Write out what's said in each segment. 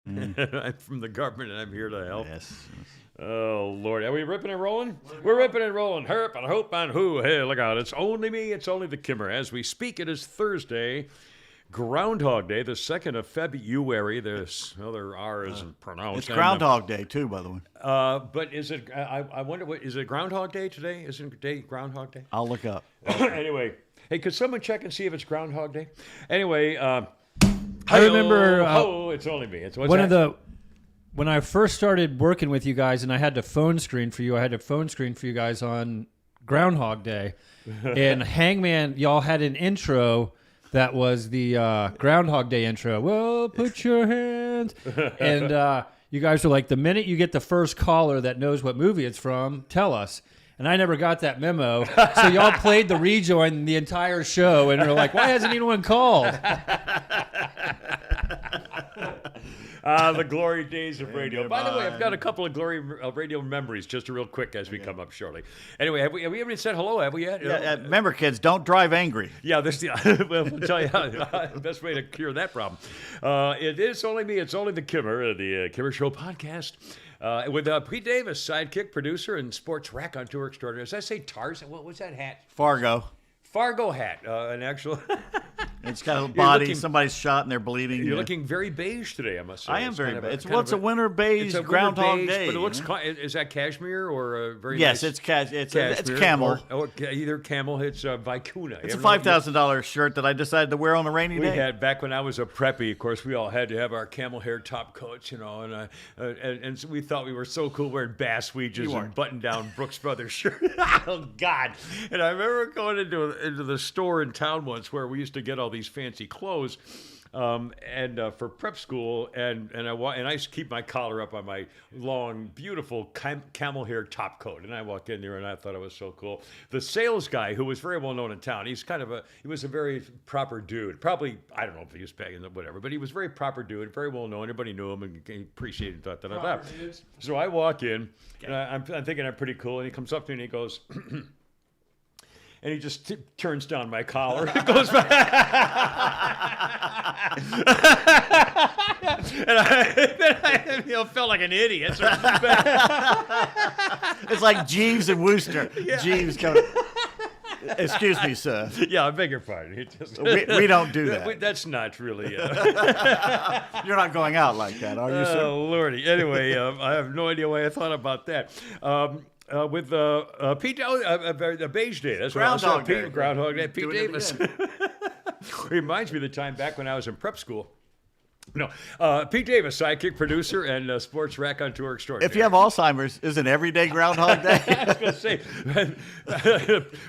I'm from the government, and I'm here to help. Yes. Oh, Lord. Are we ripping and rolling? We're ripping and rolling. Herp and hope and who. Hey, look out. It's only me. It's only the Kimmer. As we speak, it is Thursday, Groundhog Day, the 2nd of February. This other R isn't pronounced. It's Groundhog Day, too, by the way. But is it, I wonder, is it Groundhog Day today? Isn't it day Groundhog Day? I'll look up. Anyway, hey, could someone check and see if it's Groundhog Day? Anyway, I remember. it's only me. It's When I first started working with you guys, and I had to phone screen for you, guys on Groundhog Day, and Hangman, y'all had an intro that was the Groundhog Day intro. Well, put your hands, and you guys were like, the minute you get the first caller that knows what movie it's from, tell us. And I never got that memo, so y'all played the rejoin the entire show, and you're like, why hasn't anyone called? The glory days of radio. By the way, I've got a couple of glory radio memories, just real quick as we come up shortly. Anyway, have we even said hello? Have we yet? Yeah, remember, kids, don't drive angry. Yeah, well, I'll tell you how the best way to cure that problem. It is only me. It's only the Kimmer, the Kimmer Show podcast. With Pete Davis, sidekick, producer, and sports raconteur extraordinaire. Does that say Tarzan? What was that hat? Fargo hat, an actual. It's got a body. Somebody's shot and they're bleeding. You're looking very beige today, I must say. I am very beige. It's a winter beige Groundhog Day. But it looks. Is that cashmere or very? Yes, nice it's camel. Or either camel. It's vicuna. It's a $5,000 shirt that I decided to wear on a rainy day. We had back when I was a preppy. Of course, we all had to have our camel hair top coats, and so we thought we were so cool wearing bass weeges and button-down Brooks Brothers shirt. Oh God! And I remember going into the store in town once where we used to get all these fancy clothes, and for prep school, and I keep my collar up on my long, beautiful camel hair top coat, and I walked in there and I thought it was so cool. The sales guy, who was very well known in town, he was a very proper dude. Probably, I don't know if he was paying whatever, but he was a very proper dude, very well known. Everybody knew him and he appreciated that. So I walk in, and I'm thinking I'm pretty cool, and he comes up to me and he goes. And he just turns down my collar. It goes back. And I felt like an idiot. It's like Jeeves and Wooster. Yeah. Jeeves coming. Excuse me, sir. Yeah, I beg your pardon. We don't do that. That's not really. You're not going out like that, are you, sir? Oh, Lordy. Anyway, I have no idea why I thought about that. With Pete, the beige day. That's Groundhog Day. Groundhog Day. Pete Davis. Reminds me of the time back when I was in prep school. No, Pete Davis, sidekick, producer, and sports raconteur extraordinaire. If you have Alzheimer's, isn't every day Groundhog Day? I was going to say,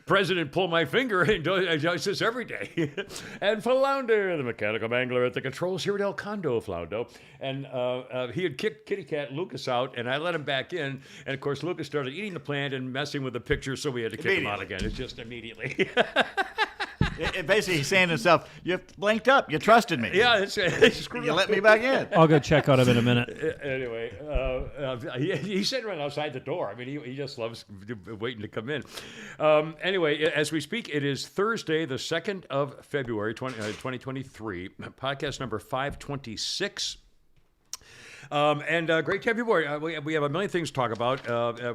President pull my finger and does this every day. And Flounder, the mechanical mangler at the controls here at El Condo, Floundo. And he had kicked Kitty Cat Lucas out, and I let him back in. And, of course, Lucas started eating the plant and messing with the picture, so we had to kick him out again. It's just immediately. Basically, he's saying to himself, you blinked up. You trusted me. Yeah, you let me back in. I'll go check on him in a minute. Anyway, he's sitting right outside the door. I mean, he just loves waiting to come in. Anyway, as we speak, it is Thursday, the 2nd of February, 2023, podcast number 526. Great to have you aboard. We have a million things to talk about.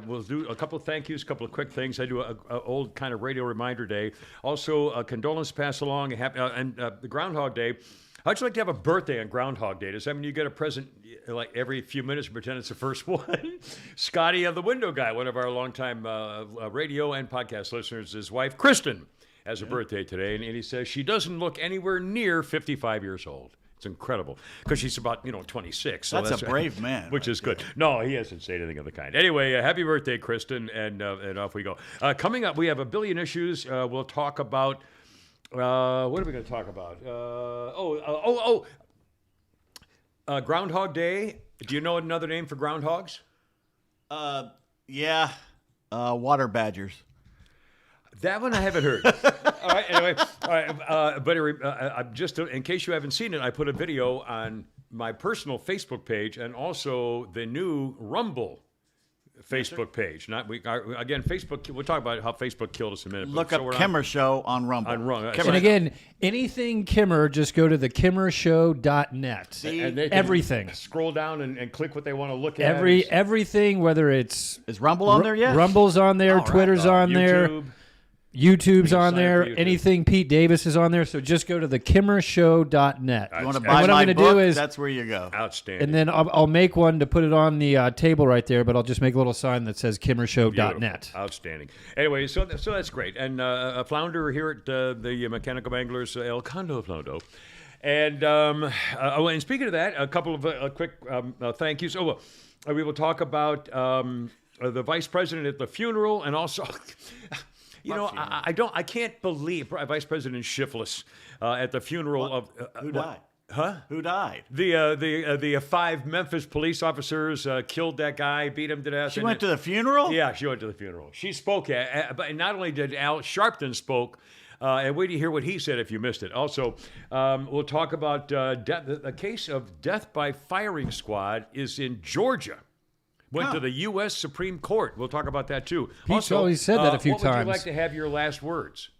We'll do a couple of thank yous, a couple of quick things. I do a old kind of radio reminder day. Also, a condolence pass along, and the Groundhog Day. How'd you like to have a birthday on Groundhog Day? Does that mean you get a present like every few minutes and pretend it's the first one? Scotty the window guy, one of our longtime radio and podcast listeners, his wife, Kristen, has a birthday today. And he says she doesn't look anywhere near 55 years old. It's incredible because she's about 26. So that's a brave man, which is good. No, he hasn't said anything of the kind. Anyway, happy birthday, Kristen, and off we go. Coming up, we have a billion issues. We'll talk about what are we going to talk about? Groundhog Day. Do you know another name for groundhogs? Yeah, water badgers. That one I haven't heard. All right, anyway. All right, but just in case you haven't seen it, I put a video on my personal Facebook page and also the new Rumble Facebook page. Not again. Facebook. We'll talk about how Facebook killed us in a minute. Look up Kimmer Show on Rumble. On Rumble. And again, anything Kimmer, just go to thekimmershow.net. And they can everything. Scroll down and click what they want to look at. Everything, whether it's is Rumble on there yet? Rumble's on there, Twitter's on there. YouTube's on there. Anything Pete Davis is on there. So just go to thekimmershow.net. You want to buy what my I'm gonna book? do is, that's where you go. Outstanding. And then I'll make one to put it on the table right there, but I'll just make a little sign that says kimmershow.net. Outstanding. Anyway, so that's great. And a flounder here at the Mechanical Banglers, El Condo Flondo. And and speaking of that, a couple of quick thank yous. We will talk about the vice president at the funeral, and also... I can't believe Vice President Shifless at the funeral of who died? Huh? Who died? The 5 Memphis police officers killed that guy, beat him to death. She went to the funeral? Yeah, she went to the funeral. She spoke, but not only did Al Sharpton spoke, and wait to hear what he said if you missed it. Also, we'll talk about a case of death by firing squad is in Georgia. Went to the U.S. Supreme Court. We'll talk about that, too. Pete's always said that a few what times. Would you like to have your last words?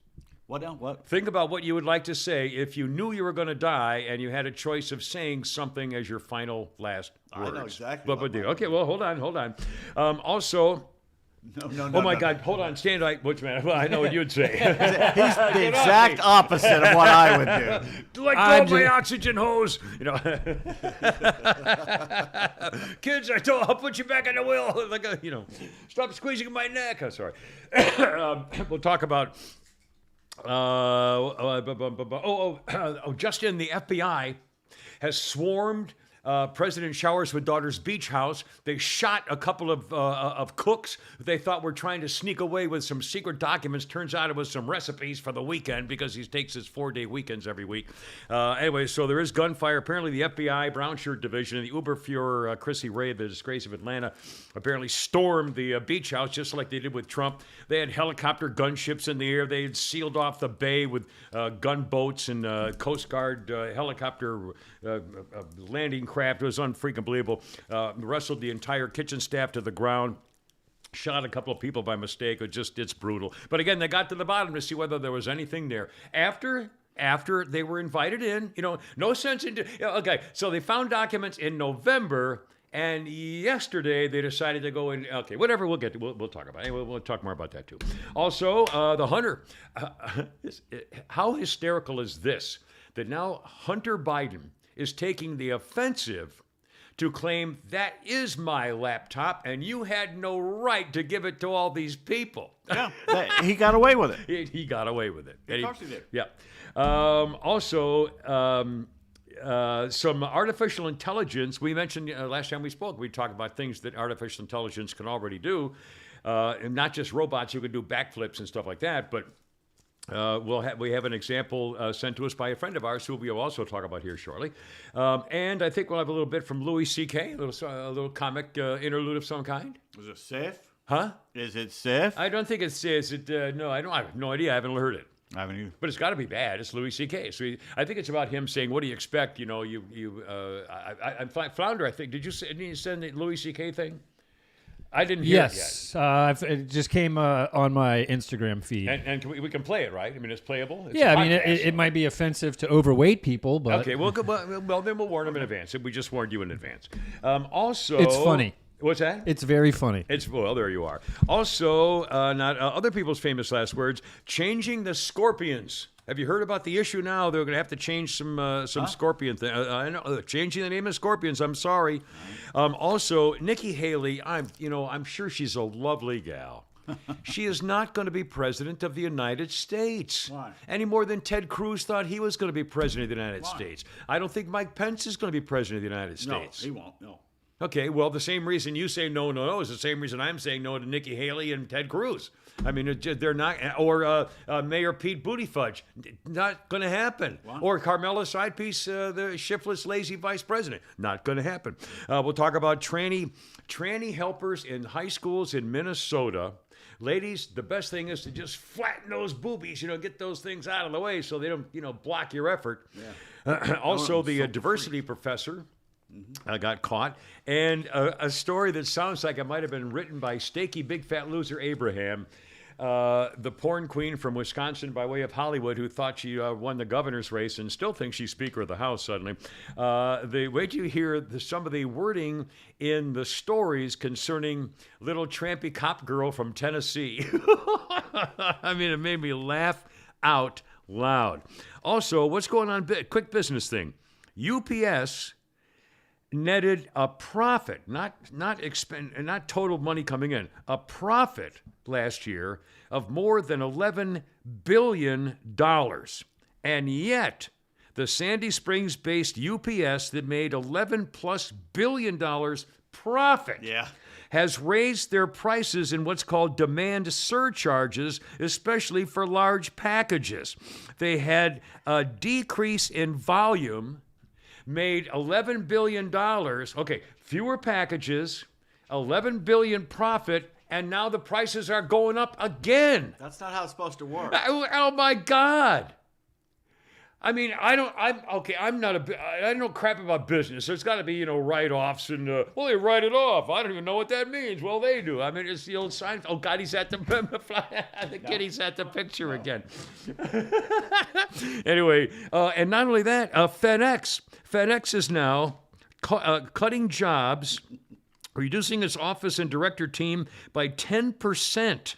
What? Think about what you would like to say if you knew you were going to die and you had a choice of saying something as your final last words. I know exactly. Okay, well, hold on. Also... No. Oh my God! Hold on, stand right, Butchman. Well, I know what you'd say. He's the exact opposite of what I would do. Let go of my oxygen hose. Kids, I'll put you back on the wheel. Stop squeezing my neck. I'm sorry. We'll talk about. Just in, the FBI has swarmed President Showers with Daughter's beach house. They shot a couple of cooks they thought were trying to sneak away with some secret documents. Turns out it was some recipes for the weekend because he takes his 4-day weekends every week. Anyway, so there is gunfire. Apparently the FBI Brown Shirt Division and the Uberfuhrer Chrissy Ray, the disgrace of Atlanta, apparently stormed the beach house just like they did with Trump. They had helicopter gunships in the air. They had sealed off the bay with gunboats and Coast Guard helicopter landing craft. It was unfreaking believable. Wrestled the entire kitchen staff to the ground. Shot a couple of people by mistake. It's brutal. But again, they got to the bottom to see whether there was anything there. After they were invited in, no sense in... Okay, so they found documents in November, and yesterday they decided to go in... Okay, whatever, we'll talk about it. Anyway, we'll talk more about that too. Also, the Hunter. How hysterical is this? That now Hunter Biden is taking the offensive to claim that is my laptop and you had no right to give it to all these people. Yeah, he got away with it. He got away with it. Of course he did. Yeah. Also, some artificial intelligence. We mentioned last time we spoke, we talked about things that artificial intelligence can already do, and not just robots who can do backflips and stuff like that, but we have an example sent to us by a friend of ours who we will also talk about here shortly. And I think we'll have a little bit from Louis C.K., a little comic interlude of some kind. Was it safe? Huh? Is it safe? I don't think it's no, I have no idea. I haven't heard it. I haven't either. But it's got to be bad. It's Louis C.K. So I think it's about him saying, "What do you expect?" Flounder, I think. Did you send the Louis C.K. thing? I didn't hear it yet. It just came on my Instagram feed. And we can play it, right? I mean, it's playable. It's it might be offensive to overweight people, but... Okay, well, then we'll warn them in advance. We just warned you in advance. Also... It's funny. What's that? It's very funny. Well, there you are. Also, not other people's famous last words, changing the Scorpions. Have you heard about the issue now? They're going to have to change some Scorpion thing. I know, changing the name of Scorpions. I'm sorry. Also, Nikki Haley. I'm sure she's a lovely gal. She is not going to be president of the United States. Why? Any more than Ted Cruz thought he was going to be president of the United States. I don't think Mike Pence is going to be president of the United States. No, he won't. No. Okay, well, the same reason you say no is the same reason I'm saying no to Nikki Haley and Ted Cruz. I mean, they're not, or Mayor Pete Buttigieg, not going to happen. What? Or Carmela Sidepiece, the shiftless, lazy vice president, not going to happen. We'll talk about tranny helpers in high schools in Minnesota. Ladies, the best thing is to just flatten those boobies, get those things out of the way so they don't, block your effort. Yeah. Also, the diversity professor. got caught. And a story that sounds like it might have been written by Stakey Big Fat Loser Abraham, the porn queen from Wisconsin by way of Hollywood, who thought she won the governor's race and still thinks she's Speaker of the House suddenly. Wait till you hear some of the wording in the stories concerning little trampy cop girl from Tennessee. I mean, it made me laugh out loud. Also, what's going on? Quick business thing. UPS netted a profit, not total money coming in, a profit last year of more than $11 billion. And yet, the Sandy Springs-based UPS that made $11+ billion profit has raised their prices in what's called demand surcharges, especially for large packages. They had a decrease in volume, made $11 billion. Okay, fewer packages, $11 billion profit, and now the prices are going up again. That's not how it's supposed to work. Oh my God. I mean, I don't know crap about business. There's got to be, write-offs and, well, they write it off. I don't even know what that means. Well, they do. I mean, it's the old sign. Oh, God, he's at the kitty's at the picture again. Anyway, and not only that, FedEx is now cutting jobs, reducing its office and director team by 10%.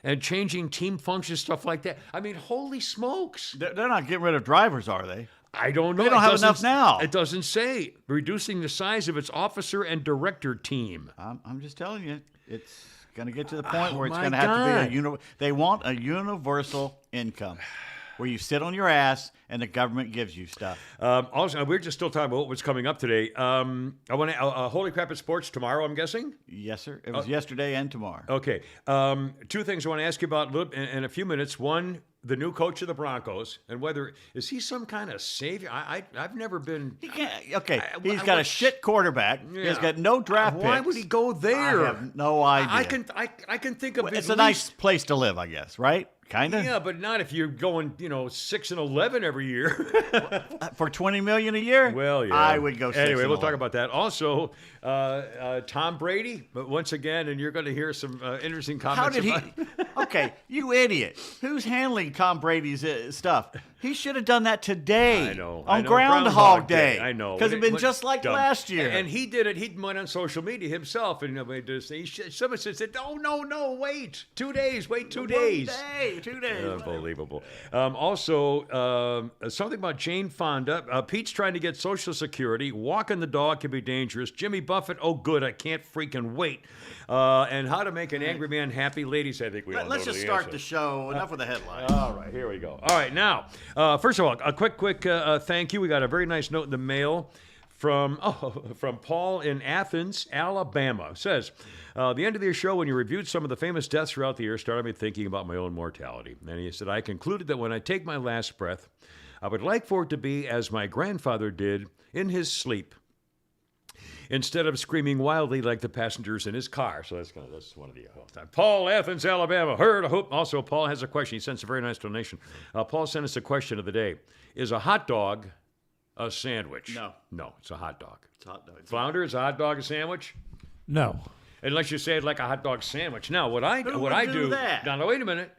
And changing team functions, stuff like that. I mean, holy smokes. They're not getting rid of drivers, are they? I don't know. They don't have enough now. It doesn't say. Reducing the size of its officer and director team. I'm just telling you, it's going to get to the point where it's going to have to be they want a universal income where you sit on your ass and the government gives you stuff. Also, we're just still talking about what's coming up today. I want to Holy Crap at Sports tomorrow, I'm guessing? Yes, sir. It was yesterday and tomorrow. Okay. Two things I want to ask you about in a few minutes. One, the new coach of the Broncos, and is he some kind of savior? I've never been. He's got a shit quarterback. Yeah. He's got no draft picks. Why would he go there? I have no idea. I can think of it's a nice place to live, I guess, right? Kind of. Yeah, but not if you're going, 6-11 every year. For $20 million a year? Well, yeah. I would go 6-11. Anyway, we'll talk about that. Also, Tom Brady, but once again, and you're going to hear some interesting comments. How did he? Okay, you idiot. Who's handling Tom Brady's stuff? He should have done that today. I know. On Groundhog Day. I know. Because it'd been just like dumb. Last year. And he did it. He went on social media himself. And someone said, no, wait. 2 days. Wait 2 days. 2 days. Unbelievable. Also, something about Jane Fonda. Pete's trying to get Social Security. Walking the dog can be dangerous. Jimmy Buffett, oh, good. I can't freaking wait. And how to make an angry man happy. Ladies, I think we all know. Let's just start the show. Enough with the headlines. All right, here we go. All right, now, first of all, a quick thank you. We got a very nice note in the mail from Paul in Athens, Alabama. It says, the end of your show, when you reviewed some of the famous deaths throughout the year, started me thinking about my own mortality. And he said, I concluded that when I take my last breath, I would like for it to be as my grandfather did in his sleep, instead of screaming wildly like the passengers in his car. So that's one of the time. Paul, Athens, Alabama. Heard. I hope. Also, Paul has a question. He sends a very nice donation. Paul sent us a question of the day. Is a hot dog a sandwich? No, it's a hot dog. It's a hot dog. Flounder, is a hot dog a sandwich? No. Unless you say it like a hot dog sandwich. Now, what I do. That? Now, wait a minute.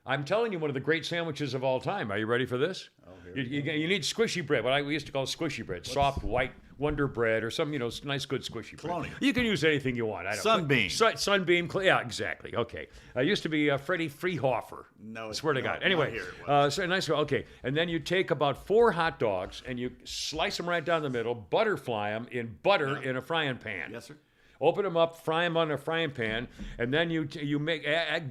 I'm telling you one of the great sandwiches of all time. Are you ready for this? Oh, you need squishy bread. What we used to call squishy bread. Soft, white Wonder Bread or some, nice, good squishy bread. Colonial. You can use anything you want. Sunbeam. Sunbeam. Yeah, exactly. Okay. Used to be Freddie Freehofer. No. I swear to God. Anyway, so nice. Okay. And then you take about 4 hot dogs and you slice them right down the middle, butterfly them in butter in a frying pan. Yes, sir. Open them up, fry them on a frying pan, and then you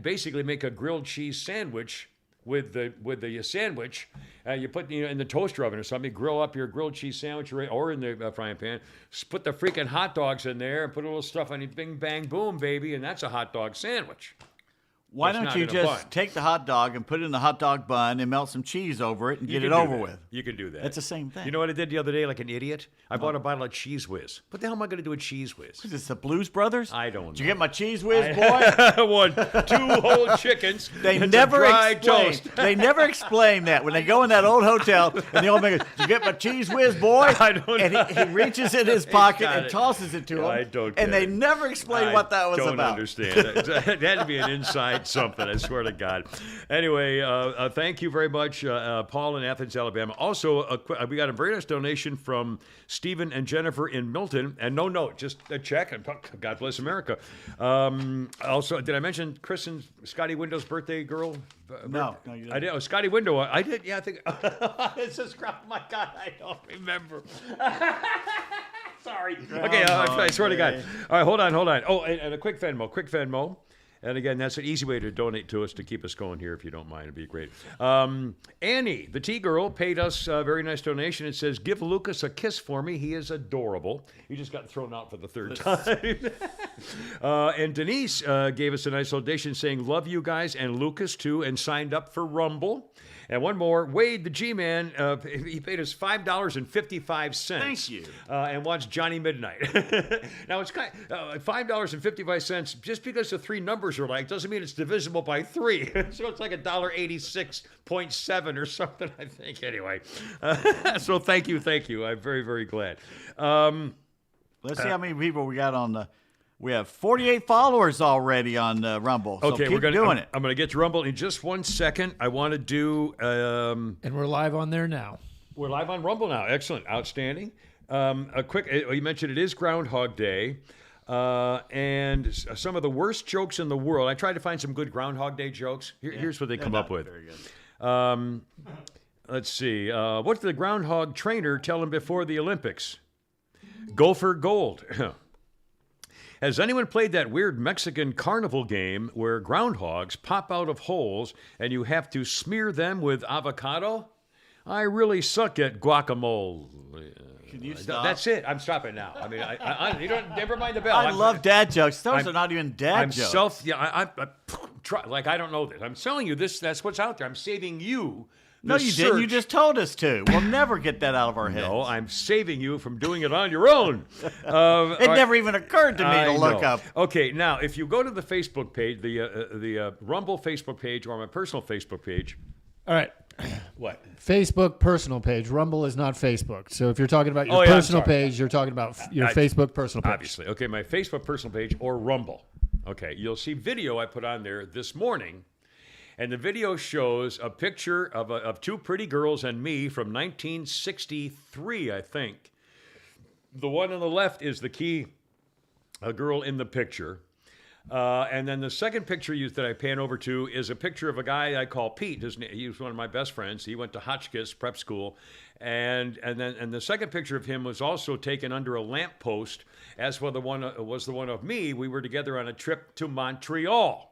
basically make a grilled cheese sandwich with the sandwich. You put in the toaster oven or something. You grill up your grilled cheese sandwich or in the frying pan. Just put the freaking hot dogs in there and put a little stuff on it. Bing, bang, boom, baby, and that's a hot dog sandwich. Why It's don't not you in a just bun. take the hot dog and put it in the hot dog bun and melt some cheese over it and You get can it do over that. with? You can do that. It's the same thing. You know what I did the other day like an idiot? I bought a bottle of Cheese Whiz. What the hell am I going to do with Cheese Whiz? Is this the Blues Brothers? I don't know. Did you get my cheese whiz, boy? I won 2 whole chickens They and never some dry explain. toast. They never explain that when they go in that old hotel and the old man goes, "Did you get my cheese whiz, boy?" I don't and know. he reaches in his pocket got and it. tosses it to him. I don't and get they it. never explain I what that was don't about. understand. It had to be an inside something, I swear to God. Anyway, thank you very much, Paul in Athens, Alabama. Also, we got a very nice donation from Stephen and Jennifer in Milton. And no note, just a check. And God bless America. Also, did I mention Chris and Scotty Window's birthday girl? No, you didn't. I did. Oh, Scotty Window. I did. Yeah, I think. It's just, oh my God, I don't remember. Sorry. Okay, I swear to God. All right, hold on. Oh, and a quick Venmo. And again, that's an easy way to donate to us to keep us going here, if you don't mind. It'd be great. Annie, the T-girl, paid us a very nice donation. It says, "Give Lucas a kiss for me. He is adorable." He just got thrown out for the 3rd time. And Denise gave us a nice donation saying, "Love you guys and Lucas too," and signed up for Rumble. And one more, Wade, the G-Man, he paid us $5.55. Thank you. And wants Johnny Midnight. Now, it's kind $5.55, just because the 3 numbers are like, doesn't mean it's divisible by 3. So it's like $1.86.7 or something, I think. Anyway, so thank you. I'm very, very glad. Let's see how many people we got on the. We have 48 followers already on Rumble. So Okay, keep doing it. I'm going to get to Rumble in just 1 second. I want to do. And we're live on there now. We're live on Rumble now. Excellent, outstanding. A quick. You mentioned it is Groundhog Day, and some of the worst jokes in the world. I tried to find some good Groundhog Day jokes. Here's what they come up with. Very good. Let's see. What did the groundhog trainer tell him before the Olympics? Go for gold. Has anyone played that weird Mexican carnival game where groundhogs pop out of holes and you have to smear them with avocado? I really suck at guacamole. Can you stop? That's it. I'm stopping now. I mean, you don't. Never mind the bell. I love dad jokes. Those are not even dad I'm jokes. I try, like I don't know this. I'm telling you this. That's what's out there. I'm saving you. No, you didn't. You just told us to. We'll never get that out of our heads. No, I'm saving you from doing it on your own. It never even occurred to me to look up. Okay, now if you go to the Facebook page, the Rumble Facebook page, or my personal Facebook page. All right. What? Facebook personal page. Rumble is not Facebook. So if you're talking about your yeah, I'm personal sorry. page, you're talking about your Facebook personal page. Obviously. Okay, my Facebook personal page or Rumble. Okay, you'll see video I put on there this morning. And the video shows a picture of 2 pretty girls and me from 1963, I think. The one on the left is the key girl in the picture. And then the second picture that I pan over to is a picture of a guy I call Pete. He was one of my best friends. He went to Hotchkiss Prep School. And the second picture of him was also taken under a lamppost, as was the one of me. We were together on a trip to Montreal.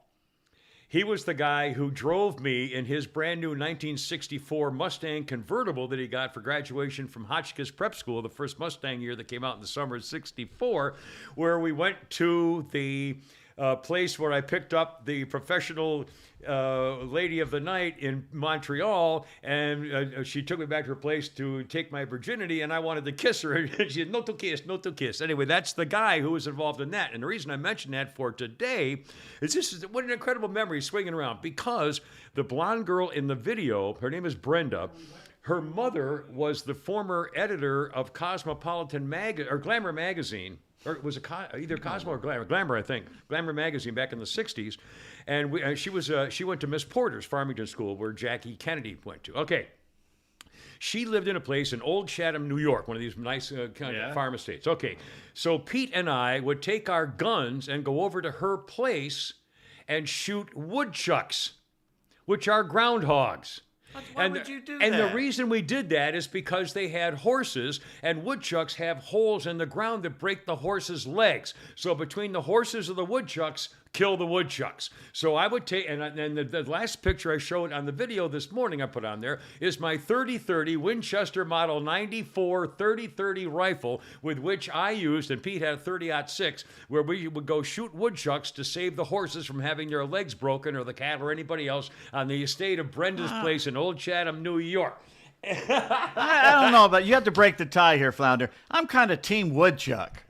He was the guy who drove me in his brand new 1964 Mustang convertible that he got for graduation from Hotchkiss Prep School, the first Mustang year that came out in the summer of '64, where we went to the place where I picked up the professional lady of the night in Montreal, and she took me back to her place to take my virginity, and I wanted to kiss her, and she said, no to kiss. Anyway, that's the guy who was involved in that, and the reason I mentioned that for today is what an incredible memory swinging around, because the blonde girl in the video, her name is Brenda. Her mother was the former editor of Cosmopolitan or Glamour magazine. Or was it either Cosmo or Glamour? Glamour, I think. Glamour magazine back in the 60s. And she went to Miss Porter's Farmington School, where Jackie Kennedy went to. Okay. She lived in a place in Old Chatham, New York, one of these nice kind of farm estates. Okay. So Pete and I would take our guns and go over to her place and shoot woodchucks, which are groundhogs. Why would you do and that? the reason we did that is because they had horses, and woodchucks have holes in the ground that break the horses' legs. So between the horses and the woodchucks, kill the woodchucks. So I would take, and the last picture I showed on the video this morning I put on there is my 30-30 Winchester Model 94 30-30 rifle, with which I used, and Pete had a 30-06, where we would go shoot woodchucks to save the horses from having their legs broken, or the cattle or anybody else, on the estate of Brenda's place in Old Chatham, New York. I don't know, but you have to break the tie here, Flounder. I'm kind of team woodchuck.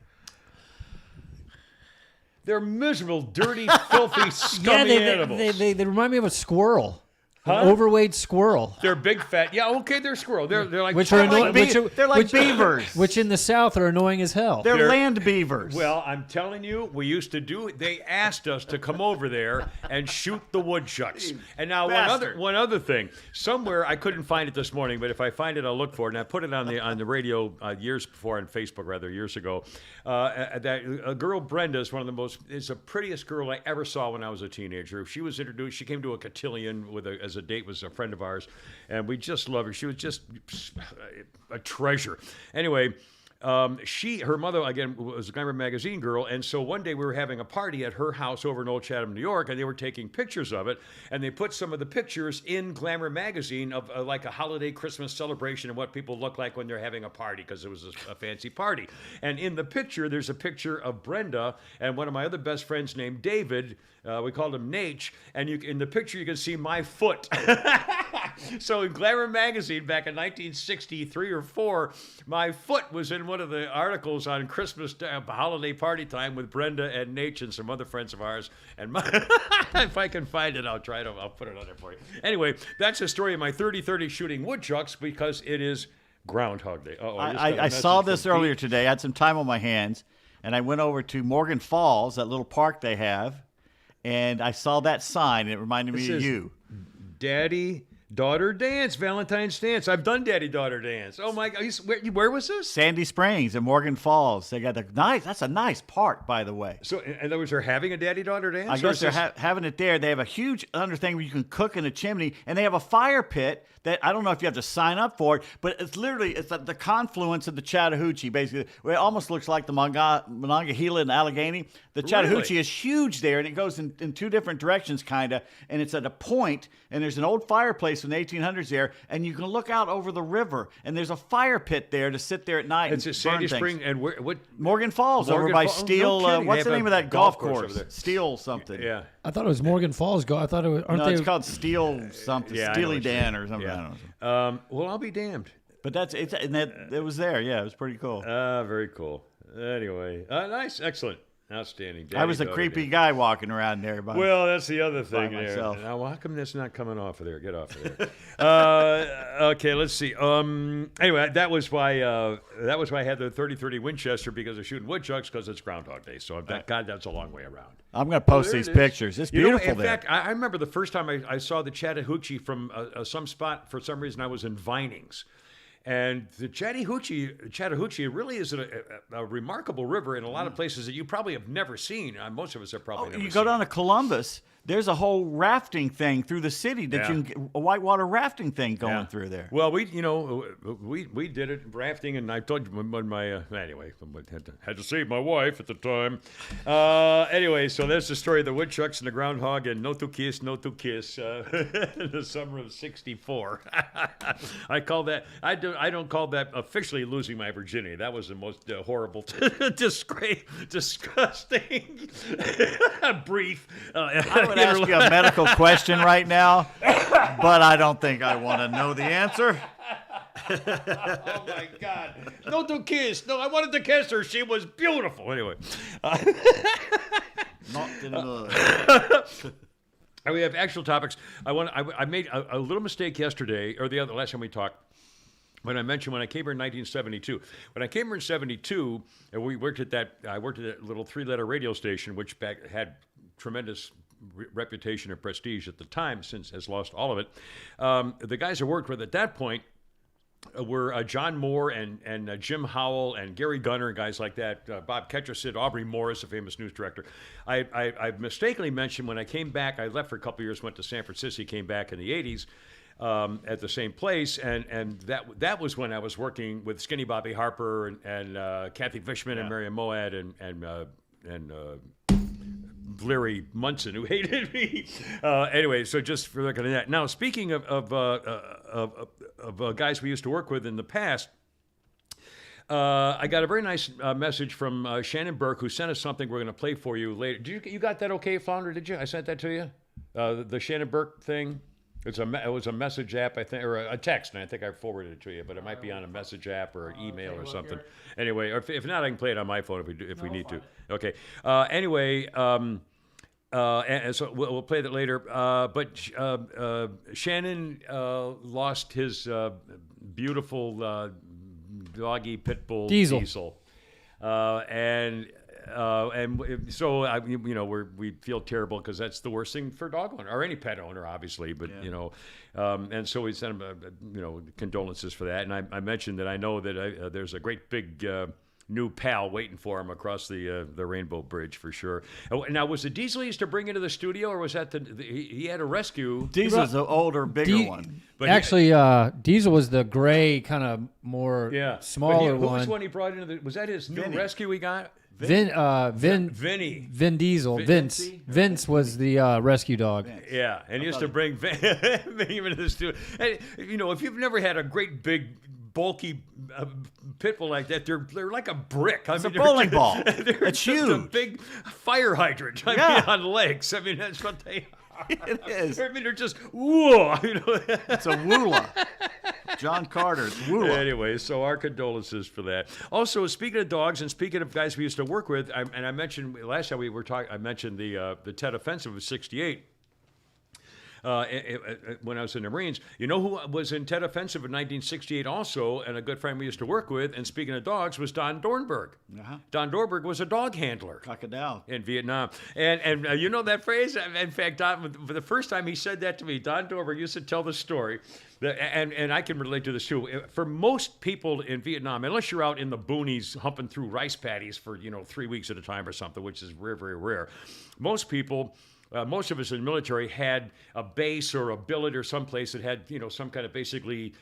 They're miserable, dirty, filthy, scummy animals. They remind me of a squirrel. Huh? An overweight squirrel. They're big, fat. Yeah, okay, they're squirrel. They're like they're like beavers, which in the South are annoying as hell. They're land beavers. Well, I'm telling you, we used to do. They asked us to come over there and shoot the woodchucks. And now one other thing. Somewhere I couldn't find it this morning, but if I find it, I'll look for it. And I put it on the radio years before, on Facebook rather, years ago. That a girl, Brenda, is the prettiest girl I ever saw when I was a teenager. She was introduced. She came to a cotillion as a date, was a friend of ours, and we just love her. She was just a treasure. Anyway, her mother, again, was a Glamour magazine girl, and so one day we were having a party at her house over in Old Chatham, New York, and they were taking pictures of it, and they put some of the pictures in Glamour magazine of like a holiday Christmas celebration and what people look like when they're having a party, because it was a fancy party. And in the picture, there's a picture of Brenda and one of my other best friends named David. We called him Nate, and in the picture you can see my foot. So in Glamour magazine back in 1963 or 4, my foot was in one of the articles on Christmas holiday party time with Brenda and Nate and some other friends of ours. And if I can find it, I'll put it on there for you. Anyway, that's the story of my 30-30 shooting woodchucks, because it is Groundhog Day. I saw this earlier today. I had some time on my hands, and I went over to Morgan Falls, that little park they have, and I saw that sign, and it reminded me of you. Daddy-daughter dance, Valentine's dance. I've done daddy-daughter dance. Oh, my God. Where was this? Sandy Springs and Morgan Falls. They got that's a nice park, by the way. So, in other words, they're having a daddy-daughter dance? I guess they're having it there. They have a huge under thing where you can cook in a chimney, and they have a fire pit that I don't know if you have to sign up for it, but it's literally the confluence of the Chattahoochee, basically. Where it almost looks like the Monongahela and Allegheny. The Chattahoochee is huge there, and it goes in two different directions, kind of, and it's at a point, and there's an old fireplace from the 1800s there, and you can look out over the river, and there's a fire pit there to sit there at night. It's and Sandy burn Spring, things. and what? Morgan Falls, over by Steel. No what's the name of that golf course? Steel something. Yeah. I thought it was Morgan Falls. I thought it was. It's called Steel something. Yeah, Steely Dan or something. Yeah. I don't know. Well, I'll be damned. But it was there. Yeah, it was pretty cool. Very cool. Anyway, nice, excellent, outstanding. I was a creepy guy walking around there. Well, that's the other thing there. Myself. Now, how come that's not coming off of there? Get off of there. Okay, let's see. Anyway, that was why I had the 30-30 Winchester, because of shooting woodchucks, because it's Groundhog Day. So God, that's a long way around. I'm going to post these pictures. It's beautiful there. In fact, I remember the first time I saw the Chattahoochee from some spot. For some reason, I was in Vinings. And the Chattahoochee really is a remarkable river in a lot of places that you probably have never seen. Most of us have probably never seen. You go down to Columbus, there's a whole rafting thing through the city that you can get, a whitewater rafting thing going through there. Well, we did it rafting, and I told you when my anyway, had to save my wife at the time. Anyway, so there's the story of the woodchucks and the groundhog and no to kiss in the summer of '64. I call that I don't call that officially losing my virginity. That was the most horrible, disgusting, brief. I would ask you a medical question right now, but I don't think I want to know the answer. Oh my God! No to kiss. No, I wanted to kiss her. She was beautiful. Anyway, not anymore. We have actual topics. I made a little mistake yesterday, or the last time we talked. When I mentioned when I came here in 1972. When I came here in 72, and I worked at that little 3-letter radio station, which had tremendous reputation and prestige at the time, since has lost all of it. The guys I worked with at that point were John Moore and Jim Howell and Gary Gunner, guys like that. Bob Ketchersid, Aubrey Morris, a famous news director. I mistakenly mentioned when I came back, I left for a couple of years, went to San Francisco, came back in the 80s. At the same place, and that was when I was working with Skinny Bobby Harper and Kathy Fishman and Marion Moad and Larry Munson, who hated me. Anyway, so just for looking at that. Now, speaking of guys we used to work with in the past, I got a very nice message from Shannon Burke, who sent us something we're going to play for you later. You got that okay, Flounder? Did you? I sent that to you? The Shannon Burke thing? It was a message app, I think, or a text, and I think I forwarded it to you, but it might be on a message app or an email or something. Anyway, or if not, I can play it on my phone if we need to. Okay. Anyway, and so we'll play that later. But Shannon lost his beautiful doggy pit bull Diesel. And so we feel terrible because that's the worst thing for a dog owner or any pet owner, obviously. But and so we sent him condolences for that. And I mentioned that I know that there's a great big new pal waiting for him across the Rainbow Bridge for sure. Now, was the Diesel he used to bring into the studio, or was that he had a rescue? Diesel's the older, bigger one. But actually, Diesel was the gray, kind of more smaller one. Who one. was one he brought into was that his new rescue he got? Vin Diesel. Vince was the rescue dog. Yeah, and he used to bring Vin into the studio. And, if you've never had a great big bulky pit bull like that, they're like a brick. It's a bowling ball. It's huge. A big fire hydrant. I mean, on legs. I mean, that's what they are. It is. I mean, they're just whoa. It's a woola. John Carter's woola. Anyway, so our condolences for that. Also, speaking of dogs and speaking of guys we used to work with, I mentioned last time we were talking. I mentioned the Tet Offensive of '68. When I was in the Marines, you know who was in Tet Offensive in 1968 also, and a good friend we used to work with, and speaking of dogs, was Don Dornberg. Don Dornberg was a dog handler. Crocodile. In Vietnam. And you know that phrase? In fact, Don, for the first time he said that to me, Don Dornberg used to tell the story, and I can relate to this too. For most people in Vietnam, unless you're out in the boonies humping through rice paddies for 3 weeks at a time or something, which is very, very rare, most people... most of us in the military had a base or a billet or someplace that had, some kind of basically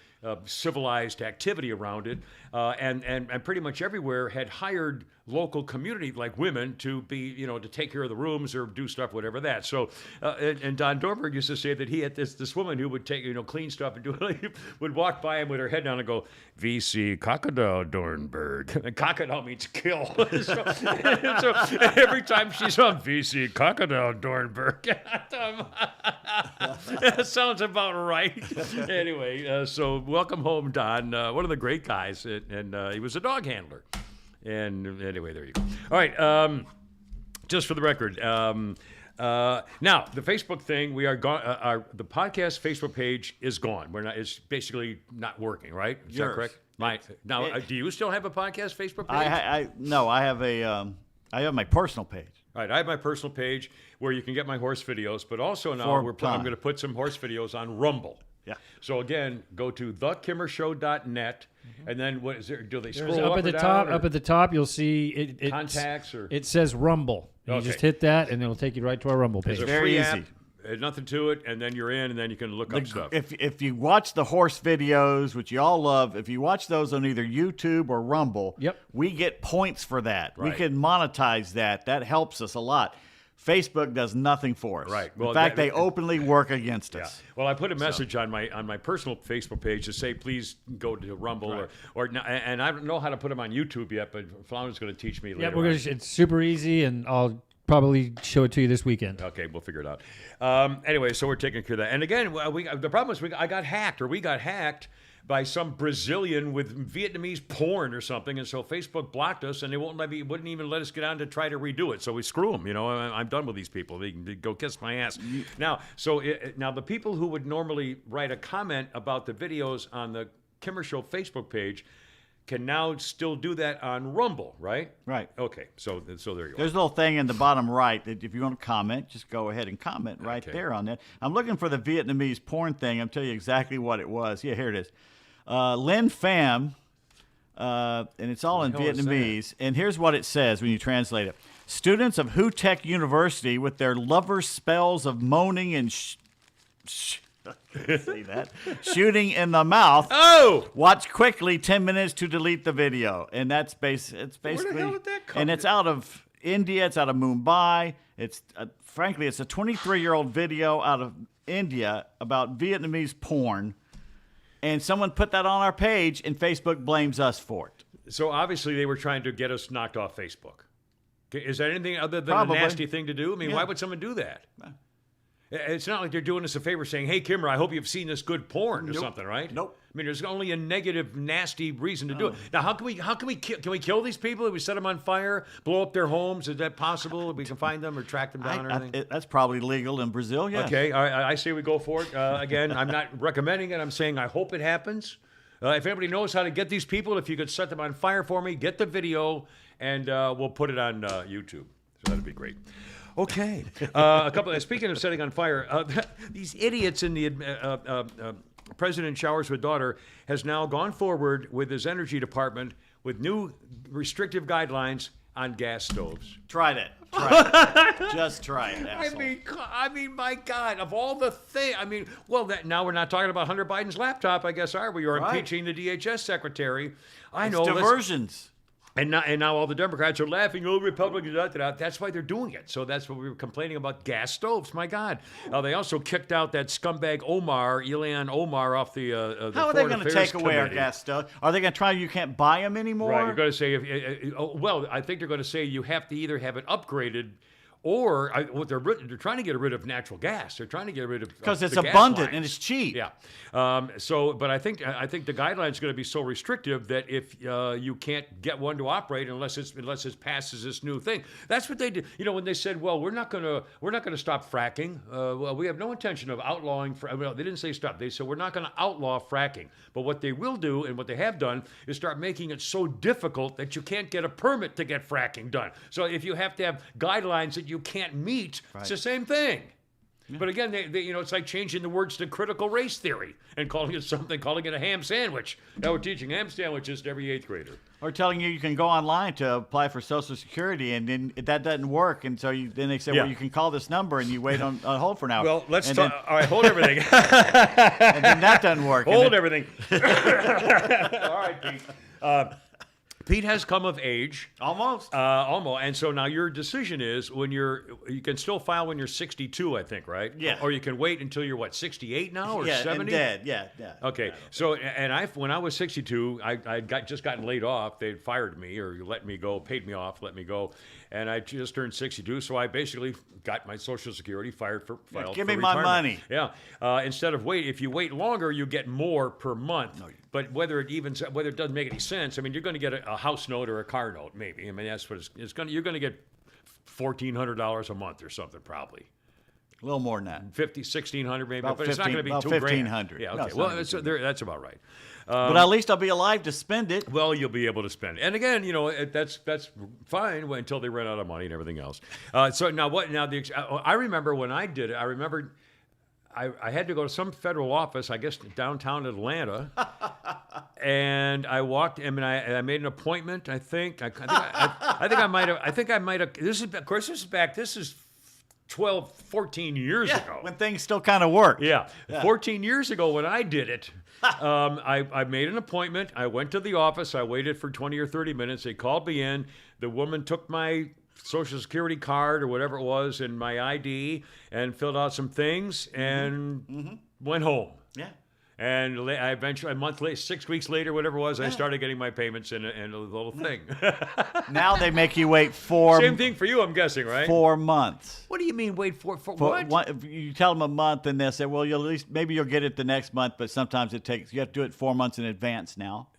civilized activity around it, and pretty much everywhere had hired local community like women to be, to take care of the rooms or do stuff, whatever that. So, and Don Dornberg used to say that he had this woman who would take, clean stuff and do it, would walk by him with her head down and go, VC Crocodile Dornberg. And crocodile means kill. so every time she's on VC Crocodile Dornberg, that sounds about right. Anyway, so welcome home, Don. One of the great guys, and he was a dog handler. And anyway, there you go. All right, just for the record. Now, the Facebook thing, we are gone. The podcast Facebook page is gone. It's basically not working, right? Is that correct? Now, do you still have a podcast Facebook page? No, I have I have my personal page. All right, I have my personal page where you can get my horse videos, but also now I'm going to put some horse videos on Rumble. Yeah. So again, go to thekimmershow.net, and then what is there? Do they scroll up at the top? Up at the top, you'll see it. Contacts or it says Rumble. You just hit that, and it'll take you right to our Rumble page. It's a very free easy. App, nothing to it, and then you're in, and then you can look up stuff. If you watch the horse videos, which you all love, if you watch those on either YouTube or Rumble, we get points for that. Right. We can monetize that. That helps us a lot. Facebook does nothing for us. Right. Well, in fact, they openly work against us. Well, I put a message on my personal Facebook page to say please go to Rumble and I don't know how to put them on YouTube yet, but Flounder's going to teach me later. Yeah, it's super easy, and I'll probably show it to you this weekend. Okay, we'll figure it out. Anyway, so we're taking care of that. And again, the problem is we got hacked by some Brazilian with Vietnamese porn or something, and so Facebook blocked us, and they wouldn't even let us get on to try to redo it. So we screw them. I'm done with these people. They go kiss my ass. Now, now the people who would normally write a comment about the videos on the Kimmer Show Facebook page can now still do that on Rumble, right? Right. Okay, so there you go. There's a little thing in the bottom right that if you want to comment, just go ahead and comment right there on that. I'm looking for the Vietnamese porn thing. I'll tell you exactly what it was. Yeah, here it is. Lin Pham, and it's all in Vietnamese. And here's what it says when you translate it. Students of Hu Tech University with their lover spells of moaning and see that? Shooting in the mouth. Oh! Watch quickly 10 minutes to delete the video. And it's basically... Where the hell did that come And it's out of... India. It's out of Mumbai. It's frankly, it's a 23-year-old video out of India about Vietnamese porn, and someone put that on our page, and Facebook blames us for it. So obviously they were trying to get us knocked off Facebook. Is that anything other than Probably. a nasty thing to do? I mean, why would someone do that? It's not like they're doing us a favor saying, hey, Kimmer, I hope you've seen this good porn or something, right? Nope. I mean, there's only a negative, nasty reason to do it. Now, can we kill these people? If we set them on fire, blow up their homes? Is that possible? We can find them or track them down or anything? That's probably legal in Brazil, yeah. Okay, I say we go for it. Again, I'm not recommending it. I'm saying I hope it happens. If anybody knows how to get these people, if you could set them on fire for me, get the video, and we'll put it on YouTube. So that'd be great. Okay. Speaking of setting on fire, these idiots in the President showers with daughter has now gone forward with his energy department with new restrictive guidelines on gas stoves. Tried it. Just try it, asshole. I mean, my God, of all the things, now we're not talking about Hunter Biden's laptop, I guess, are we? You're impeaching the DHS secretary. I know. Diversions. And now all the Democrats are laughing, Republicans, that's why they're doing it. So that's what we were complaining about, gas stoves. My God. They also kicked out that scumbag Ilhan Omar off the How are they going to take away our gas stoves? Are they going to try you can't buy them anymore? Right, you're going to say, I think they're going to say you have to either have it upgraded or they're trying to get rid of natural gas. They're trying to get rid of because it's the abundant and it's cheap. Yeah. But I think the guideline is going to be so restrictive that if you can't get one to operate unless it passes this new thing. That's what they did. When they said, well, we're not going to stop fracking. Well, we have no intention of outlawing. Well, they didn't say stop. They said we're not going to outlaw fracking. But what they will do and what they have done is start making it so difficult that you can't get a permit to get fracking done. So if you have to have guidelines that you can't meet, it's the same thing. Yeah. But again, it's like changing the words to critical race theory and calling it a ham sandwich. Now we're teaching ham sandwiches to every 8th grader. Or telling you can go online to apply for Social Security, and then that doesn't work, and so then they say, well, you can call this number, and you wait on hold for an hour. Well, let's talk. All right, hold everything. And then that doesn't work. Hold everything. All right, Pete. Pete has come of age. Almost. And so now your decision is you can still file when you're 62, I think, right? Yeah. Or you can wait until you're 68 now or 70? Yeah, and dead. Yeah. Okay. So, when I was 62, I'd just gotten laid off. They'd fired me or let me go, paid me off, let me go. And I just turned 62, so I basically got my Social Security filed for give me retirement. my money. Yeah. Instead of if you wait longer, you get more per month. But whether it doesn't make any sense, you're going to get a house note or a car note, maybe. That's what it's going to. You're going to get $1,400 a month or something, probably. A little more than that. $1,600 maybe, about but it's not going to be about $2,500. $1,500. Yeah, okay. That's about right. But at least I'll be alive to spend it. Well, you'll be able to spend it. And again, that's fine until they run out of money and everything else. So now what? Now I remember when I did it. I remember I had to go to some federal office, I guess downtown Atlanta, and I walked. I made an appointment. I think I might have. This is 12, 14 years ago. When things still kind of work. Yeah. 14 years ago when I did it, I made an appointment. I went to the office. I waited for 20 or 30 minutes. They called me in. The woman took my Social Security card or whatever it was and my ID and filled out some things and went home. Yeah. And I eventually, 6 weeks later, whatever it was, I started getting my payments in a little thing. Now they make you wait Same thing for you, I'm guessing, right? 4 months. What do you mean wait for what? You tell them a month, and they'll say, well, maybe you'll get it the next month, but sometimes you have to do it 4 months in advance now.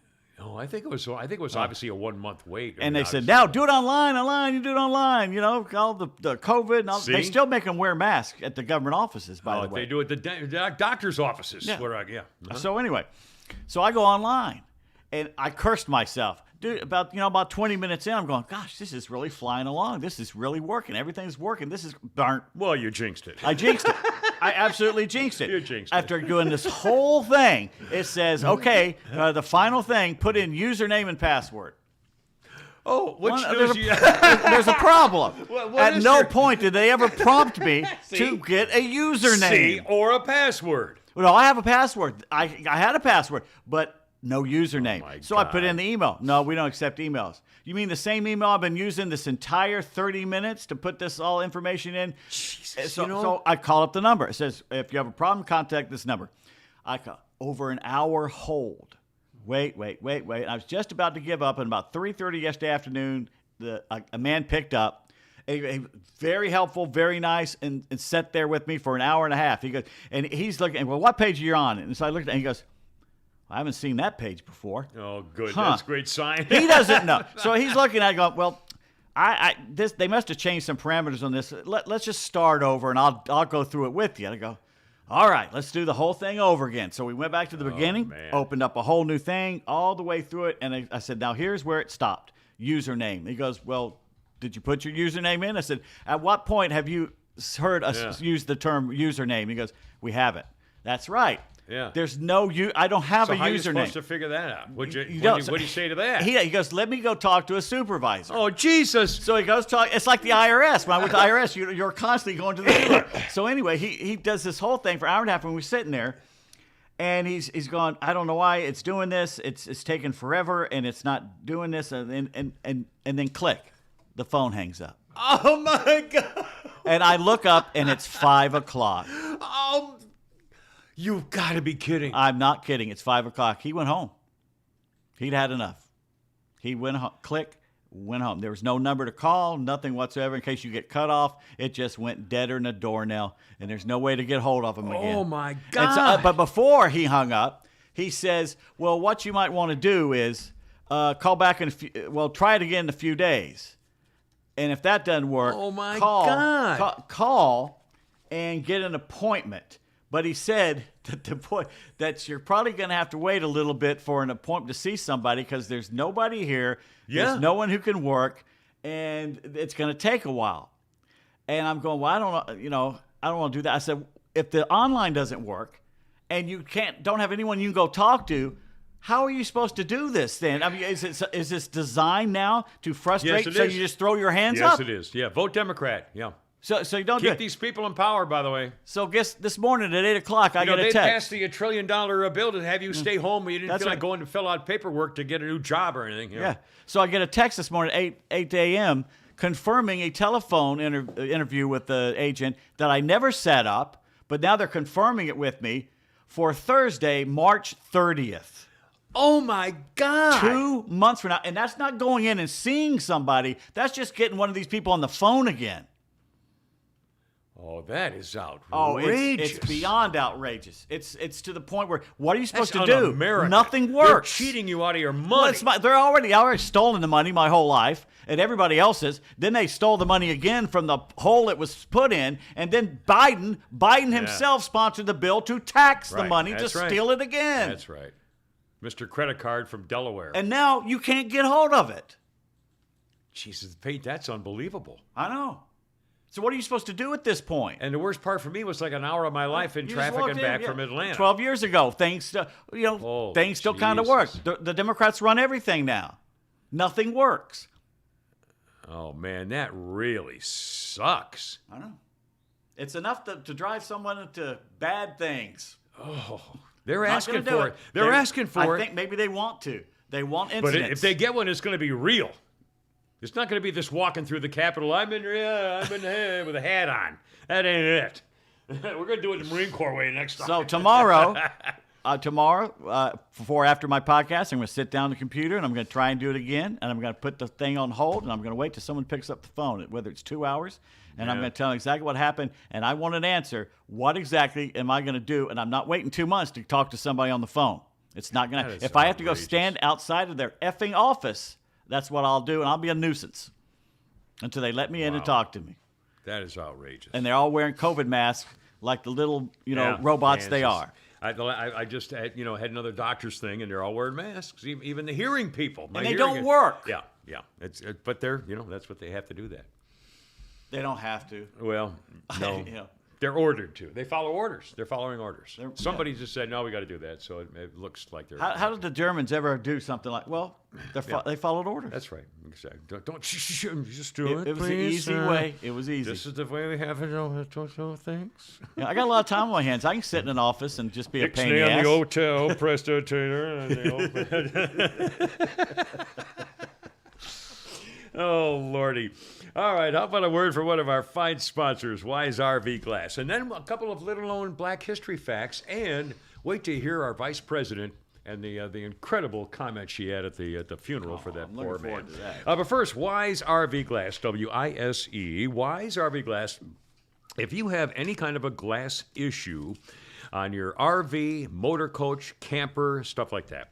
Oh, I think it was obviously a 1 month wait. And they said, now do it online. You do it online. All the COVID and all. They still make them wear masks at the government offices, by the way. They do it at the doctor's offices. Yeah. Uh-huh. So anyway, I go online, and I cursed myself. Dude, about 20 minutes in, I'm going, gosh, this is really flying along. This is really working. Everything's working. This is burnt. Well, you jinxed it. I jinxed it. I absolutely jinxed it. You jinxed it. After doing this whole thing, it says, okay, the final thing, put in username and password. Oh, there's a problem. At no point did they ever prompt me to get a username. or a password. Well, I have a password. I had a password, but no username. my So I put God. in the email. No, we don't accept emails. You mean the same email I've been using this entire 30 minutes to put this all information in? Jesus, So I call up the number. It says, if you have a problem, contact this number. I call over an hour hold. Wait. I was just about to give up, and about 3:30 yesterday afternoon, a man picked up. A very helpful, very nice, and sat there with me for an hour and a half. He goes, and he's looking, well, what page are you on? And so I looked at it, and he goes, I haven't seen that page before. Oh, good. Huh. That's a great sign. He doesn't know. So he's looking at it going, well, they must have changed some parameters on this. Let's just start over, and I'll go through it with you. And I go, all right, let's do the whole thing over again. So we went back to the beginning, man. opened up a whole new thing, all the way through it. And I said, now here's where it stopped. Username. He goes, well, did you put your username in? I said, at what point have you heard us use the term username? He goes, we haven't. That's right. Yeah. There's no I don't have So a how are you supposed supposed to figure that out? What do you say to that? He goes, let me go talk to a supervisor. Oh, Jesus. So he goes talk. It's like the IRS. When I went to IRS, you're constantly going to the dealer. So anyway, he does this whole thing for an hour and a half when we're sitting there, and he's going, I don't know why it's doing this. It's taking forever, and it's not doing this, and then click, the phone hangs up. Oh, my God. And I look up, and it's 5 o'clock. You've got to be kidding. I'm not kidding. It's 5 o'clock. He went home. He'd had enough. He went home. Click, went home. There was no number to call, nothing whatsoever. In case you get cut off, it just went deader than a doornail, and there's no way to get hold of him again. Oh, my And God. so, but before he hung up, he says, well, what you might want to do is call back try it again in a few days. And if that doesn't work, Oh, my God. Call and get an appointment. But he said that you're probably going to have to wait a little bit for an appointment to see somebody because there's nobody here. Yeah. There's no one who can work, and it's going to take a while. And I'm going, well, I don't want to do that. I said, if the online doesn't work and you don't have anyone you can go talk to, how are you supposed to do this then? I mean, is this designed now to frustrate? Yes, it so is. you just throw your hands up? Yes, it is. Yeah, vote Democrat. Yeah. So you don't do Keep it. these people in power, by the way. So guess this morning at 8 o'clock, I get a they text. passed the $1 trillion bill to have you stay home when you didn't That's feel like right. going to fill out paperwork to get a new job or anything. Yeah. So I get a text this morning at 8 a.m. confirming a telephone interview with the agent that I never set up, but now they're confirming it with me for Thursday, March 30th. Oh, my God. 2 months from now. And that's not going in and seeing somebody. That's just getting one of these people on the phone again. Oh, that is outrageous. Oh, it's beyond outrageous. It's to the point where what are you supposed That's to do? un-American. Nothing They're works. cheating you out of your Well, money. they're already stolen the money my whole life, and everybody else's. Then they stole the money again from the hole it was put in, and then Biden himself sponsored the bill to tax the Right, money to that's right. steal it again. That's right. Mr. Credit Card from Delaware. And now you can't get hold of it. Jesus, Pete, that's unbelievable. I know. So what are you supposed to do at this point? And the worst part for me was like an hour of my life in You just traffic walked and in, back yeah. from Atlanta. 12 years ago, things still kind of work. Jesus. The Democrats run everything now. Nothing works. Oh, man, that really sucks. I know. It's enough to drive someone into bad things. Oh, they're Not asking gonna do for it. it. They're asking for I it. think maybe they want to. They want But incidents. if they get one, it's going to be real. It's not going to be this walking through the Capitol. I'm in here with a hat on. That ain't it. We're going to do it the Marine Corps way next time. So tomorrow, before after my podcast, I'm going to sit down on the computer and I'm going to try and do it again. And I'm going to put the thing on hold and I'm going to wait till someone picks up the phone, whether it's 2 hours. And I'm Yeah. going to tell them exactly what happened. And I want an answer. What exactly am I going to do? And I'm not waiting 2 months to talk to somebody on the phone. It's not going That to. is If I have to go outrageous. stand outside of their effing office, that's what I'll do. And I'll be a nuisance until they let me in and Wow. talk to me. That is outrageous. And they're all wearing COVID masks like the little, Yeah, robots man, they it's are. just- I just had, had another doctor's thing, and they're all wearing masks. Even the hearing people. My And they hearing don't work. Yeah. But they're, that's what they have to do that. They don't have to. Well, no. You know. They're ordered to. They follow orders. They're following orders. They're- Somebody just said, no, we got to do that. So it looks like they're. How did the Germans ever do something like, well, They followed orders. That's right. Exactly. Don't just do it. It was the please. easy way. It was easy. This is the way we have it. Don't things. Yeah, I got a lot of time on my hands. I can sit in an office and just be a pain in the Ixnay on ass. the hotel, Presto Tater. Oh, Lordy. All right, how about a word for one of our fine sponsors, Wise RV Glass? And then a couple of little-known Black history facts, and wait to hear our vice president and the incredible comment she had at the funeral for that poor man. But first, Wise RV Glass, W-I-S-E, Wise RV Glass. If you have any kind of a glass issue on your RV, motor coach, camper, stuff like that,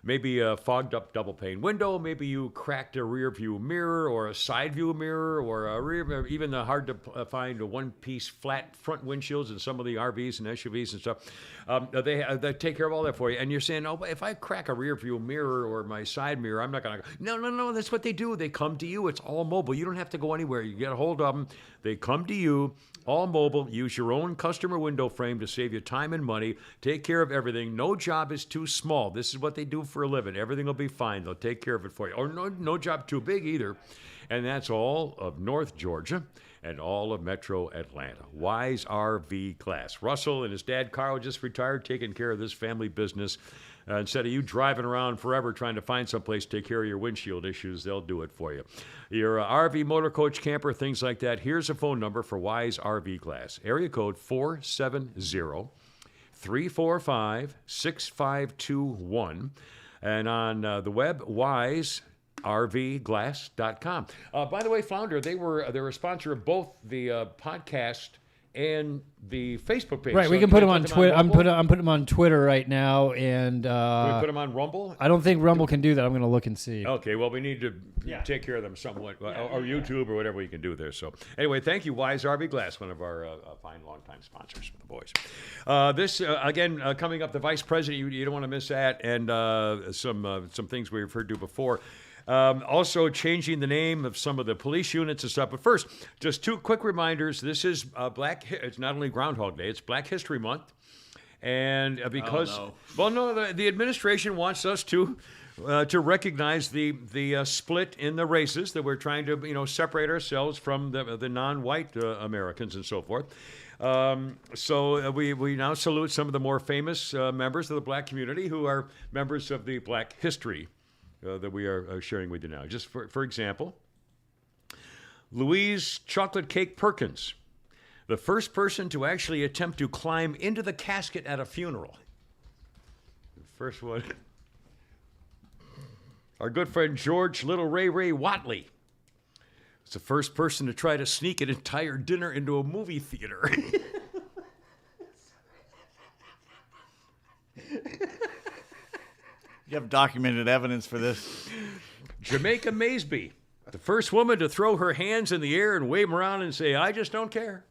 maybe a fogged up double pane window, maybe you cracked a rear view mirror or a side view mirror or a rear mirror, even the hard to find one-piece flat front windshields in some of the RVs and SUVs and stuff. They take care of all that for you. And you're saying, oh, if I crack a rear view mirror or my side mirror, I'm not going to go. No, that's what they do. They come to you. It's all mobile. You don't have to go anywhere. You get a hold of them. They come to you, all mobile. Use your own customer window frame to save you time and money. Take care of everything. No job is too small. This is what they do for a living. Everything will be fine. They'll take care of it for you. Or no job too big either. And that's all of North Georgia and all of Metro Atlanta. Wise RV Glass. Russell and his dad, Carl, just retired, taking care of this family business. Instead of you driving around forever trying to find someplace to take care of your windshield issues, they'll do it for you. Your RV, motor coach, camper, things like that, here's a phone number for Wise RV Glass. Area code 470-345-6521. And on the web, wiservglass.com. By the way, Flounder, they're a sponsor of both the podcast and the Facebook page. Right, so we can put them on Twitter. I'm putting them on Twitter right now, and Can we put them on Rumble? I don't think Rumble can do that. I'm going to look and see. Okay, well, we need to take care of them somewhat, or YouTube or whatever we can do there. So anyway, thank you, Wise RV Glass, one of our fine longtime sponsors for the boys. This, again, coming up, the vice president, you don't want to miss that, and some things we've heard do before. Also changing the name of some of the police units and stuff. But first, just two quick reminders. This is it's not only Groundhog Day, it's Black History Month. And because, the administration wants us to recognize the split in the races, that we're trying to, separate ourselves from the non-white Americans and so forth. So we now salute some of the more famous members of the black community who are members of the Black History that we are sharing with you now. Just for example, Louise Chocolate Cake Perkins, the first person to actually attempt to climb into the casket at a funeral. The first one. Our good friend George Little Ray Watley was the first person to try to sneak an entire dinner into a movie theater. You have documented evidence for this. Jamaica Maysby, the first woman to throw her hands in the air and wave them around and say, "I just don't care."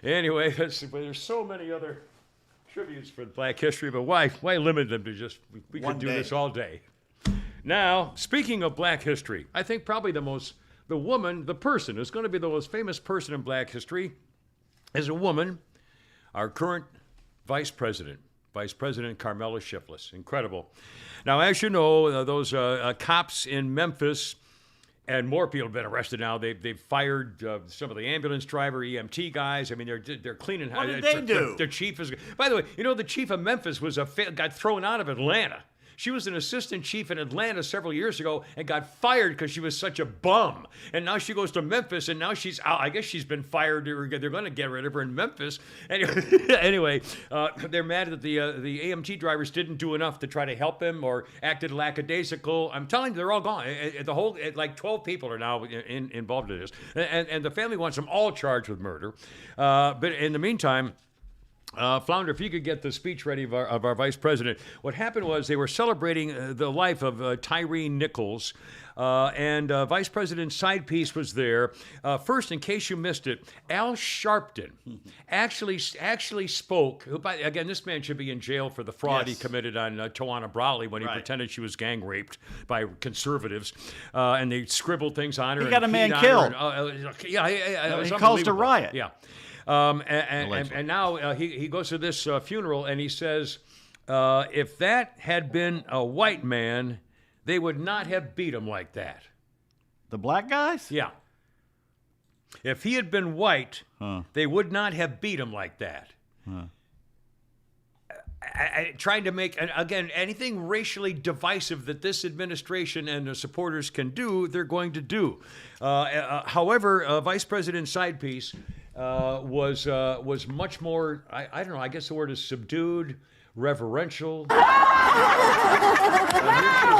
Anyway, there's so many other tributes for Black history, but why limit them to just, we could do this all day. Now, speaking of Black history, I think probably the person who's going to be the most famous person in Black history is a woman, our current Vice President Carmela Shifless. Incredible. Now, as you know, those cops in Memphis, and more people have been arrested now. They've fired some of the ambulance driver, EMT guys. I mean, they're cleaning. What did they do? The chief is. By the way, the chief of Memphis got thrown out of Atlanta. She was an assistant chief in Atlanta several years ago and got fired because she was such a bum. And now she goes to Memphis, and now she's out. I guess she's been fired. They're going to get rid of her in Memphis. Anyway, they're mad that the AMT drivers didn't do enough to try to help them or acted lackadaisical. I'm telling you, they're all gone. The whole, like 12 people are now involved in this. And the family wants them all charged with murder. But in the meantime, Flounder, if you could get the speech ready of our vice president. What happened was they were celebrating the life of Tyree Nichols, and Vice President's side piece was there. First, in case you missed it, Al Sharpton actually spoke. Again, this man should be in jail for the fraud he committed on Tawana Brawley when he pretended she was gang raped by conservatives, and they scribbled things on her. He got a man killed. He caused a riot. Yeah. And now he goes to this funeral and he says, if that had been a white man, they would not have beat him like that. The black guys? Yeah. If he had been white, they would not have beat him like that. Trying to make, again, anything racially divisive that this administration and the supporters can do, they're going to do. However, Vice President Sidepiece was much more, I don't know, I guess the word is subdued, reverential. Here she is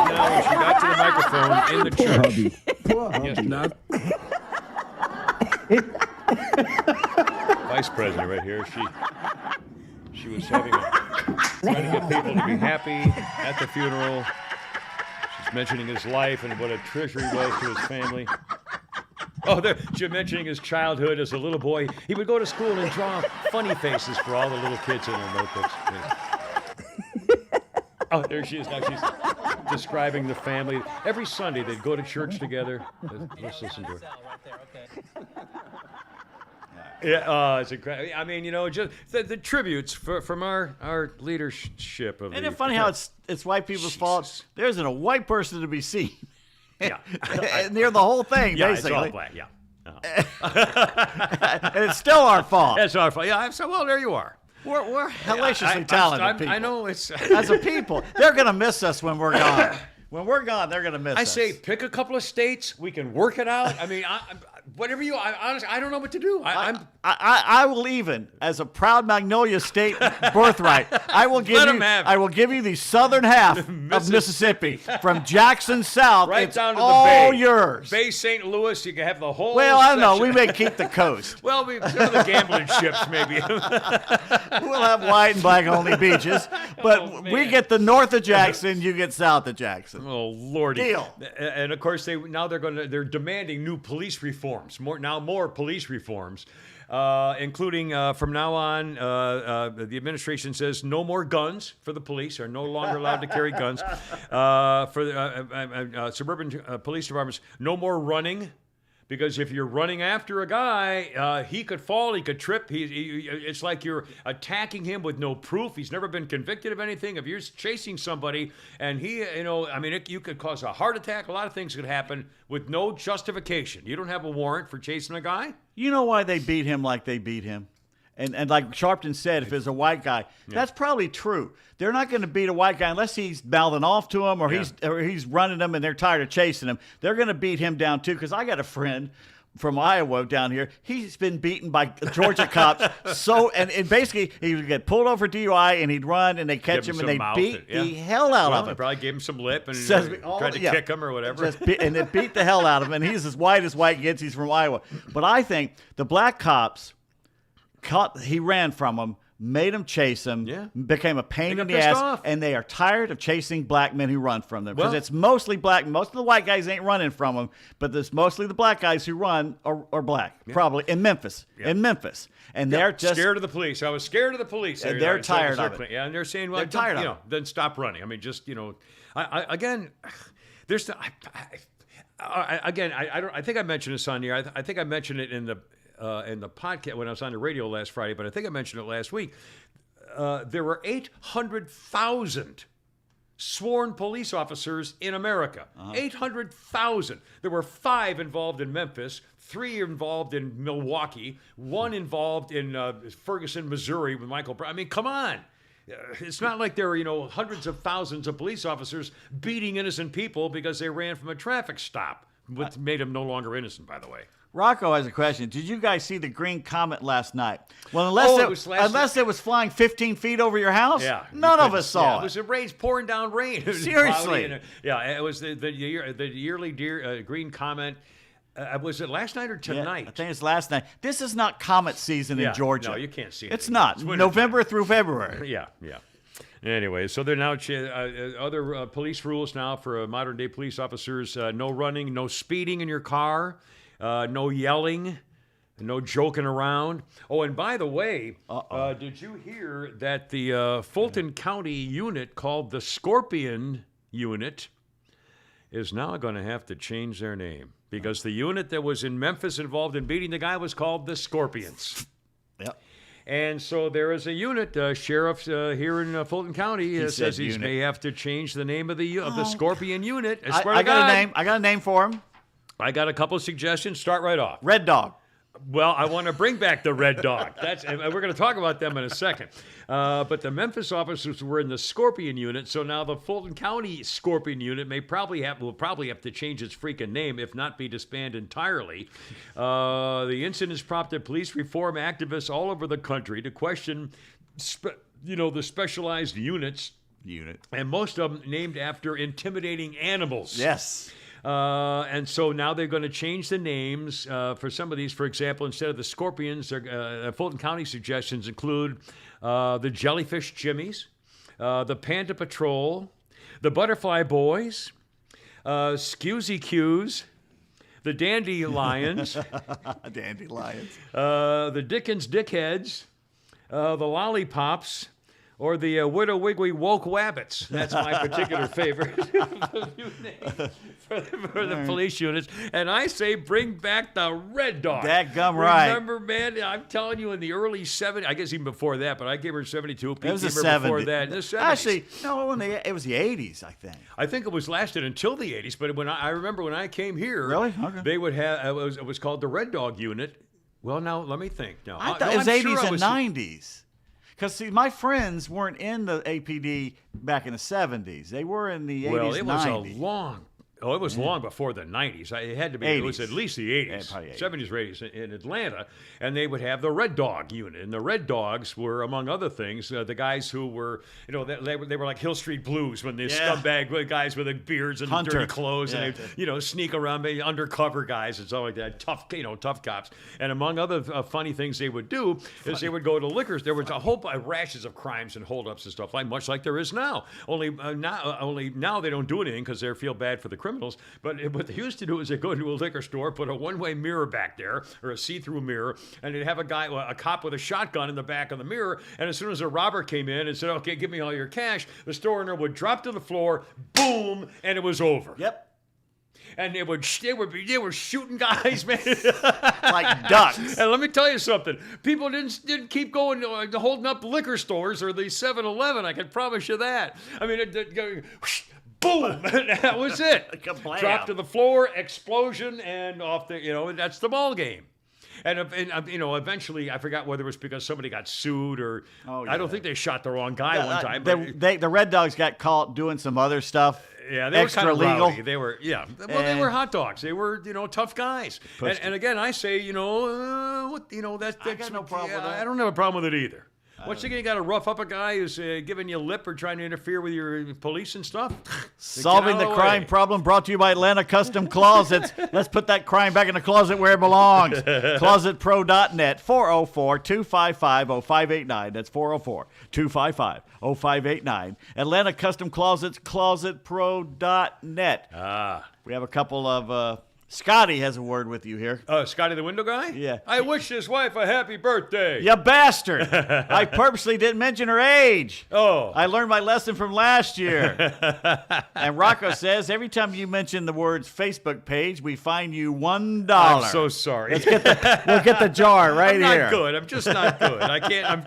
now, and she got to the microphone in the church. Poor hubby. Vice President right here, she was having trying to get people to be happy at the funeral. She's mentioning his life and what a treasure he was to his family. Oh, she's mentioning his childhood as a little boy. He would go to school and draw funny faces for all the little kids in their notebooks. Oh, there she is now. She's describing the family. Every Sunday they'd go to church together. Let's listen to her. Yeah, it's incredible. I mean, just the tributes from our leadership of. Isn't it funny how it's white people's fault? There isn't a white person to be seen. Yeah, near the whole thing, yeah, basically. It's all black. Yeah, And it's still our fault. it's our fault. Yeah, well, there you are. We're hellaciously talented people. I know it's As a people, they're gonna miss us when we're gone. When we're gone, they're gonna miss us. I say pick a couple of states. We can work it out. I mean, whatever you. Honestly, I don't know what to do. I will even, as a proud Magnolia State birthright, I will give Let you. 'em have it. I will give you the southern half of Mississippi, from Jackson south. right it's down to all the Bay. yours. Bay St. Louis. You can have the whole. Well, I don't know. section. We may keep the coast. Well, some of the gambling ships maybe. We'll have white and black only beaches, but Oh, we man. get the north of Jackson. You get south of Jackson. Oh Lordy! Deal. And of course, they're demanding new police reforms. More police reforms, including from now on. The administration says no more guns for the police. Are no longer allowed to carry guns. For the suburban police departments, no more running. Because if you're running after a guy, he could fall, he could trip. It's like you're attacking him with no proof. He's never been convicted of anything. If you're chasing somebody and you could cause a heart attack. A lot of things could happen with no justification. You don't have a warrant for chasing a guy. You know why they beat him like they beat him? And like Sharpton said, if it's a white guy, that's probably true. They're not going to beat a white guy unless he's mouthing off to him or he's running them and they're tired of chasing him. They're going to beat him down too. Because I got a friend from Iowa down here. He's been beaten by Georgia cops. And basically he would get pulled over for DUI and he'd run and they catch him and they beat the hell out of They him. probably gave him some lip and tried to kick him or whatever. And they beat the hell out of him. And he's as white as white gets. He's from Iowa. But I think the black cops. He ran from them, made them chase him, became a pain in the ass, and they are tired of chasing black men who run from them. Because it's mostly black. Most of the white guys ain't running from them, but it's mostly the black guys who run are black, probably in Memphis. In Memphis. And they're just scared of the police. I was scared of the police. And they're tired of it. Yeah, and they're saying, well, they're tired of it. Then stop running. I mean, just, again, there's I think I mentioned this on here. I think I mentioned it in the podcast when I was on the radio last Friday, but I think I mentioned it last week. There were 800,000 sworn police officers in America. 800,000. There were 5 involved in Memphis, 3 involved in Milwaukee, 1 involved in Ferguson, Missouri with Michael Brown. I mean, come on. It's not like there were, hundreds of thousands of police officers beating innocent people because they ran from a traffic stop, which made them no longer innocent, by the way. Rocco has a question. Did you guys see the green comet last night? Well, unless it was flying 15 feet over your house, none of us saw it. It was pouring down rain. Seriously. It was the yearly green comet. Was it last night or tonight? Yeah, I think it's last night. This is not comet season in Georgia. No, you can't see it. It's not. November through February. Yeah. Anyway, so they're now other police rules now for modern day police officers: no running, no speeding in your car, no yelling, no joking around. Oh, and by the way, did you hear that the Fulton County unit called the Scorpion Unit is now going to have to change their name? Because the unit that was in Memphis involved in beating the guy was called the Scorpions. Yep. And so there is a unit, sheriff here in Fulton County says he may have to change the name of the Scorpion unit. I got a name. I got a name for him. I got a couple of suggestions. Start right off. Red Dog. Well, I want to bring back the Red Dog. And we're going to talk about them in a second. But the Memphis officers were in the Scorpion unit, so now the Fulton County Scorpion unit will probably have to change its freaking name, if not be disbanded entirely. The incidents prompted police reform activists all over the country to question, the specialized units. And most of them named after intimidating animals. Yes. And so now they're going to change the names for some of these. For example, instead of the Scorpions, Fulton County suggestions include the Jellyfish Jimmies, the Panda Patrol, the Butterfly Boys, Scusy Q's, the Dandelions, the Dickens Dickheads, the Lollipops, or the Widow Wiggly Woke Wabbits. That's my particular favorite for the police units. And I say bring back the Red Dog. Dadgum right. Remember, man, I'm telling you, in the early 70s, I guess even before that, but I gave her 72. Pete it was the gave her 70s. Before that. In the 70s. Actually, no, it was the 80s, I think. I think it was lasted until the 80s, but when I remember when I came here, really? Okay. They would have, it was called the Red Dog Unit. Well, now, let me think. No, I thought it was 80s and 90s. Because, see, my friends weren't in the APD back in the 70s. They were in the 80s, well, it was 90s. It was long before the 90s. It had to be. 80s. It was at least the 80s, 70s, or 80s in Atlanta, and they would have the Red Dog unit. And the Red Dogs were, among other things, the guys who were, they were like Hill Street Blues when they scumbag guys with the beards and dirty clothes, and they, sneak around, undercover guys and stuff like that. Tough cops. And among other funny things they would do is they would go to liquors. There was a whole rashes of crimes and holdups and stuff much like there is now. Only now they don't do anything because they feel bad for the criminals. But what they used to do is they go into a liquor store, put a one-way mirror back there, or a see-through mirror, and they'd have a cop with a shotgun in the back of the mirror, and as soon as a robber came in and said, okay, give me all your cash, the store owner would drop to the floor, boom, and it was over. Yep. And they were shooting guys, man, like ducks. And let me tell you something: people didn't keep going holding up liquor stores or the 7-Eleven. I can promise you that. I mean, boom, that was it. Drop to the floor, explosion, and off the that's the ball game. And eventually, I forgot whether it was because somebody got sued or I don't think they shot the wrong guy one time. The Red Dogs got caught doing some other stuff. Yeah, they were kind of legal. Rowdy. They were, they were hot dogs. They were, tough guys. And again, I say, that's I got no problem with that. I don't have a problem with it either. What's you got to rough up a guy who's giving you lip or trying to interfere with your police and stuff? Solving the crime problem brought to you by Atlanta Custom Closets. Let's put that crime back in the closet where it belongs. ClosetPro.net, 404-255-0589. That's 404-255-0589. Atlanta Custom Closets, ClosetPro.net. We have a couple of... Scotty has a word with you here. Scotty the window guy? Yeah. I wish his wife a happy birthday. You bastard. I purposely didn't mention her age. Oh. I learned my lesson from last year. And Rocco says, every time you mention the words Facebook page, we fine you $1. I'm so sorry. We'll get the jar right I'm here. not good. I'm just not good. I can't.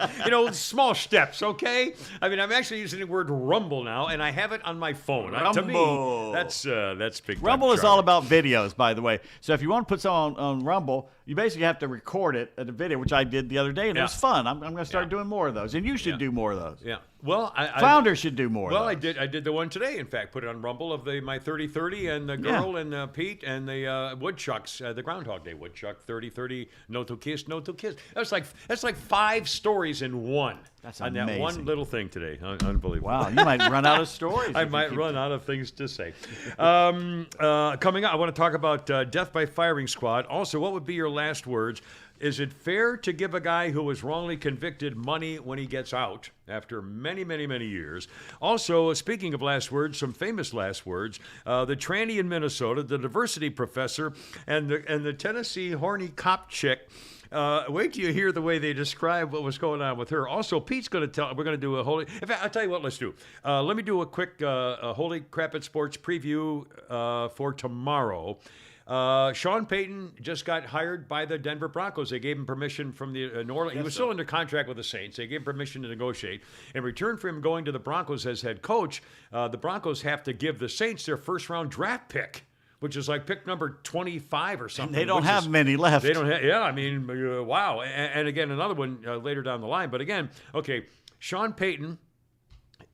small steps, okay? I mean, I'm actually using the word Rumble now, and I have it on my phone. To me, that's big. Rumble is all about videos, by the way. So if you want to put something on Rumble, you basically have to record it at a video, which I did the other day, and it was fun. I'm going to start doing more of those, and you should do more of those. Yeah. Well, Founder should do more. Well, I did the one today. In fact, put it on Rumble of my 30-30 and the girl and Pete and the woodchucks, the Groundhog Day woodchuck 30-30 no to kiss. That's like 5 stories in one. That's on amazing. that one little thing today. Unbelievable. Wow, you might run out of stories. I might run out of things to say. Coming up, I want to talk about death by firing squad. Also, what would be your last words? Is it fair to give a guy who was wrongly convicted money when he gets out after many, many, many years? Also, speaking of last words, some famous last words, the tranny in Minnesota, the diversity professor, and the Tennessee horny cop chick. Wait till you hear the way they describe what was going on with her. Also, Pete's going to tell. We're going to do a holy. In fact, I'll tell you what. Let's do. Let me do a quick Holy Crap at Sports preview for tomorrow. Sean Payton just got hired by the Denver Broncos. They gave him permission from the New Orleans. He was still under contract with the Saints. They gave him permission to negotiate. In return for him going to the Broncos as head coach, the Broncos have to give the Saints their first-round draft pick, which is like pick number 25 or something. And they don't have many left. They don't have, yeah, I mean, wow. And again, another one later down the line. But again, okay, Sean Payton,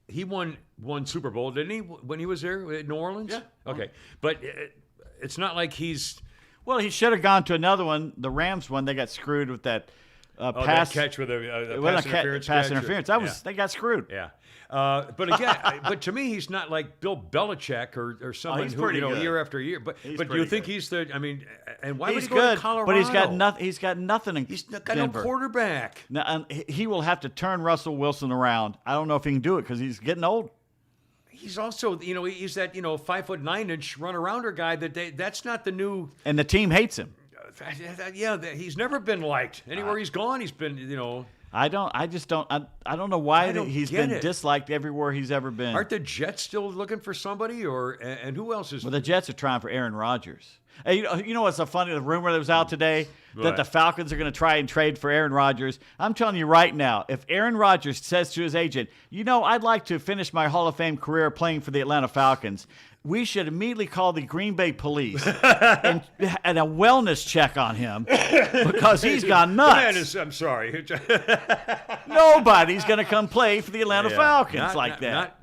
he won Super Bowl, didn't he, when he was there in New Orleans? Yeah. Okay. But it's not like he's... Well, he should have gone to another one. The Rams one, they got screwed with that pass. That catch with a It pass wasn't interference. pass catch, interference. or- They got screwed. Yeah. But again, but to me, he's not like Bill Belichick or someone he's who, pretty you know, good. year after year. But do you pretty think good. he's the? I mean, and why would He's he go good, to Colorado? but he's got nothing in He's got Denver. no quarterback. Now, he will have to turn Russell Wilson around. I don't know if he can do it because he's getting old. He's also, you know, he's that 5'9" run arounder guy that's not the new. And the team hates him. Yeah, he's never been liked. Anywhere he's gone, he's been, I don't know why I don't he's get been it. disliked everywhere he's ever been. Aren't the Jets still looking for somebody, and who else is? Well, the Jets are trying for Aaron Rodgers. Hey, you know what's so funny? The rumor that was out today that What? the Falcons are going to try and trade for Aaron Rodgers. I'm telling you right now, if Aaron Rodgers says to his agent, I'd like to finish my Hall of Fame career playing for the Atlanta Falcons, we should immediately call the Green Bay police and a wellness check on him because he's gone nuts. I'm sorry. Nobody's going to come play for the Atlanta Yeah. Falcons like that.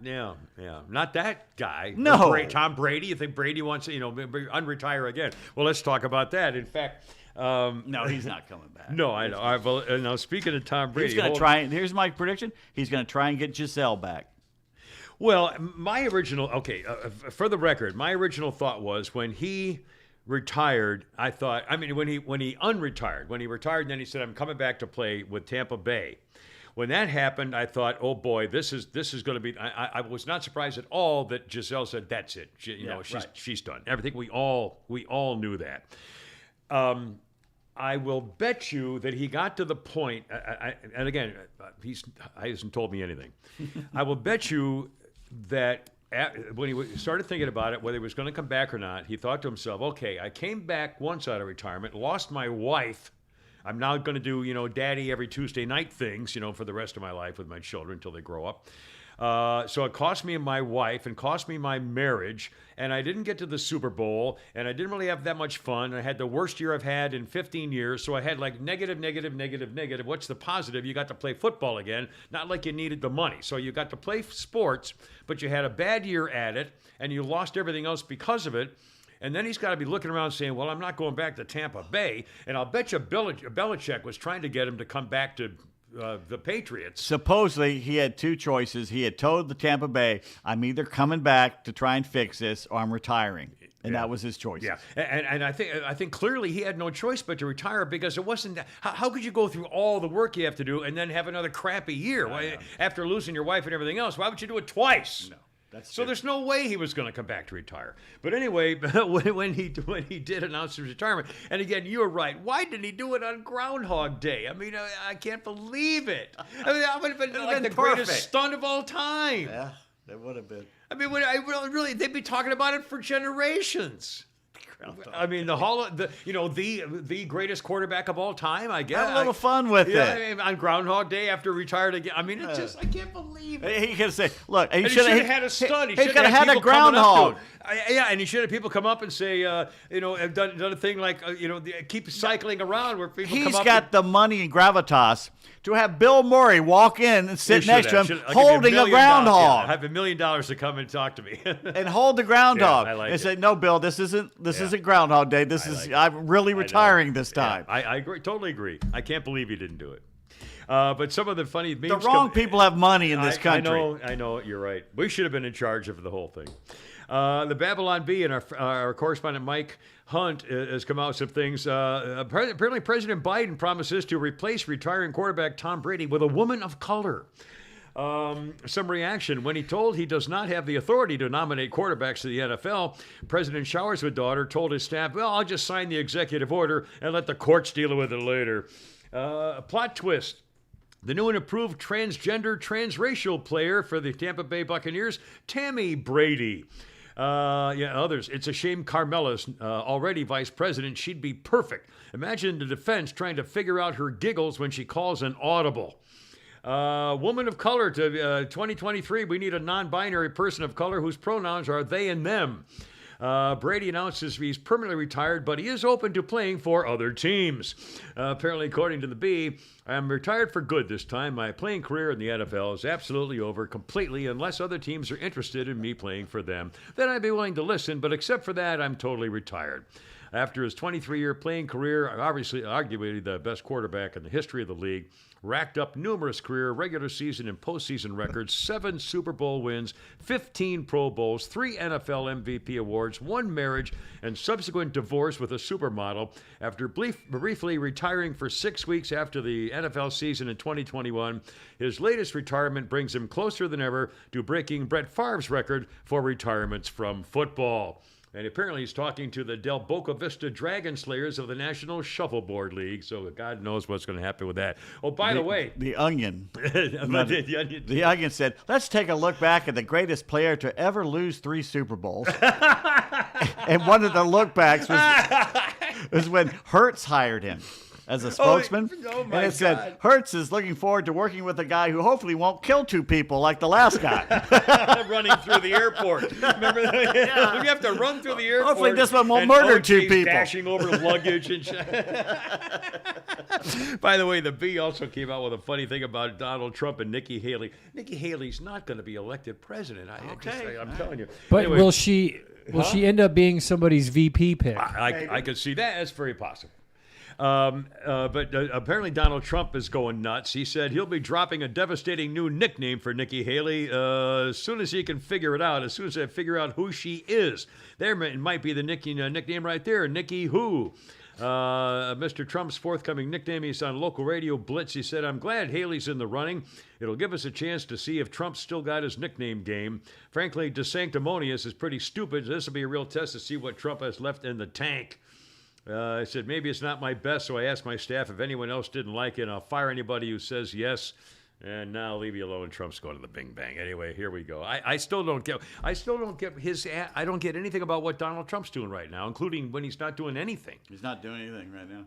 Not that guy. No. Tom Brady. You think Brady wants to, unretire again? Well, let's talk about that. In fact, No, he's not coming back. no, I know. Now, speaking of Tom Brady, He's going to try. Here's my prediction. He's going to try and get Giselle back. Well, for the record, my original thought was when he retired, when he unretired, when he retired, and then he said, "I'm coming back to play with Tampa Bay." When that happened, I thought, "Oh boy, this is going to be." I was not surprised at all that Giselle said, "That's it." She's done. Everything we all knew that. I will bet you that he got to the point, and again, he hasn't told me anything. I will bet you that when he started thinking about it, whether he was going to come back or not, he thought to himself, "Okay, I came back once out of retirement, lost my wife. I'm now going to do, daddy every Tuesday night things, for the rest of my life with my children until they grow up. So it cost me my wife and cost me my marriage, and I didn't get to the Super Bowl, and I didn't really have that much fun. I had the worst year I've had in 15 years, so I had like negative. What's the positive? You got to play football again, not like you needed the money. So you got to play sports, but you had a bad year at it, and you lost everything else because of it. And then he's got to be looking around saying, well, I'm not going back to Tampa Bay. And I'll bet you Belichick was trying to get him to come back to the Patriots. Supposedly, he had two choices. He had told the Tampa Bay, I'm either coming back to try and fix this or I'm retiring. And that was his choice. Yeah, and I think clearly he had no choice but to retire because it wasn't. How could you go through all the work you have to do and then have another crappy year after losing your wife and everything else? Why would you do it twice? No. So there's no way he was going to come back to retire. But anyway, when he did announce his retirement, and again, you're right. Why didn't he do it on Groundhog Day? I mean, I can't believe it. I mean, that would have been like the greatest stunt of all time. Yeah, that would have been. I mean, really, they'd be talking about it for generations. I mean, the greatest quarterback of all time, I guess. Have a little fun with it. On Groundhog Day after retired again. I mean, it's just, I can't believe it. He could have said, look, he should should have had a stunt. He could have had a people coming up to groundhog. him. Yeah, and he should have people come up and say, have done a thing like, keep cycling around where people come up. He's got the money and gravitas to have Bill Murray walk in and sit next to him holding a groundhog. I have $1 million to come and talk to me. And hold the groundhog. Yeah, I like and it. say, no, Bill, this isn't Groundhog Day. I'm really retiring this time. Yeah, I agree, totally agree. I can't believe he didn't do it. But some of the funny memes. The wrong people have money in this country. I know. You're right. We should have been in charge of the whole thing. The Babylon Bee and our correspondent Mike Hunt has come out with some things. Apparently, President Biden promises to replace retiring quarterback Tom Brady with a woman of color. Some reaction. When he told he does not have the authority to nominate quarterbacks to the NFL, President Showers with daughter told his staff, well, I'll just sign the executive order and let the courts deal with it later. Plot twist. The new and approved transgender, transracial player for the Tampa Bay Buccaneers, Tammy Brady. Others. It's a shame Carmela's already vice president. She'd be perfect. Imagine the defense trying to figure out her giggles when she calls an audible. Woman of color to 2023. We need a non-binary person of color whose pronouns are they and them. Brady announces he's permanently retired, but he is open to playing for other teams. Apparently, according to the Bee, I'm retired for good this time. My playing career in the NFL is absolutely over completely unless other teams are interested in me playing for them. Then I'd be willing to listen, but except for that, I'm totally retired. After his 23-year playing career, obviously arguably the best quarterback in the history of the league, racked up numerous career, regular season, and postseason records, 7 Super Bowl wins, 15 Pro Bowls, 3 NFL MVP awards, 1 marriage, and subsequent divorce with a supermodel. After briefly retiring for 6 weeks after the NFL season in 2021, his latest retirement brings him closer than ever to breaking Brett Favre's record for retirements from football. And apparently he's talking to the Del Boca Vista Dragon Slayers of the National Shuffleboard League, so God knows what's going to happen with that. Oh, by the way. The Onion. The Onion said, let's take a look back at the greatest player to ever lose 3 Super Bowls. And one of the lookbacks was when Hertz hired him as a spokesman. Oh my and it said, Hertz is looking forward to working with a guy who hopefully won't kill 2 people like the last guy. Running through the airport. Remember that? Yeah. You have to run through the airport. Hopefully this one won't murder 2 people. Dashing over luggage and shit. By the way, the Bee also came out with a funny thing about Donald Trump and Nikki Haley. Nikki Haley's not going to be elected president. I'm telling you. But anyway, will she she end up being somebody's VP pick? I could see that. That's very possible. But apparently Donald Trump is going nuts. He said he'll be dropping a devastating new nickname for Nikki Haley as soon as he can figure it out, as soon as I figure out who she is. There might be the nickname right there, Nikki Who. Mr. Trump's forthcoming nickname, he's on local radio Blitz. He said, I'm glad Haley's in the running. It'll give us a chance to see if Trump's still got his nickname game. Frankly, DeSanctimonious is pretty stupid. This will be a real test to see what Trump has left in the tank. I said, maybe it's not my best, so I asked my staff if anyone else didn't like it. I'll fire anybody who says yes. And now leave you alone. Trump's going to the bing bang. Anyway, here we go. I still don't get his. I don't get anything about what Donald Trump's doing right now, including when he's not doing anything. He's not doing anything right now.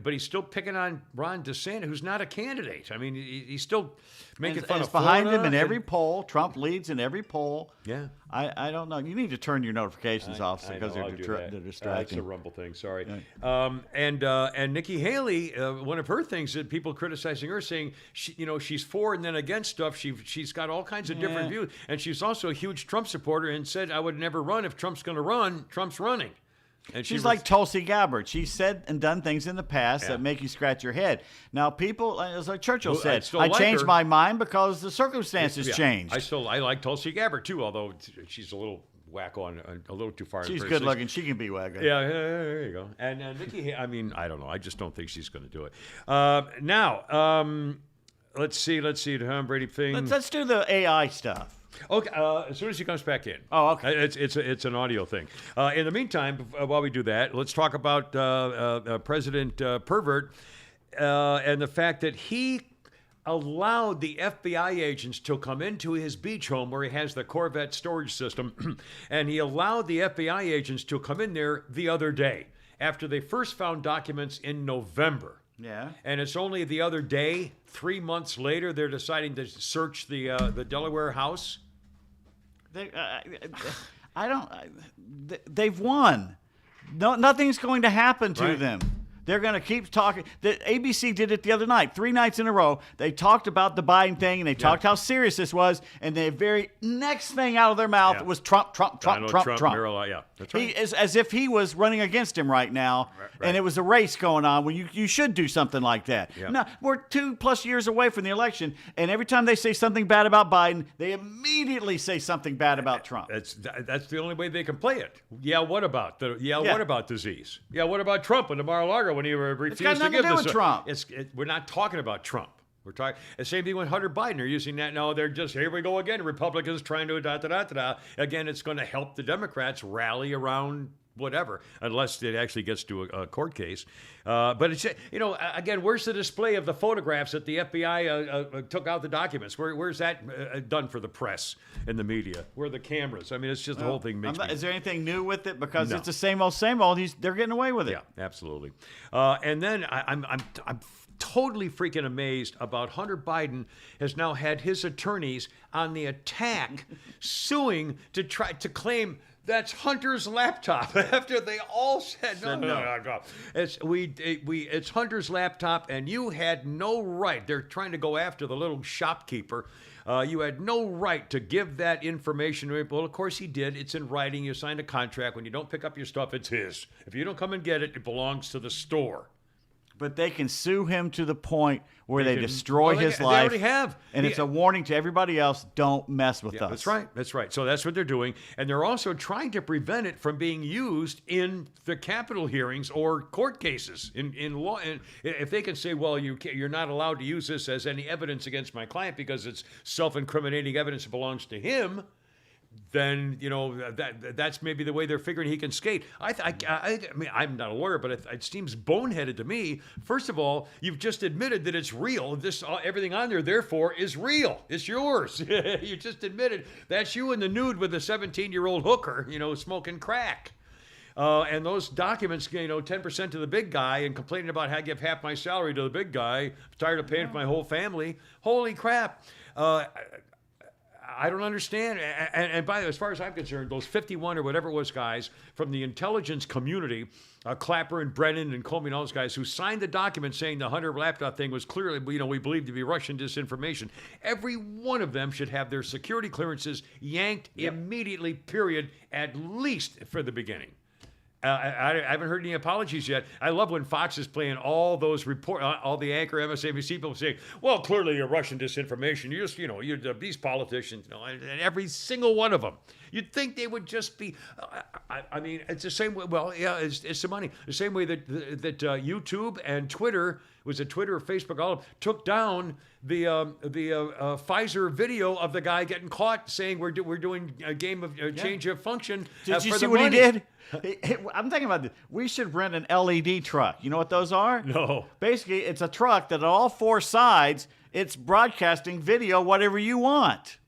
But he's still picking on Ron DeSantis, who's not a candidate. I mean, he's still making fun of behind Florida him in every poll. Trump leads in every poll. Yeah. I don't know. You need to turn your notifications off because they're distracting. It's a Rumble thing. Sorry. Yeah. And Nikki Haley, one of her things that people criticizing her, saying she's for and then against stuff. She's got all kinds of different views, and she's also a huge Trump supporter and said, "I would never run if Trump's going to run. Trump's running." And she's like Tulsi Gabbard. She's said and done things in the past that make you scratch your head. Now, people, as like Churchill said, I changed my mind because the circumstances changed. I like Tulsi Gabbard too, although she's a little whack on a little too far. She's good looking. She can be wagon. Yeah, there you go. And Nikki, I mean, I don't know. I just don't think she's going to do it. Now, let's see. Tom Brady thing. Let's do the AI stuff. Okay, as soon as he comes back in. Oh, okay. It's an audio thing. In the meantime, while we do that, let's talk about President Pervert and the fact that he allowed the FBI agents to come into his beach home where he has the Corvette storage system, and he allowed the FBI agents to come in there the other day after they first found documents in November. Yeah. And it's only the other day, 3 months later, they're deciding to search the Delaware house. They've won. No, nothing's going to happen to them. They're going to keep talking. The ABC did it the other night, 3 nights in a row. They talked about the Biden thing, and they talked how serious this was, and the very next thing out of their mouth was Trump. Yeah, that's right. He is as if he was running against him right now, and it was a race going on when you should do something like that. Yeah. Now, we're 2+ years away from the election, and every time they say something bad about Biden, they immediately say something bad about Trump. That's the only way they can play it. Yeah, what about what about disease? Yeah, what about Trump and the Mar-a-Lago when he refused to give this? It's got nothing to do with Trump. We're not talking about Trump. We're talking the same thing with Hunter Biden. They're using that now. They're just, here we go again. Republicans trying to Again, it's going to help the Democrats rally around whatever, unless it actually gets to a court case. But it's, again, where's the display of the photographs that the FBI took out the documents? Where's that done for the press and the media? Where are the cameras? I mean, it's just the whole thing makes me... Is there anything new with it? Because No. it's the same old, same old. They're getting away with it. Yeah, absolutely. And then I'm totally freaking amazed about Hunter Biden has now had his attorneys on the attack suing to try to claim that's Hunter's laptop after they all said no. It's Hunter's laptop and you had no right. They're trying to go after the little shopkeeper. You had no right to give that information. Well, of course he did. It's in writing. You signed a contract. When you don't pick up your stuff, it's his. If you don't come and get it, it belongs to the store. But they can sue him to the point where they destroy his life. They already have. And it's a warning to everybody else, don't mess with us. That's right. So that's what they're doing. And they're also trying to prevent it from being used in the Capitol hearings or court cases. In law, and if they can say, well, you're not allowed to use this as any evidence against my client because it's self-incriminating evidence that belongs to him, then that's maybe the way they're figuring he can skate. I mean, I'm not a lawyer, but it seems boneheaded to me. First of all, you've just admitted that it's real. Everything on there, therefore, is real. It's yours. You just admitted that's you in the nude with a 17-year-old hooker, smoking crack. And those documents, 10% to the big guy and complaining about how I give half my salary to the big guy. I'm tired of paying for my whole family. Holy crap. I don't understand. And by the way, as far as I'm concerned, those 51 or whatever it was guys from the intelligence community, Clapper and Brennan and Comey and all those guys who signed the document saying the Hunter laptop thing was clearly, we believe to be Russian disinformation. Every one of them should have their security clearances yanked immediately, period, at least for the beginning. I haven't heard any apologies yet. I love when Fox is playing all those all the anchor MSNBC people saying, well, clearly you're Russian disinformation. You just, you're these politicians, and every single one of them. You'd think they would just be, I mean, it's the same way, well, yeah, it's the money. The same way that YouTube and Twitter, was it Twitter or Facebook, all of them, took down the Pfizer video of the guy getting caught saying we're doing a game of change of function. Did you see what he did? I'm thinking about this. We should rent an LED truck. You know what those are? No. Basically, it's a truck that on all four sides, it's broadcasting video, whatever you want.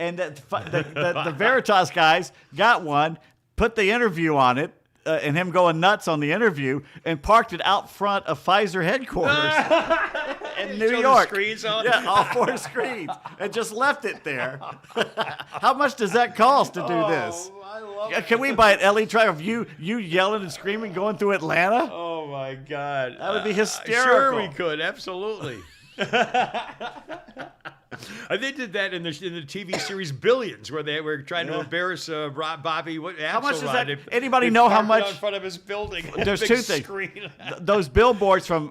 And the Veritas guys got one, put the interview on it, and him going nuts on the interview, and parked it out front of Pfizer headquarters in New York. The screens on? Yeah, all four screens, and just left it there. How much does that cost to do this? I love it. Can we buy an LED truck of you yelling and screaming going through Atlanta? Oh my God, that would be hysterical. Sure, we could, absolutely. They did that in the TV series Billions, where they were trying to embarrass Bobby. How much does that? Anybody know how much? In front of his building. There's two things. Those billboards from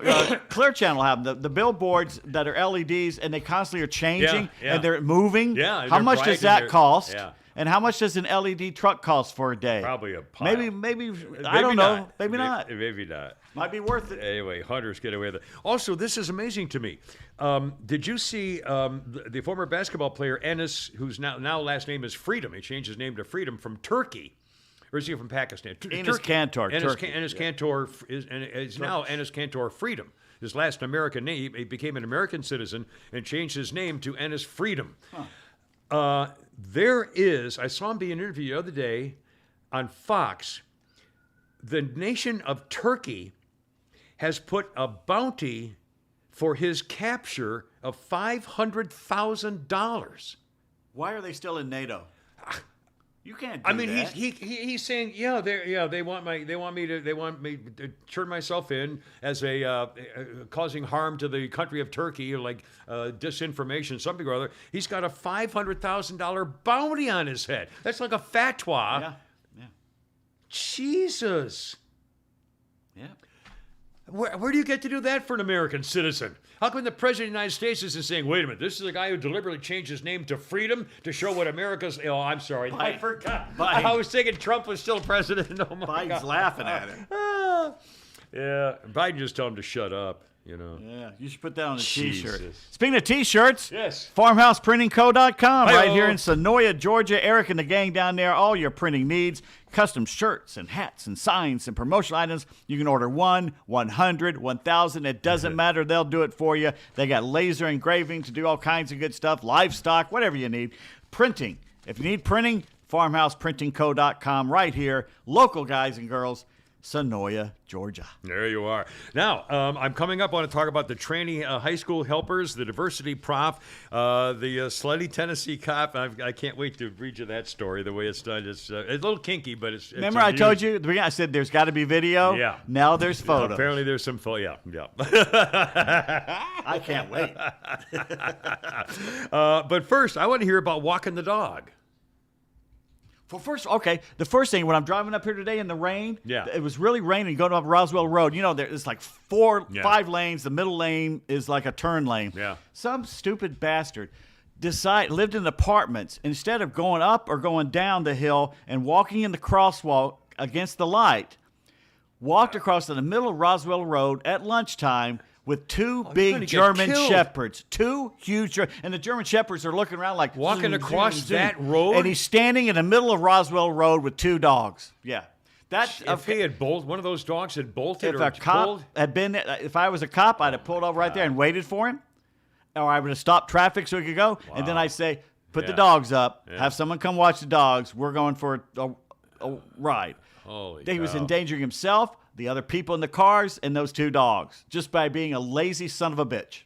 Clear Channel have them. The billboards that are LEDs and they constantly are changing and they're moving. Yeah. How much does that cost? Yeah. And how much does an LED truck cost for a day? Probably a pile. Maybe I don't know. Maybe not. Maybe not. Might be worth it. Anyway, Hunters get away with it. Also, this is amazing to me. Did you see the former basketball player Enes, whose now last name is Freedom? He changed his name to Freedom from Turkey. Or is he from Pakistan? Enes Kantor. Enes Kantor is now Enes Kantor Freedom. His last American name, he became an American citizen and changed his name to Enes Freedom. Huh. I saw him being interviewed the other day on Fox. The nation of Turkey has put a bounty for his capture of $500,000. Why are they still in NATO? You can't do I mean, that. he's saying, they want me to turn myself in as causing harm to the country of Turkey, like disinformation, something or other. He's got a $500,000 bounty on his head. That's like a fatwa. Yeah. Jesus. Yeah. Where do you get to do that for an American citizen? How come the President of the United States isn't saying, wait a minute, this is a guy who deliberately changed his name to Freedom to show what America's... Oh, I'm sorry. I forgot. I was thinking Trump was still president. Oh, my Biden's God. laughing at it. Yeah. Biden just told him to shut up. you know. Yeah, you should put that on a T-shirt. Jesus. Speaking of T-shirts, Yes. FarmhousePrintingCo.com right Hi-yo. here in Sonoya, Georgia. Eric and the gang down there, all your printing needs, custom shirts and hats and signs and promotional items. You can order 1, 100, 1,000. It doesn't matter. They'll do it for you. They got laser engraving to do all kinds of good stuff, livestock, whatever you need. Printing. If you need printing, FarmhousePrintingCo.com right here. Local guys and girls. Sonoya, Georgia. There you are. Now, I'm coming up. I want to talk about the trainee high school helpers, the diversity prof, the slutty Tennessee cop. I can't wait to read you that story, the way it's done. It's a little kinky, but it's Remember I told you, at the beginning, I said there's got to be video? Yeah. Now there's photos. Apparently there's some yeah. I can't wait. But first, I want to hear about walking the dog. The first thing, when I'm driving up here today in the rain, Yeah. it was really raining going up Roswell Road. You know, there's like 5 lanes. The middle lane is like a turn lane. Yeah. Some stupid bastard lived in apartments. Instead of going up or going down the hill and walking in the crosswalk against the light, walked across in the middle of Roswell Road at lunchtime with two gonna big get German killed. Shepherds. Two huge, and the German Shepherds are looking around like Walking zoom, across zoom, zoom. that road? And he's standing in the middle of Roswell Road with 2 dogs. Yeah. If he had one of those dogs had bolted If or a cop pulled. had been, if I was a cop, I'd have pulled over right there and waited for him, or I would have stopped traffic so he could go, and then I'd say, put the Yeah. dogs up, Yeah. have someone come watch the dogs. We're going for a ride. Holy He was cow. endangering himself, the other people in the cars, and those 2 dogs, just by being a lazy son of a bitch,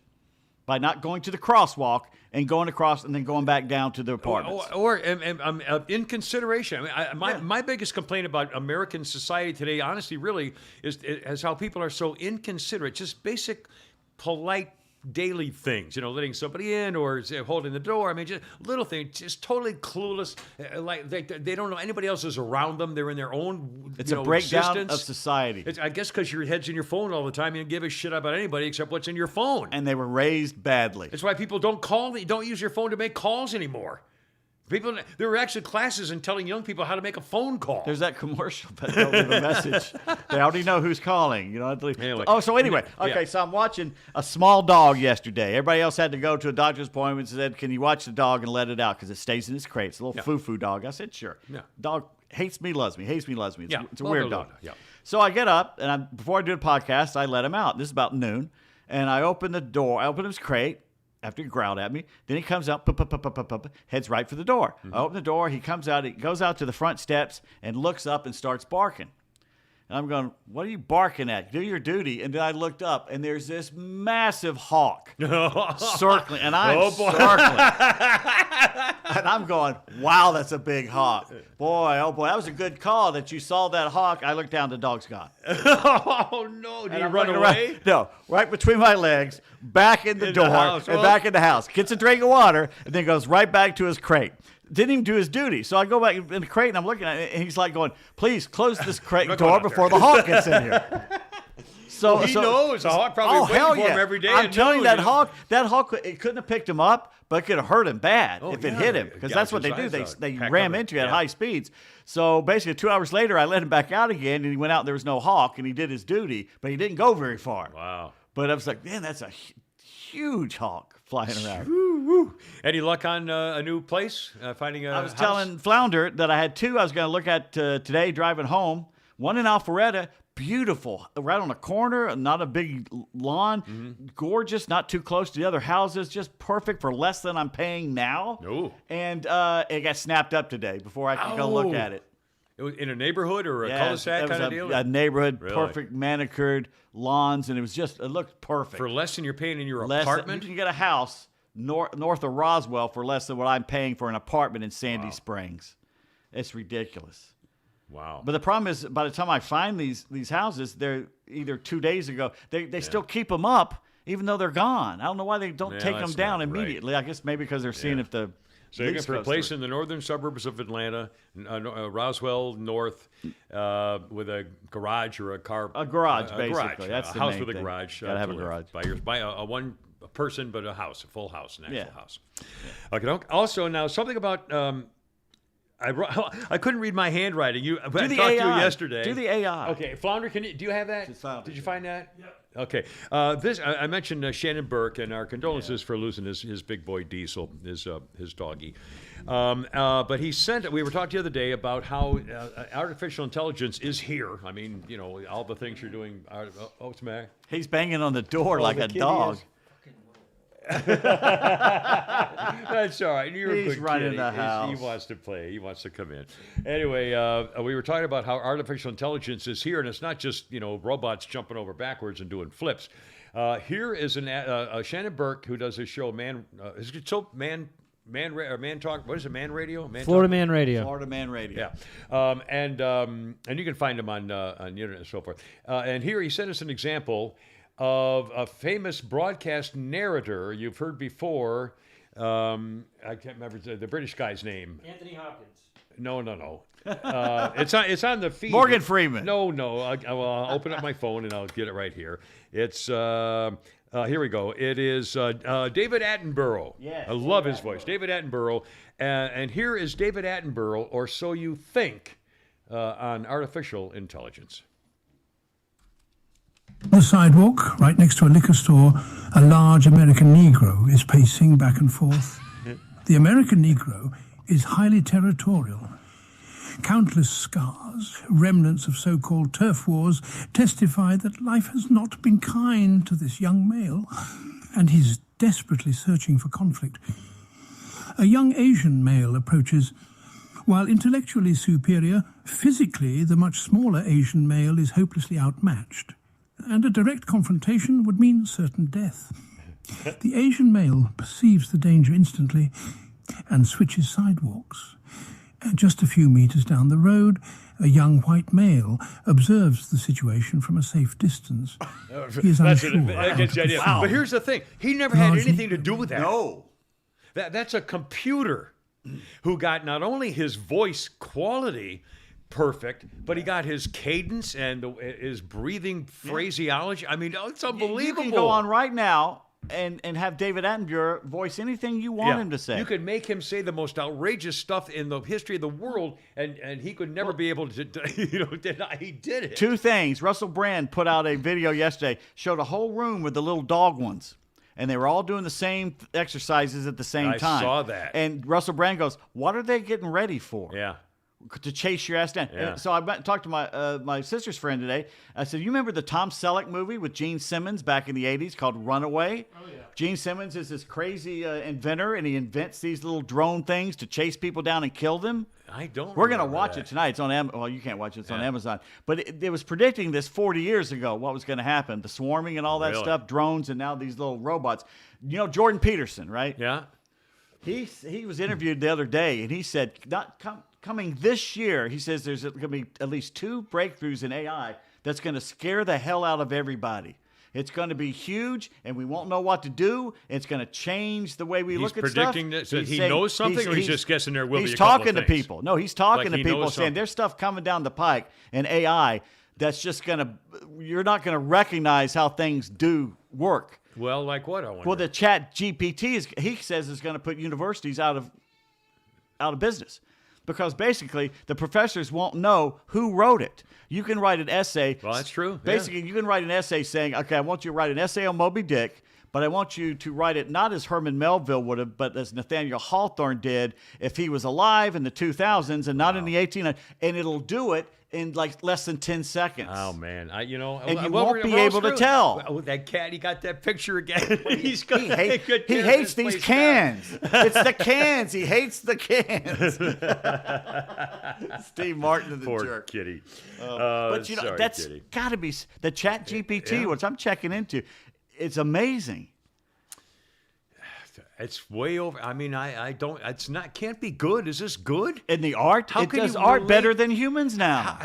by not going to the crosswalk and going across and then going back down to the apartments. Or in consideration. I mean, my biggest complaint about American society today, honestly, really, is how people are so inconsiderate. Just basic, polite, daily things. You know, letting somebody in or holding the door. I mean, just little things. Just totally clueless. Like they don't know anybody else is around them. They're in their own. It's a breakdown existence. of society. I guess because your head's in your phone all the time, you don't give a shit about anybody except what's in your phone. And they were raised badly. That's why people don't use your phone to make calls anymore. There were actually classes in telling young people how to make a phone call. There's that commercial, but they'll leave a message. They already know who's calling. You know. Anyway. So okay. So I'm watching a small dog yesterday. Everybody else had to go to a doctor's appointment and said, "Can you watch the dog and let it out because it stays in its crate?" It's a little foo-foo dog. I said, "Sure." Yeah. Dog hates me, loves me. Hates me, loves me. It's a Blah, weird blah, dog. blah. Yeah. So I get up and before I do the podcast, I let him out. This is about noon, and I open the door. I open his crate. After he growled at me, then he comes out, heads right for the door. I open the door. He comes out. He goes out to the front steps and looks up and starts barking. And I'm going, what are you barking at? Do your duty. And then I looked up, and there's this massive hawk circling, and I'm circling. And I'm going, wow, that's a big hawk. Boy, oh boy, that was a good call that you saw that hawk. I looked down, the dog's gone. Oh, no. Did he run away? No, right between my legs, back in the door, house. and back in the house. Gets a drink of water, and then goes right back to his crate. Didn't even do his duty. So I go back in the crate, and I'm looking at it, and he's like going, please close this crate door before the hawk gets in here. So he knows. The hawk probably waiting hell for yeah. him every day. I'm telling you, that hawk, it couldn't have picked him up, but it could have hurt him bad if it yeah. hit him. Because that's what they Gouge do. his eyes They out. ram Pack into you at yeah. high speeds. So basically, 2 hours later, I let him back out again, and he went out, and there was no hawk, and he did his duty, but he didn't go very far. Wow. But I was like, man, that's a huge hawk flying around. Any luck on a new place? Finding a I was house? telling Flounder that I had 2 I was going to look at today driving home. One in Alpharetta, beautiful, right on a corner, not a big lawn, gorgeous, not too close to the other houses, just perfect for less than I'm paying now. Ooh. And it got snapped up today before I could go look at it. It was in a neighborhood or a Yeah, cul-de-sac it was kind of deal? a neighborhood, Really? perfect manicured lawns, and it looked perfect. For less than you're paying in your You apartment? can get a house north of Roswell for less than what I'm paying for an apartment in Sandy Springs. It's ridiculous. Wow. But the problem is, by the time I find these houses, they're either 2 days ago. They still keep them up, even though they're gone. I don't know why they don't take them that's down not right. immediately. I guess maybe because they're seeing if the So you lease can goes replace through. in the northern suburbs of Atlanta, Roswell North, with a garage or a car. A garage, a basically. Garage, That's a the house main with a thing. garage. Gotta have to a live garage. By a one person, but a house, a full house, an actual Yeah. house. Okay. Also, now something about. I couldn't read my handwriting. I talked to you yesterday. Do the AI. Okay, Flounder, do you have that? Did you find that? Yep. Okay. I mentioned Shannon Burke, and our condolences for losing his big boy Diesel, his doggy. But he sent. We were talking the other day about how artificial intelligence is here. I mean, all the things you're doing. It's Mac. He's banging on the door like the a kitty dog. That's all right. You're a He's good running kid. the house. He wants to play. He wants to come in. Anyway, we were talking about how artificial intelligence is here, and it's not just robots jumping over backwards and doing flips. Here is Shannon Burke, who does his show Man Talk. What is it? Man Radio. Florida Man Radio. Florida Man Radio. Yeah, and you can find him on the internet and so forth. And here he sent us an example of a famous broadcast narrator you've heard before. I can't remember the British guy's name. Anthony Hopkins. No. It's on the feed. Morgan Freeman. No. I'll open up my phone and I'll get it right here. It's here we go. It is David Attenborough. Yes, I love his voice, David Attenborough. And here is David Attenborough, or so you think, on artificial intelligence. On the sidewalk, right next to a liquor store, a large American Negro is pacing back and forth. The American Negro is highly territorial. Countless scars, remnants of so-called turf wars, testify that life has not been kind to this young male, and he's desperately searching for conflict. A young Asian male approaches. While intellectually superior, physically the much smaller Asian male is hopelessly outmatched, and a direct confrontation would mean certain death. The Asian male perceives the danger instantly and switches sidewalks. And just a few meters down the road, a young white male observes the situation from a safe distance. He is unsure That gets the idea. Wow. But here's the thing. He never had Largely- anything to do with that. No. That's a computer who got not only his voice quality perfect, but he got his cadence and his breathing phraseology. I mean, it's unbelievable. You can go on right now and have David Attenborough voice anything you want him to say. You could make him say the most outrageous stuff in the history of the world, and he could never be able to, deny he did it. Two things. Russell Brand put out a video yesterday, showed a whole room with the little dog ones. And they were all doing the same exercises at the same time. I saw that. And Russell Brand goes, what are they getting ready for? Yeah. To chase your ass down. Yeah. So I talked to my sister's friend today. I said, you remember the Tom Selleck movie with Gene Simmons back in the 80s called Runaway? Oh, yeah. Gene Simmons is this crazy inventor, and he invents these little drone things to chase people down and kill them. I don't We're going to remember watch that. it tonight. It's on Amazon. Well, you can't watch it. It's on Yeah. Amazon. But it was predicting this 40 years ago, what was going to happen. The swarming and all that Really? stuff, drones, and now these little robots. Jordan Peterson, right? Yeah. He was interviewed the other day, and he said, coming this year, he says there's going to be at least 2 breakthroughs in AI that's going to scare the hell out of everybody. It's going to be huge, and we won't know what to do. It's going to change the way we He's look at stuff. predicting that- so He's he saying- knows something, or he's just guessing there will be He's a couple of talking to things? people. No, he's talking Like to he people knows saying something. there's stuff coming down the pike in AI that's just going to – you're not going to recognize how things do work. Well, like what, I wonder? Well, the Chat GPT he says is going to put universities out of business, because basically the professors won't know who wrote it. You can write an essay. Well, that's true, yeah. Basically, you can write an essay saying, "Okay, I want you to write an essay on Moby Dick, but I want you to write it not as Herman Melville would have, but as Nathaniel Hawthorne did if he was alive in the 2000s and not in the 1800s, and it'll do it in like less than 10 seconds." Oh man, And you well, won't be we're all able to screwed. tell. Oh, that cat, he got that picture again. He's He hates these cans. It's the cans. He hates the cans. Steve Martin is the Poor jerk. kitty. But sorry, that's kitty. got to be the Chat GPT, which I'm checking into. It's amazing. It's way over. I mean, I don't. It's not. Can't be good. Is this good? And the art, How it can does you art relate- better than humans now.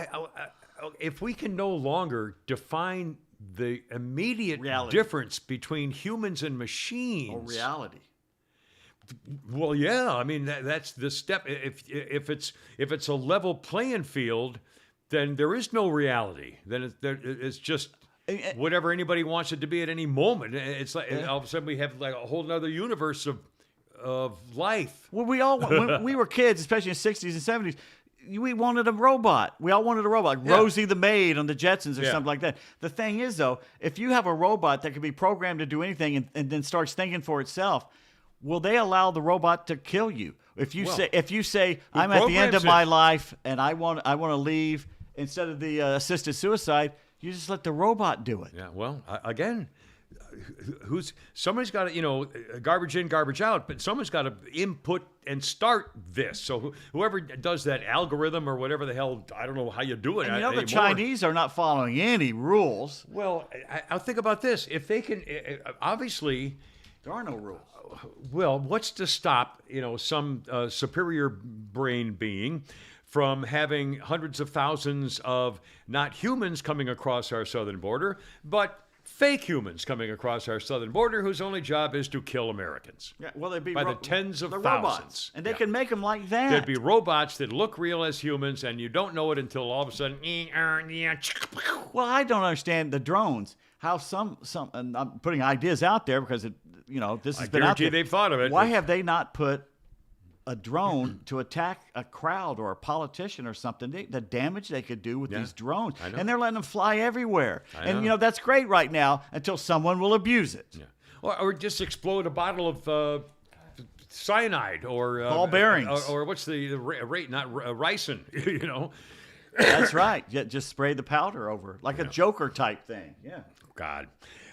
If we can no longer define the immediate Reality. difference between humans and machines, Reality. well, yeah. I mean, that's the step. If it's a level playing field, then there is no reality. Then it's just whatever anybody wants it to be at any moment. It's like all of a sudden we have like a whole other universe of life. Well, we all when we were kids, especially in the 60s and 70s. We wanted a robot. We all wanted a robot. Like Rosie the Maid on the Jetsons or something like that. The thing is, though, if you have a robot that can be programmed to do anything and then starts thinking for itself, will they allow the robot to kill you? If you say I'm at the end of my life and I want to leave, instead of the assisted suicide, you just let the robot do it. Yeah. Well, again, somebody's got to, garbage in, garbage out, but someone's got to input and start this. So whoever does that algorithm or whatever the hell, I don't know how you do it. And anymore. the Chinese are not following any rules. Well, I'll think about this. If they can, obviously, there are no rules. Well, what's to stop, some superior brain being from having hundreds of thousands of not humans coming across our southern border, but fake humans coming across our southern border whose only job is to kill Americans. Yeah, well, they'd be by the tens of thousands. Robots, and they can make them like that. There'd be robots that look real as humans, and you don't know it until all of a sudden. Well, I don't understand the drones. How some, and I'm putting ideas out there because this has been out there. They've thought of it. Why have they not put a drone to attack a crowd or a politician or something? The damage they could do with these drones, and they're letting them fly everywhere. And that's great right now until someone will abuse it. Yeah. Or just explode a bottle of cyanide or ball bearings, or what's the rate? Not ricin. That's right. Just spray the powder over like a Joker type thing. Yeah. God.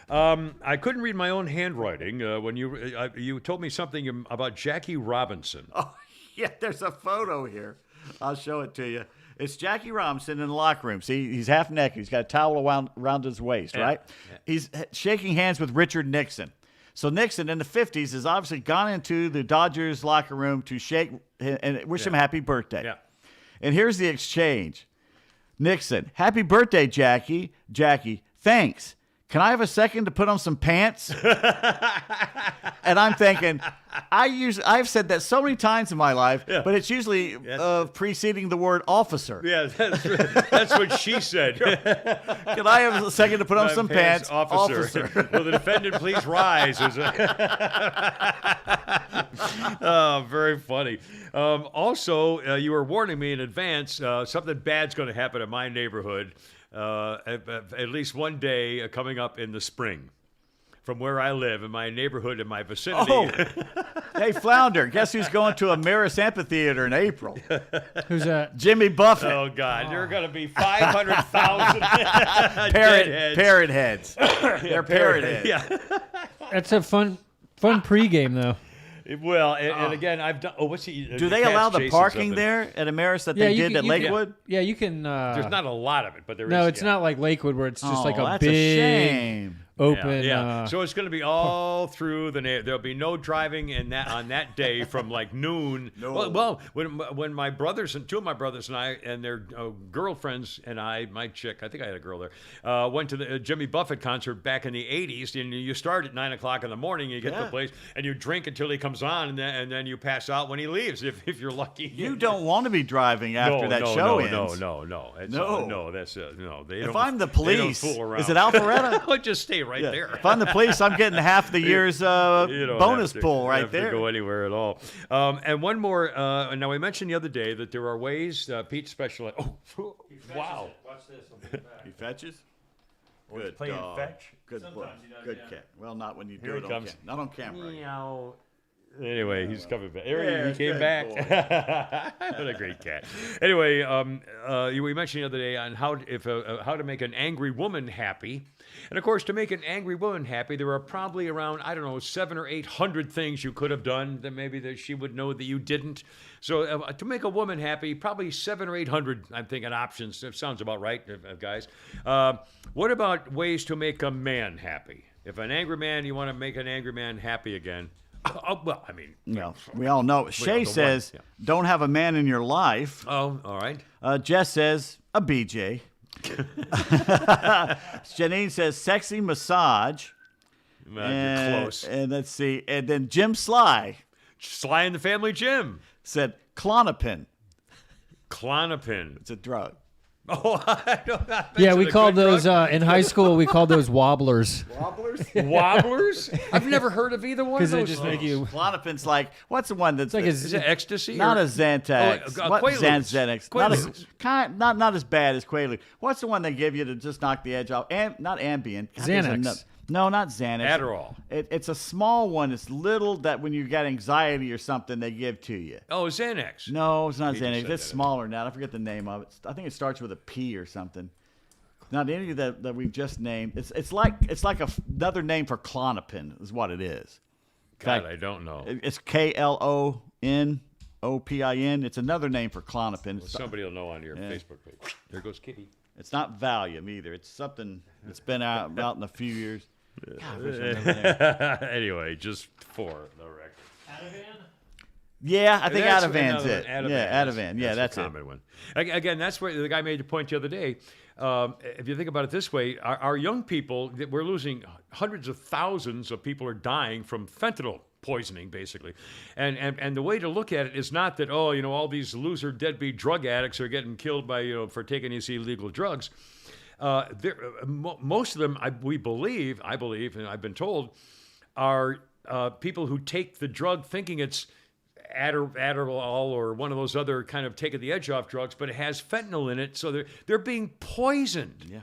I couldn't read my own handwriting when you told me something about Jackie Robinson. Oh, yeah, there's a photo here. I'll show it to you. It's Jackie Robinson in the locker room. See, he's half naked. He's got a towel around his waist, right? Yeah. He's shaking hands with Richard Nixon. So Nixon in the 50s has obviously gone into the Dodgers locker room to shake and wish him happy birthday. Yeah. And here's the exchange. Nixon, happy birthday, Jackie. Jackie, thanks. Can I have a second to put on some pants? And I'm thinking, I've said that so many times in my life, but it's usually preceding the word officer. Yeah, that's what she said. Can I have a second to put on some pants, officer? Will the defendant please rise? Oh, very funny. Also, you were warning me in advance, something bad's going to happen in my neighborhood. At least one day coming up in the spring from where I live in my neighborhood, in my vicinity. Oh. Hey, Flounder, guess who's going to a Marist Amphitheater in April? Who's that? Jimmy Buffett. Oh, God. There are going to be 500,000 parrot heads. They're parrot heads. Yeah. That's a fun pregame, though. Well, and again, I've done. Oh, what's he? Do they allow the parking there at Ameris that they did at Lakewood? Yeah, you can. There's not a lot of it, but there is. No, it's not like Lakewood where it's just like a that's big a shame. Open. Yeah. So it's going to be all through the neighborhood. There'll be no driving on that day from like noon. No. Well, when my brothers and two of my brothers and I and their girlfriends and my chick, I think I had a girl there, went to the Jimmy Buffett concert back in the 80s. And you start at 9 o'clock in the morning. You get to the place and you drink until he comes on, and then you pass out when he leaves if you're lucky. You don't want to be driving after that show ends. No. That's no. If I'm the police, they don't fool around. is it Alpharetta? I'll just stay right there. If I'm the police, I'm getting half the year's bonus pool right there. To go anywhere at all. And one more. Now we mentioned the other day that there are ways. Pete specializes. Oh, wow! Watch this. He fetches. Good playing dog. fetch. Good boy. Good cat. Well, not when you do Here it he comes. not on camera. Meow. Anyway, he's coming back. He came good back. What a great cat. Anyway, we mentioned the other day on how to make an angry woman happy. And of course, to make an angry woman happy, there are probably around, 700 or 800 things you could have done that maybe that she would know that you didn't. So to make a woman happy, probably 700 or 800, I'm thinking, options. That sounds about right, guys. What about ways to make a man happy? If an angry man, you want to make an angry man happy again. Well, I mean, no, we all know. Shay says, "Don't have a man in your life." Oh, all right. Jess says, "A BJ." Janine says, "Sexy massage." You're close. And let's see. And then Jim Sly in the family gym said, "Clonopin." Clonopin. It's a drug. Oh, I don't know. Yeah, we called those in high school. We called those wobblers Wobblers? I've never heard of either one of because they those. just make you. Klonopin's like, what's the one that's It's like Is it ecstasy? not or- a Xanax? What Quaaludes. Xanax? Quaaludes. Not as bad as Quaalude. What's the one they give you to just knock the edge off? Not Ambien. God, there's Xanax. No, not Xanax. Adderall. It's a small one. It's little that when you got anxiety or something, they give to you. Oh, Xanax. No, it's not He just Xanax. said It's that. smaller now. I forget the name of it. I think it starts with a P or something. Not any that we've just named. It's like another name for Klonopin is what it is. In God, fact, I don't know. It's KLONOPIN. It's another name for Klonopin. Well, somebody will know on your Facebook page. There goes Kitty. It's not Valium either. It's something that's been out in a few years. God, I wish I remember that. Anyway, just for the record. Yeah, I think That's Ativan's another it. one. Yeah, Ativan. Yeah, that's a it. common one. Again, that's where the guy made the point the other day. If you think about it this way, our young people, we're losing hundreds of thousands of people are dying from fentanyl poisoning, basically. And the way to look at it is not that, all these loser deadbeat drug addicts are getting killed by, for taking these illegal drugs. Most of them, I believe, and I've been told, are people who take the drug thinking it's Adderall or one of those other kind of taking the edge off drugs, but it has fentanyl in it, so they're being poisoned. Yeah.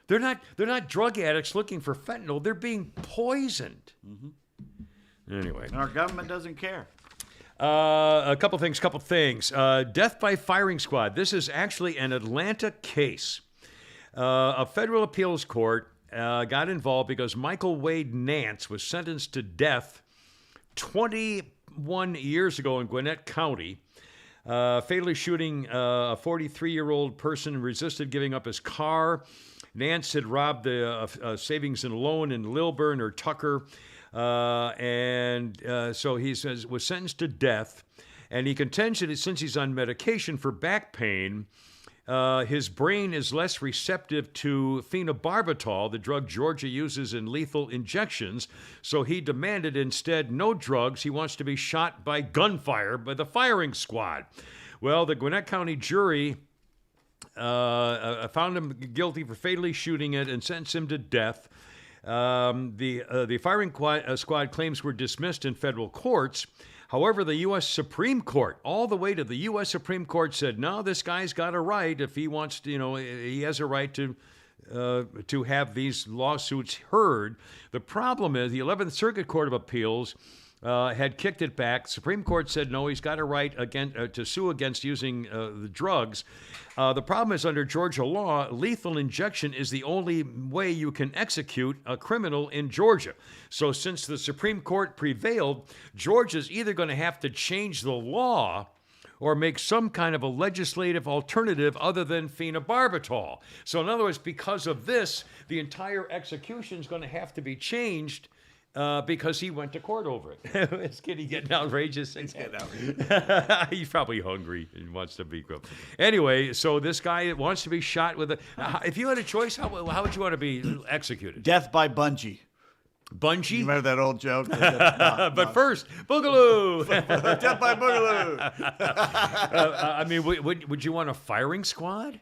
They're not drug addicts looking for fentanyl. They're being poisoned. Mm-hmm. Anyway, And our government doesn't care. a couple things. Death by firing squad. This is actually an Atlanta case. A federal appeals court got involved because Michael Wade Nance was sentenced to death 21 years ago in Gwinnett County, fatally shooting a 43-year-old person who resisted giving up his car. Nance had robbed the savings and loan in Lilburn or Tucker, so he was sentenced to death. And he contends that since he's on medication for back pain, his brain is less receptive to phenobarbital, the drug Georgia uses in lethal injections. So he demanded instead no drugs. He wants to be shot by gunfire by the firing squad. Well, the Gwinnett County jury found him guilty for fatally shooting it and sentenced him to death. The firing squad claims were dismissed in federal courts. However, the U.S. Supreme Court, all the way to the U.S. Supreme Court, said, no, this guy's got a right. If he wants to, he has a right to have these lawsuits heard. The problem is the 11th Circuit Court of Appeals had kicked it back. Supreme Court said, no, he's got a right to sue against using the drugs. The problem is under Georgia law, lethal injection is the only way you can execute a criminal in Georgia. So since the Supreme Court prevailed, Georgia's either going to have to change the law or make some kind of a legislative alternative other than phenobarbital. So in other words, because of this, the entire execution is going to have to be changed because he went to court over it. Is Kitty getting outrageous? He's getting outrageous. He's probably hungry and wants to be grilled. Anyway, so this guy wants to be shot with a... if you had a choice, how would you want to be executed? Death by bungee. Bungee? You remember that old joke? But first, boogaloo! Death by boogaloo. I mean, would you want a firing squad?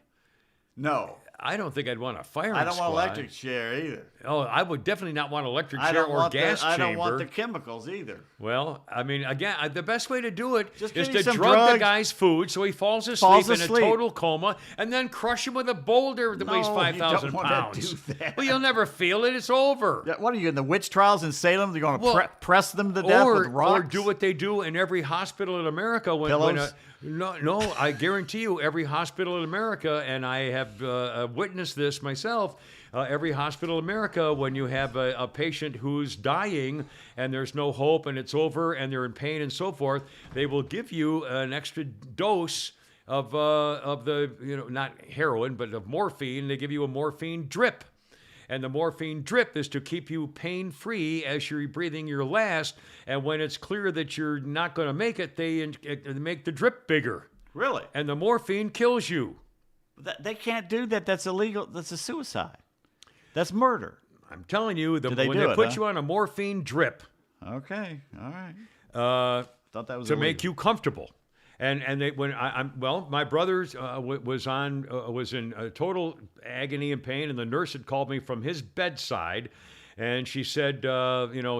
No. I don't think I'd want a firing squad. I don't want electric chair either. Oh, I would definitely not want electric chair or gas chamber. I don't want the chemicals either. Well, I mean, again, the best way to do it Just is give me to some drug drugs. the guy's food so he falls asleep in a total coma, and then crush him with a boulder that weighs No, 5,000 you don't wanna pounds. do that. Well, you'll never feel it. It's over. Yeah, what are you in the witch trials in Salem? They're going to Well, press them to death with rocks? Or do what they do in every hospital in America. Pillows? No, I guarantee you, every hospital in America, and I have witnessed this myself, every hospital in America, when you have a patient who's dying and there's no hope and it's over and they're in pain and so forth, they will give you an extra dose of the, not heroin, but of morphine. They give you a morphine drip. And the morphine drip is to keep you pain-free as you're breathing your last. And when it's clear that you're not going to make it, they make the drip bigger. Really? And the morphine kills you. They can't do that. That's illegal. That's a suicide. That's murder. I'm telling you, they when do they it, put huh? you on a morphine drip Okay. All right. uh, Thought that was to illegal. make you comfortable. And they when my brother's was in total agony and pain, and the nurse had called me from his bedside, and she said,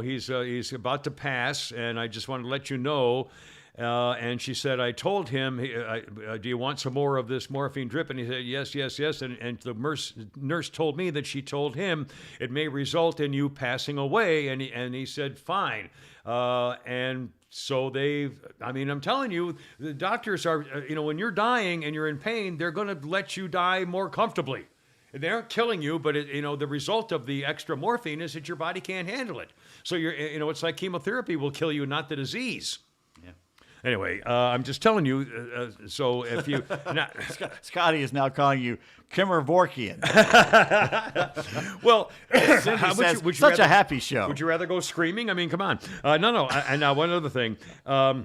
he's about to pass, and I just wanted to let you know. And she said, I told him, do you want some more of this morphine drip? And he said, yes, yes, yes. And the nurse told me that she told him it may result in you passing away. And he said, fine. And so I'm telling you, the doctors are, when you're dying and you're in pain, they're going to let you die more comfortably. They aren't killing you, but the result of the extra morphine is that your body can't handle it. So it's like chemotherapy will kill you, not the disease. Anyway, I'm just telling you. So if you, Scotty is now calling you Kimmervorkian. Well, would you such a happy show. Would you rather go screaming? I mean, come on. No. And now one other thing. Do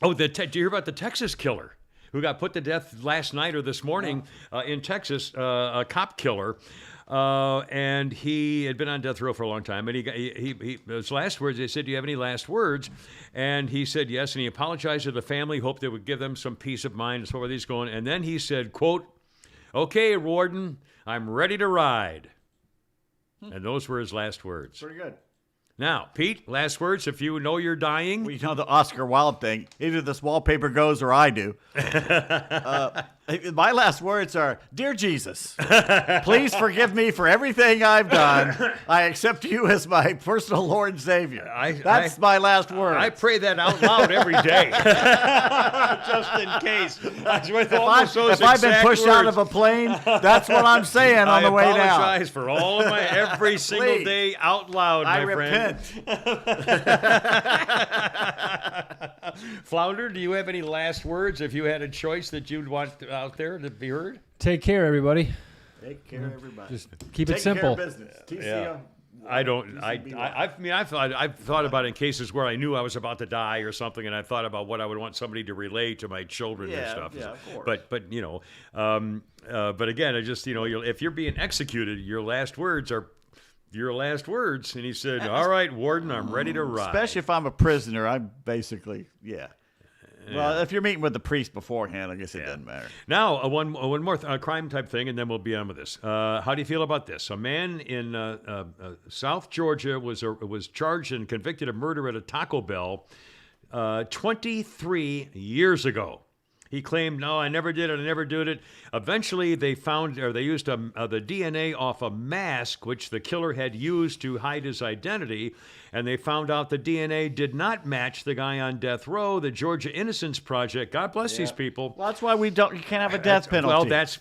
you hear about the Texas killer who got put to death last night or this morning in Texas? A cop killer. And he had been on death row for a long time. And his last words, they said, do you have any last words? And he said yes. And he apologized to the family, hoped they would give them some peace of mind as far as he's going. And then he said, quote, okay, Warden, I'm ready to ride. And those were his last words. Pretty good. Now, Pete, last words, if you know you're dying. Well, the Oscar Wilde thing. Either this wallpaper goes or I do. My last words are, Dear Jesus, please forgive me for everything I've done. I accept you as my personal Lord and Savior. That's my last word. I pray that out loud every day. Just in case. If I've been pushed out of a plane, that's what I'm saying on the way down. I apologize for all of every single day out loud, my friend. Flounder, do you have any last words if you had a choice that you'd want out there to be heard? Take care, everybody. Take care, everybody. Just keep it simple. Care of business. TCO. Yeah. I've thought about it in cases where I knew I was about to die or something, and I thought about what I would want somebody to relay to my children and stuff. Yeah, of course. But again, I just if you're being executed, your last words are your last words. And he said, all right, Warden, I'm ready to ride. Especially if I'm a prisoner, I'm basically, Well, if you're meeting with the priest beforehand, I guess it doesn't matter. Now, one more crime type thing, and then we'll be on with this. How do you feel about this? A man in South Georgia was charged and convicted of murder at a Taco Bell 23 years ago. He claimed, no, I never did it, I never did it. Eventually, they used the DNA off a mask, which the killer had used to hide his identity, and they found out the DNA did not match the guy on death row. The Georgia Innocence Project, God bless these people. Well, that's why you can't have a death penalty. Well, that's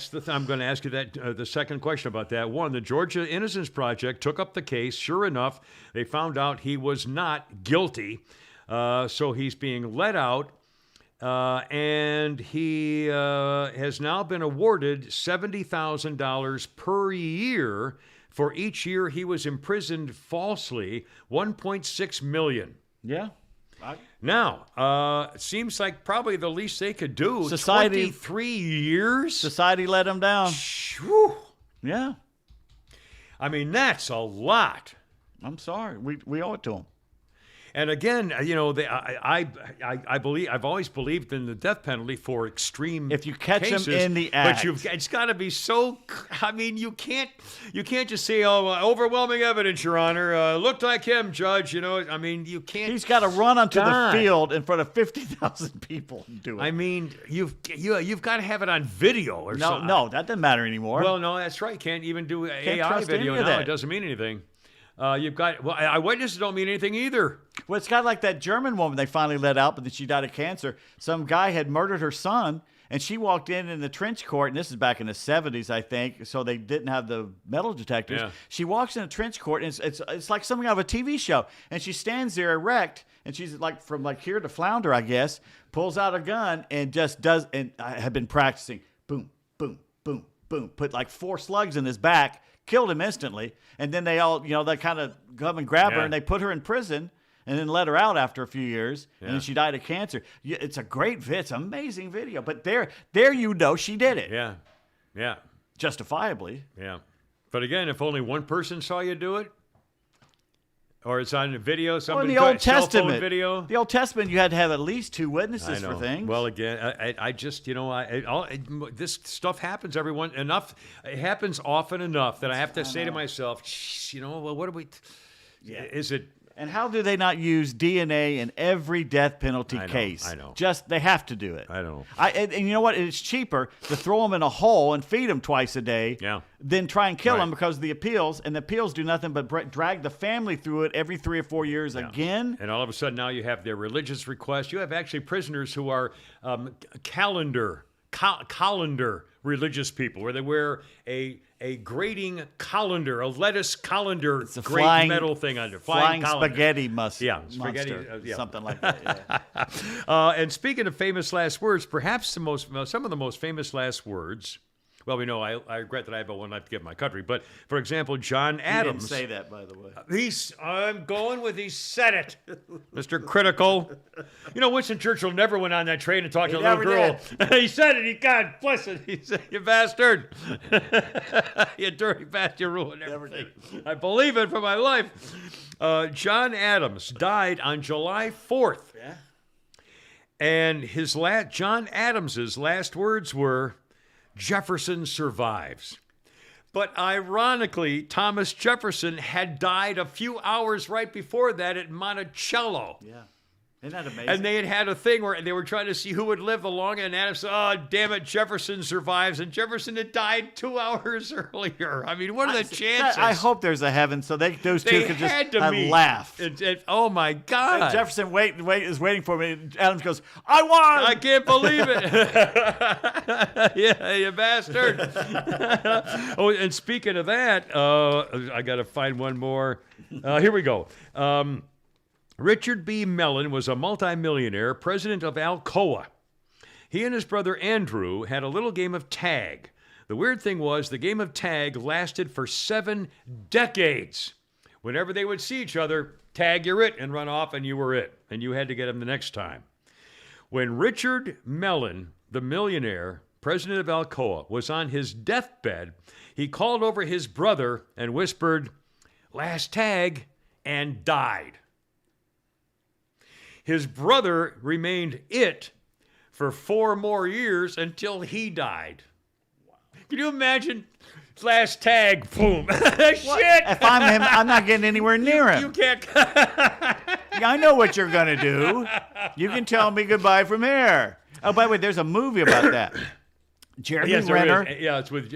the thing. I'm going to ask you that the second question about that. One, the Georgia Innocence Project took up the case. Sure enough, they found out he was not guilty, so he's being let out. And he has now been awarded $70,000 per year for each year he was imprisoned falsely, $1.6 million. Yeah. Now, it seems like probably the least they could do. 23 years? Society let him down. Whew. Yeah. I mean, that's a lot. I'm sorry. We owe it to him. And again, I believe I've always believed in the death penalty for extreme if you catch cases, him in the act. But it's got to be so. I mean, you can't just say, "Oh, overwhelming evidence, Your Honor. Looked like him, Judge." I mean, you can't. He's got to run onto the field in front of 50,000 people and do it. I mean, you've got to have it on video or something. No, that doesn't matter anymore. Well, no, that's right. Can't even do AI video now. It doesn't mean anything. Eyewitnesses don't mean anything either. Well, it's kind of like that German woman they finally let out, but she died of cancer. Some guy had murdered her son, and she walked in the trench court, and this is back in the 70s, I think, so they didn't have the metal detectors. Yeah. She walks in a trench court, and it's like something out of a TV show, and she stands there erect, and she's like from like here to Flounder, I guess, pulls out a gun and just does, and I have been practicing, boom, boom, boom, boom, put like 4 slugs in his back, killed him instantly, and then they all, they kind of come and grab her, and they put her in prison, and then let her out after a few years, and then she died of cancer. It's a great video. It's an amazing video. But there she did it. Yeah, yeah. Justifiably. Yeah. But again, if only one person saw you do it, Or it's on video. Well, in Somebody the Old cell phone Testament, video. the Old Testament, you had to have at least 2 witnesses I know. for things. Well, again, I just, this stuff happens, everyone. Enough. It happens often enough that I have to say to myself, well, what do we? Is it? And how do they not use DNA in every death penalty case? I know. Just they have to do it. I know. And you know what? It's cheaper to throw them in a hole and feed them twice a day than try and kill them because of the appeals. And the appeals do nothing but drag the family through it every 3 or 4 years again. And all of a sudden now you have their religious requests. You have actually prisoners who are calendar religious people, where they wear a grading colander, a lettuce colander, It's a great metal thing under flying colander. spaghetti monster. Yeah, spaghetti, Something like that. Yeah. And speaking of famous last words, perhaps some of the most famous last words. Well, we know I regret that I have one left to give my country, but for example, John Adams. He didn't say that, by the way. I'm going with he said it, Mr. Critical. Winston Churchill never went on that train and talked to a little girl. He said it. God bless it. He said, "You bastard, you dirty bastard, you ruined everything." I believe it for my life. John Adams died on July 4th. Yeah. And John Adams's last words were, "Jefferson survives." But ironically, Thomas Jefferson had died a few hours right before that at Monticello. Yeah. Isn't that amazing? And they had a thing where they were trying to see who would live the longest. And Adams said, "Oh, damn it, Jefferson survives." And Jefferson had died 2 hours earlier. I mean, what are the chances? I hope there's a heaven so those two could just laugh. Oh, my God. And Jefferson is waiting for me. And Adams goes, "I won!" I can't believe it. Yeah, you bastard. Oh, and speaking of that, I got to find one more. Here we go. Richard B. Mellon was a multimillionaire, president of Alcoa. He and his brother Andrew had a little game of tag. The weird thing was the game of tag lasted for 7 decades. Whenever they would see each other, tag, you're it, and run off, and you were it. And you had to get him the next time. When Richard Mellon, the millionaire, president of Alcoa, was on his deathbed, he called over his brother and whispered, "Last tag," and died. His brother remained it for 4 more years until he died. Wow. Can you imagine? Last tag, boom. Shit! If I'm him, I'm not getting anywhere near him. You can't. I know what you're going to do. You can tell me goodbye from here. Oh, by the way, there's a movie about that. Jeremy Renner. Yeah, it's with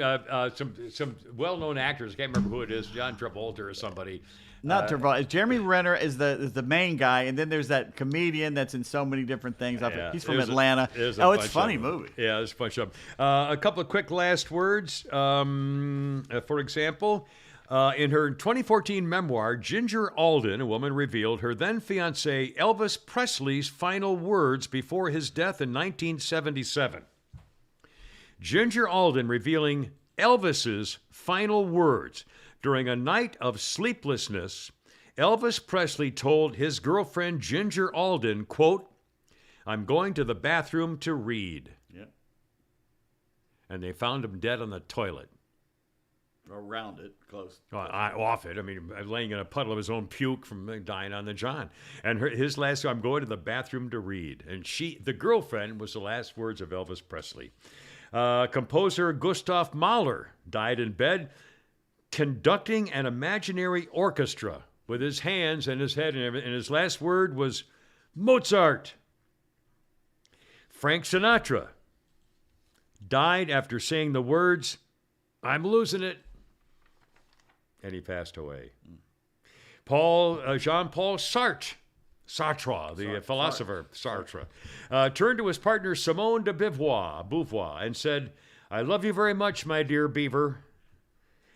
some well-known actors. I can't remember who it is. John Travolta or somebody. Not Travolta. Jeremy Renner is the main guy, and then there's that comedian that's in so many different things. He's from Atlanta. It's a funny movie. Yeah, there's a bunch of them. A couple of quick last words. For example, in her 2014 memoir, Ginger Alden, a woman, revealed her then-fiancé Elvis Presley's final words before his death in 1977. Ginger Alden revealing Elvis's final words. During a night of sleeplessness, Elvis Presley told his girlfriend Ginger Alden, quote, "I'm going to the bathroom to read." Yeah. And they found him dead on the toilet. Around it, close. Off it. I mean, laying in a puddle of his own puke from dying on the John. And his last, "I'm going to the bathroom to read." And the girlfriend, was the last words of Elvis Presley. Composer Gustav Mahler died in bed conducting an imaginary orchestra with his hands and his head and everything. And his last word was Mozart. Frank Sinatra died after saying the words, "I'm losing it." And he passed away. Jean-Paul Sartre, the philosopher Sartre, turned to his partner Simone de Beauvoir and said, "I love you very much, my dear Beaver."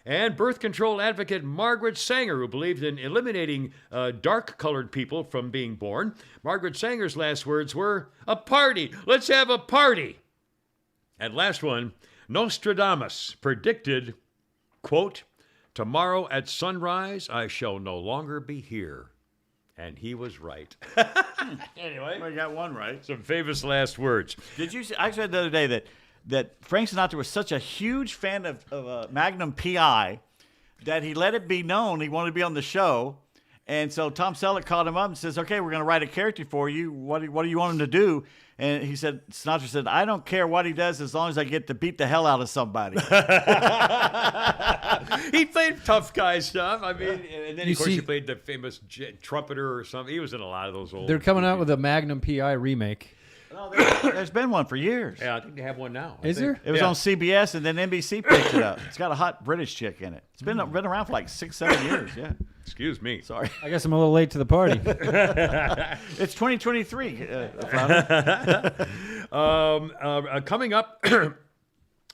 And birth control advocate Margaret Sanger, who believed in eliminating dark-colored people from being born. Margaret Sanger's last words were, "A party! Let's have a party!" And last one, Nostradamus predicted, quote, "Tomorrow at sunrise, I shall no longer be here." And he was right. Anyway. I got one right. Some famous last words. Did you see? I said the other day that Frank Sinatra was such a huge fan of Magnum P.I. that he let it be known he wanted to be on the show. And so Tom Selleck called him up and says, okay, we're going to write a character for you. What do you want him to do? And he said, Sinatra said, I don't care what he does as long as I get to beat the hell out of somebody. He played tough guy stuff. I mean, and then, of course, he played the famous trumpeter or something. He was in a lot of those old... They're coming out with a Magnum P.I. remake. No, there's been one for years. Yeah, I think they have one now. Is there? It was on CBS, and then NBC picked it up. It's got a hot British chick in it. It's been around for like 6-7 years, yeah. Excuse me. Sorry. I guess I'm a little late to the party. It's 2023. Coming up,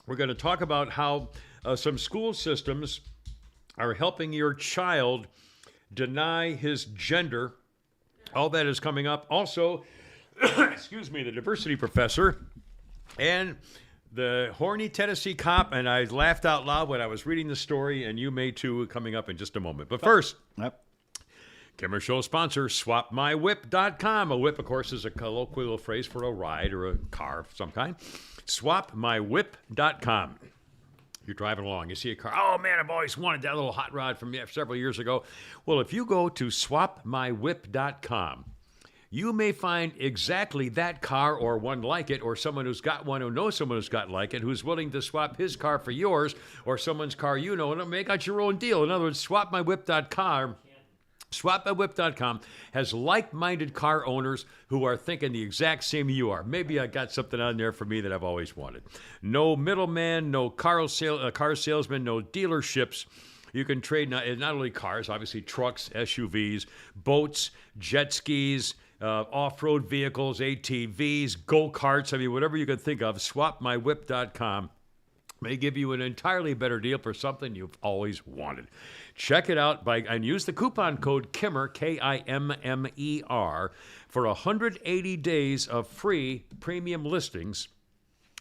we're going to talk about how some school systems are helping your child deny his gender. All that is coming up. Also, excuse me, the diversity professor and the horny Tennessee cop, and I laughed out loud when I was reading the story, and you may too, coming up in just a moment. But first, Kimmer Show sponsor, SwapMyWhip.com. A whip, of course, is a colloquial phrase for a ride or a car of some kind. SwapMyWhip.com. You're driving along, you see a car. Oh, man, I've always wanted that little hot rod from several years ago. Well, if you go to SwapMyWhip.com, you may find exactly that car or one like it, or someone who's got one who knows someone who's got like it, who's willing to swap his car for yours, or someone's car you know, and make out your own deal. In other words, SwapMyWhip.com. SwapMyWhip.com has like-minded car owners who are thinking the exact same you are. Maybe I got something on there for me that I've always wanted. No middleman, no car salesman, no dealerships. You can trade not only cars, obviously trucks, SUVs, boats, jet skis, off-road vehicles, ATVs, go-karts. I mean, whatever you can think of, SwapMyWhip.com may give you an entirely better deal for something you've always wanted. Check it out and use the coupon code KIMMER, K-I-M-M-E-R, for 180 days of free premium listings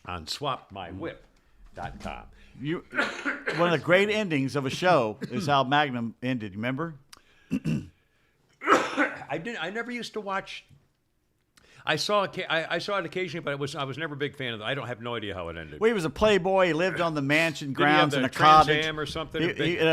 on SwapMyWhip.com. One of the great endings of a show is how Magnum ended. You remember? I never used to watch. I saw it occasionally, but I was never a big fan of it. I have no idea how it ended. Well, he was a playboy. He lived on the mansion grounds in a Trans cottage. Am or something.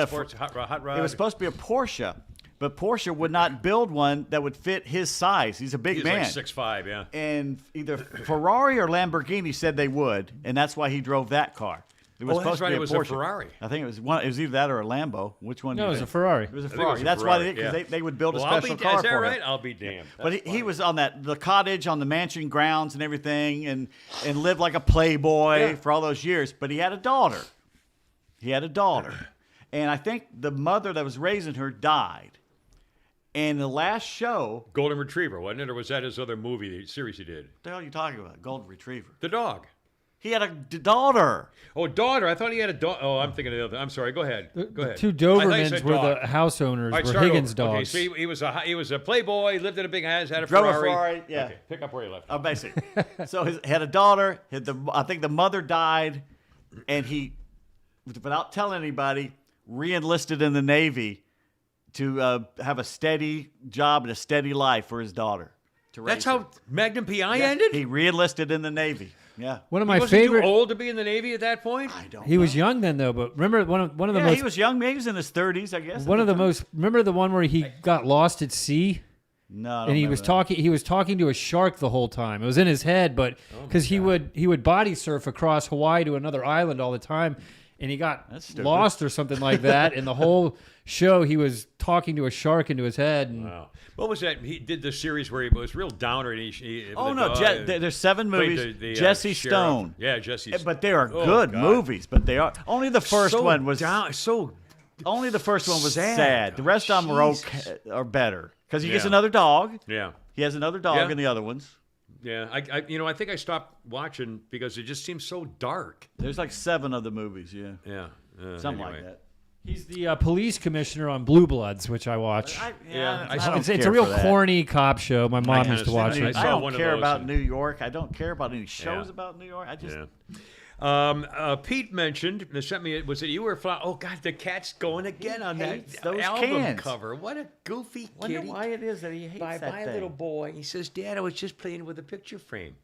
Sports hot rod. It was supposed to be a Porsche, but Porsche would not build one that would fit his size. He's a big man. He's like 6'5", yeah. And either Ferrari or Lamborghini said they would, and that's why he drove that car. It was supposed to be a Porsche. A Ferrari. I think it was one. It was either that or a Lambo. Which one? No, it was a Ferrari. It was a Ferrari. That's why they would build a special car is that for right? him. I'll be damned. But he was on the cottage on the mansion grounds and everything, and lived like a playboy for all those years. But he had a daughter. And I think the mother that was raising her died. And the last show, Golden Retriever, wasn't it, or was that his other movie series he did? What the hell are you talking about? Golden Retriever. The dog. He had a daughter. Oh, daughter. I thought he had a dog. Oh, I'm thinking of the other. I'm sorry. Go ahead. The two Dobermans were the house owners, right, were Higgins over. dogs. Okay, so he was a playboy, lived in a big house, had a Drove Ferrari. a Ferrari, yeah. Okay, pick up where you left. Oh, basically. So he had a daughter. I think the mother died, and he, without telling anybody, re-enlisted in the Navy to have a steady job and a steady life for his daughter. That's how Magnum P.I. ended? He re-enlisted in the Navy. Yeah. One of my wasn't favorite. Too old to be in the Navy at that point? I don't He know. was young then, though. But remember one of the most. He was young. Maybe he was in his 30s, I guess. Remember the one where he got lost at sea? No, I don't And he remember was that. talking. He was talking to a shark the whole time. It was in his head, but because he would body surf across Hawaii to another island all the time, and he got lost or something like that. And the whole show, he was talking to a shark into his head. And Wow. What was that? He did the series where he was real downer. And there's 7 movies. Jesse sheriff. Stone. Yeah, Jesse Stone. But they are good movies. But they are only the first one was only the first one was sad. The rest of them are better because he gets another dog. Yeah. He has another dog in the other ones. Yeah, I think I stopped watching because it just seems so dark. There's like 7 of the movies. Yeah. Yeah. Something like that. he's the police commissioner on Blue Bloods, which I watch. It's a real corny cop show. My mom used to watch it. I don't care about New York. I don't care about any shows about New York. I just. Pete mentioned, sent me, was it you or Fly? Oh, God, the cat's going again on that album cover. What a goofy kitty. I wonder why it is that he hates that thing. By little boy. He says, Dad, I was just playing with a picture frame.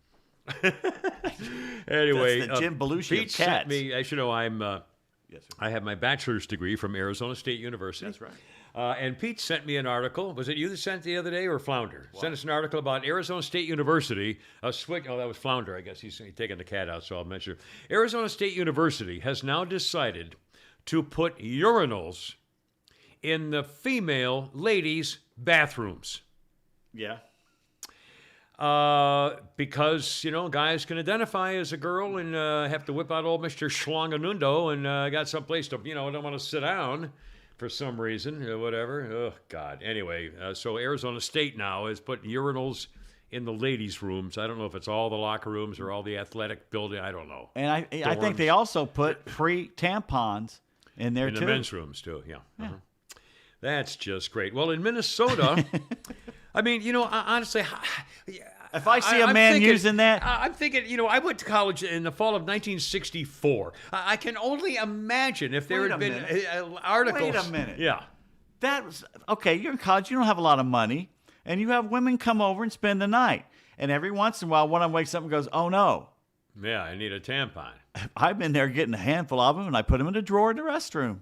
Anyway, that's the Jim Belushi Pete of cats. sent me, as you know, I have my bachelor's degree from Arizona State University. That's right. And Pete sent me an article. Was it you that sent it the other day or Flounder? Sent us an article about Arizona State University. Oh, that was Flounder, I guess. He's taking the cat out, so I'll mention it. Arizona State University has now decided to put urinals in the female ladies' bathrooms. Yeah. Because, guys can identify as a girl and have to whip out old Mr. Schlonganundo and got someplace to, don't want to sit down for some reason, whatever. Oh, God. Anyway, so Arizona State now is putting urinals in the ladies' rooms. I don't know if it's all the locker rooms or all the athletic building. I don't know. And I think they also put free tampons in there, too. In the men's rooms, too, yeah. Uh-huh. That's just great. Well, in Minnesota, I mean, honestly, if I see a man using that, I'm thinking, I went to college in the fall of 1964. I can only imagine if there had been articles. Wait a minute. Yeah. That was okay. You're in college. You don't have a lot of money, and you have women come over and spend the night. And every once in a while, one of them wakes up and goes, "Oh no." Yeah, I need a tampon. I've been there getting a handful of them, and I put them in a drawer in the restroom.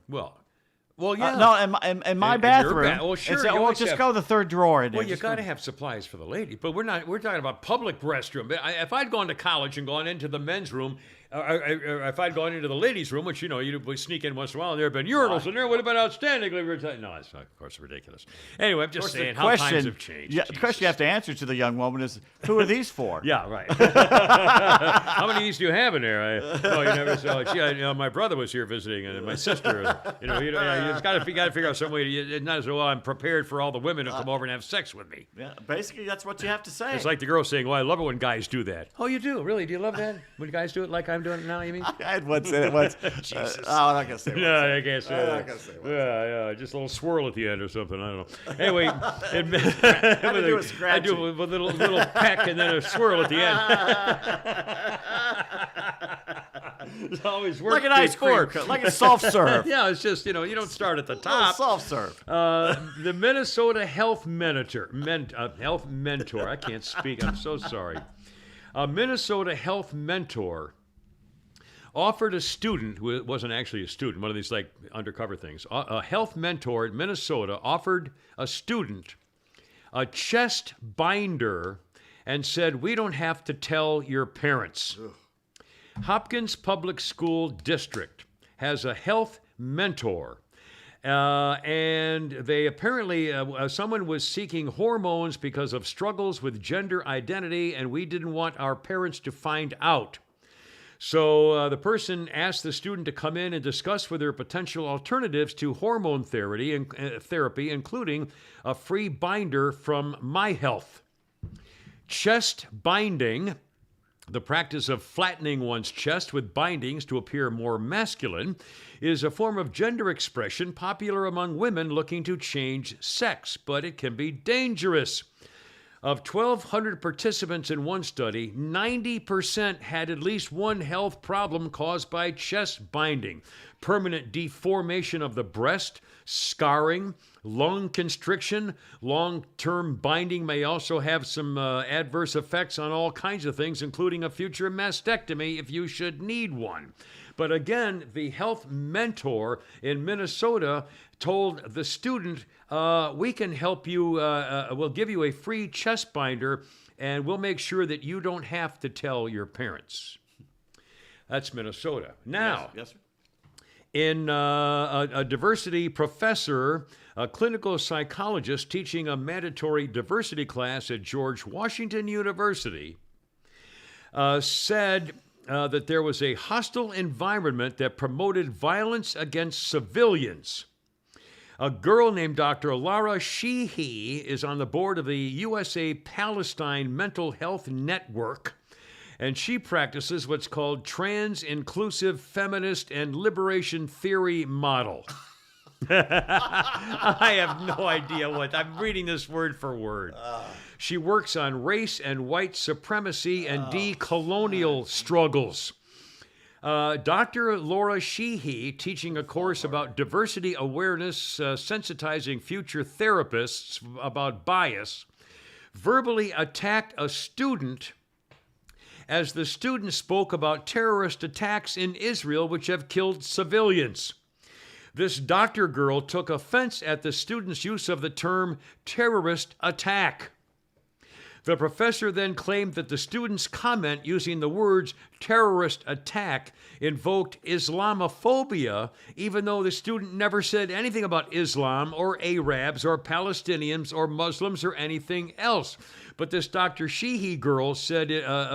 Well, yeah. No, in my bathroom. Well, sure. Just go to the third drawer. Well, you got to have supplies for the lady, but we're talking about public restroom. If I'd gone to college and gone into the men's room, or if I'd gone into the ladies' room, which you'd sneak in once in a while, and there had been urinals, and there would have been outstanding. No, it's not, of course, ridiculous. Anyway, I'm just saying how times have changed. Yeah, the question you have to answer to the young woman is, who are these for? Yeah, right. How many of these do you have in there? You never saw. My brother was here visiting, and my sister. You just got to figure out some way. It's not as well. I'm prepared for all the women to come over and have sex with me. Yeah, basically that's what you have to say. It's like the girl saying, "Well, I love it when guys do that." Oh, you do? Really? Do you love that when guys do it like I'm doing it now? You mean? I had one say it once. Jesus. I'm not gonna say. No, I can't say that. I'm not gonna say. Yeah, just a little swirl at the end or something. I don't know. Anyway, I do with a little peck and then a swirl at the end. It's always works. Like an ice cream, like a soft serve. Yeah, it's just you don't start at the top. Soft serve. The Minnesota Health Mentor. Health Mentor. I can't speak. I'm so sorry. A Minnesota Health Mentor offered a student who wasn't actually a student, one of these like undercover things. A health mentor in Minnesota offered a student a chest binder and said, "We don't have to tell your parents." Ugh. Hopkins Public School District has a health mentor. And they apparently, someone was seeking hormones because of struggles with gender identity, and we didn't want our parents to find out. So the person asked the student to come in and discuss with her potential alternatives to hormone therapy, including a free binder from My Health. Chest binding, the practice of flattening one's chest with bindings to appear more masculine, is a form of gender expression popular among women looking to change sex, but it can be dangerous. Of 1,200 participants in one study, 90% had at least one health problem caused by chest binding: permanent deformation of the breast, scarring, lung constriction. Long-term binding may also have some adverse effects on all kinds of things, including a future mastectomy if you should need one. But again, the health mentor in Minnesota told the student, we can help you, we'll give you a free chest binder, and we'll make sure that you don't have to tell your parents. That's Minnesota. Now, yes, sir. In a diversity professor, a clinical psychologist teaching a mandatory diversity class at George Washington University, said that there was a hostile environment that promoted violence against civilians. A girl named Dr. Laura Sheehy is on the board of the USA Palestine Mental Health Network, and she practices what's called trans-inclusive feminist and liberation theory model. I have no idea I'm reading this word for word. She works on race and white supremacy and decolonial struggles. Dr. Laura Sheehy, teaching a course about diversity awareness, sensitizing future therapists about bias, verbally attacked a student as the student spoke about terrorist attacks in Israel which have killed civilians. This doctor girl took offense at the student's use of the term terrorist attack. The professor then claimed that the student's comment using the words terrorist attack invoked Islamophobia, even though the student never said anything about Islam or Arabs or Palestinians or Muslims or anything else. But this Dr. Sheehy girl said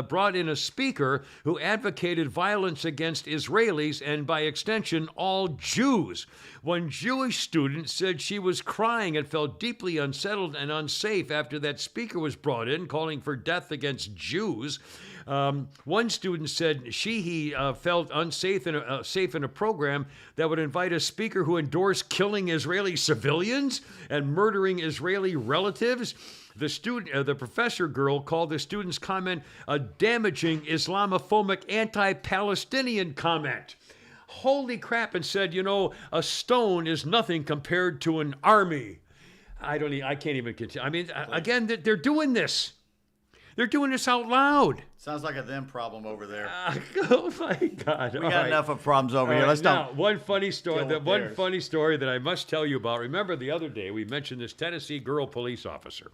brought in a speaker who advocated violence against Israelis and, by extension, all Jews. One Jewish student said she was crying and felt deeply unsettled and unsafe after that speaker was brought in, calling for death against Jews. One student said Sheehy felt unsafe safe in a program that would invite a speaker who endorsed killing Israeli civilians and murdering Israeli relatives. The professor girl called the student's comment a damaging Islamophobic anti-Palestinian comment. Holy crap, and said, a stone is nothing compared to an army. I can't even continue. I mean, again, they're doing this. They're doing this out loud. Sounds like a them problem over there. Oh my God! We got enough of problems over here. Let's now, not. one funny story that I must tell you about. Remember the other day we mentioned this Tennessee girl police officer,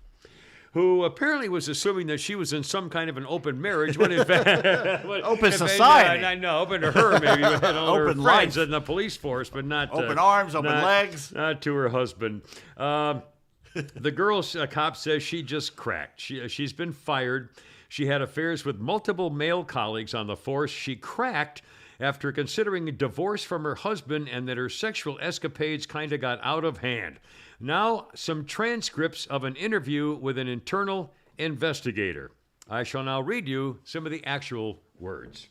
who apparently was assuming that she was in some kind of an open marriage when in fact open society. I know, open to her maybe, and all Open her friends life. in the police force, but not Open arms, open legs. not to her husband. The girl's cop says she just cracked. She's been fired. She had affairs with multiple male colleagues on the force. She cracked after considering a divorce from her husband and that her sexual escapades kind of got out of hand. Now, some transcripts of an interview with an internal investigator. I shall now read you some of the actual words.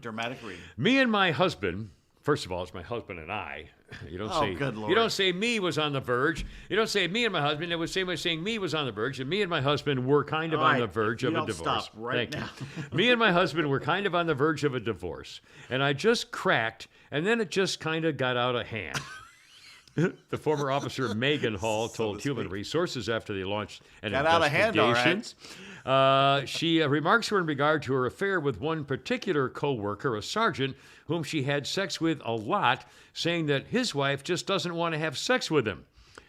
Dramatic reading. Me and my husband, first of all, it's my husband and I. You don't say, good Lord. You don't say me was on the verge. You don't say me and my husband. It was same as saying me was on the verge. And me and my husband were kind of on the verge of a divorce. Stop right now. Me and my husband were kind of on the verge of a divorce. And I just cracked, and then it just kind of got out of hand. The former officer Megan Hall told Human Resources after they launched an Got out of hand, all right. She remarks were in regard to her affair with one particular co-worker, a sergeant, whom she had sex with a lot, saying that his wife just doesn't want to have sex with him.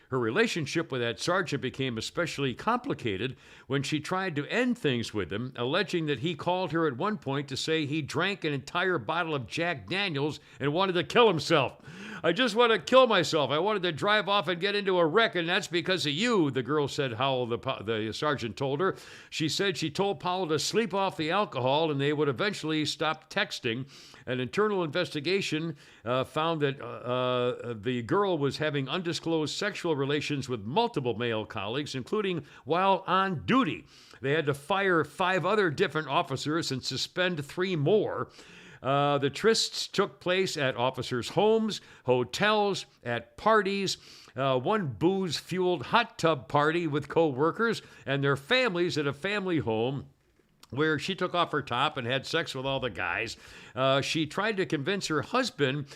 Her relationship with that sergeant became especially complicated when she tried to end things with him, alleging that he called her at one point to say he drank an entire bottle of Jack Daniels and wanted to kill himself. I just want to kill myself. I wanted to drive off and get into a wreck, and that's because of you, the girl said, Howell, the sergeant told her. She said she told Powell to sleep off the alcohol and they would eventually stop texting. An internal investigation found that the girl was having undisclosed sexual relations with multiple male colleagues, including while on duty. They had to fire 5 other different officers and suspend 3 more. The trysts took place at officers' homes, hotels, at parties, one booze-fueled hot tub party with co-workers and their families at a family home where she took off her top and had sex with all the guys. She tried to convince her husband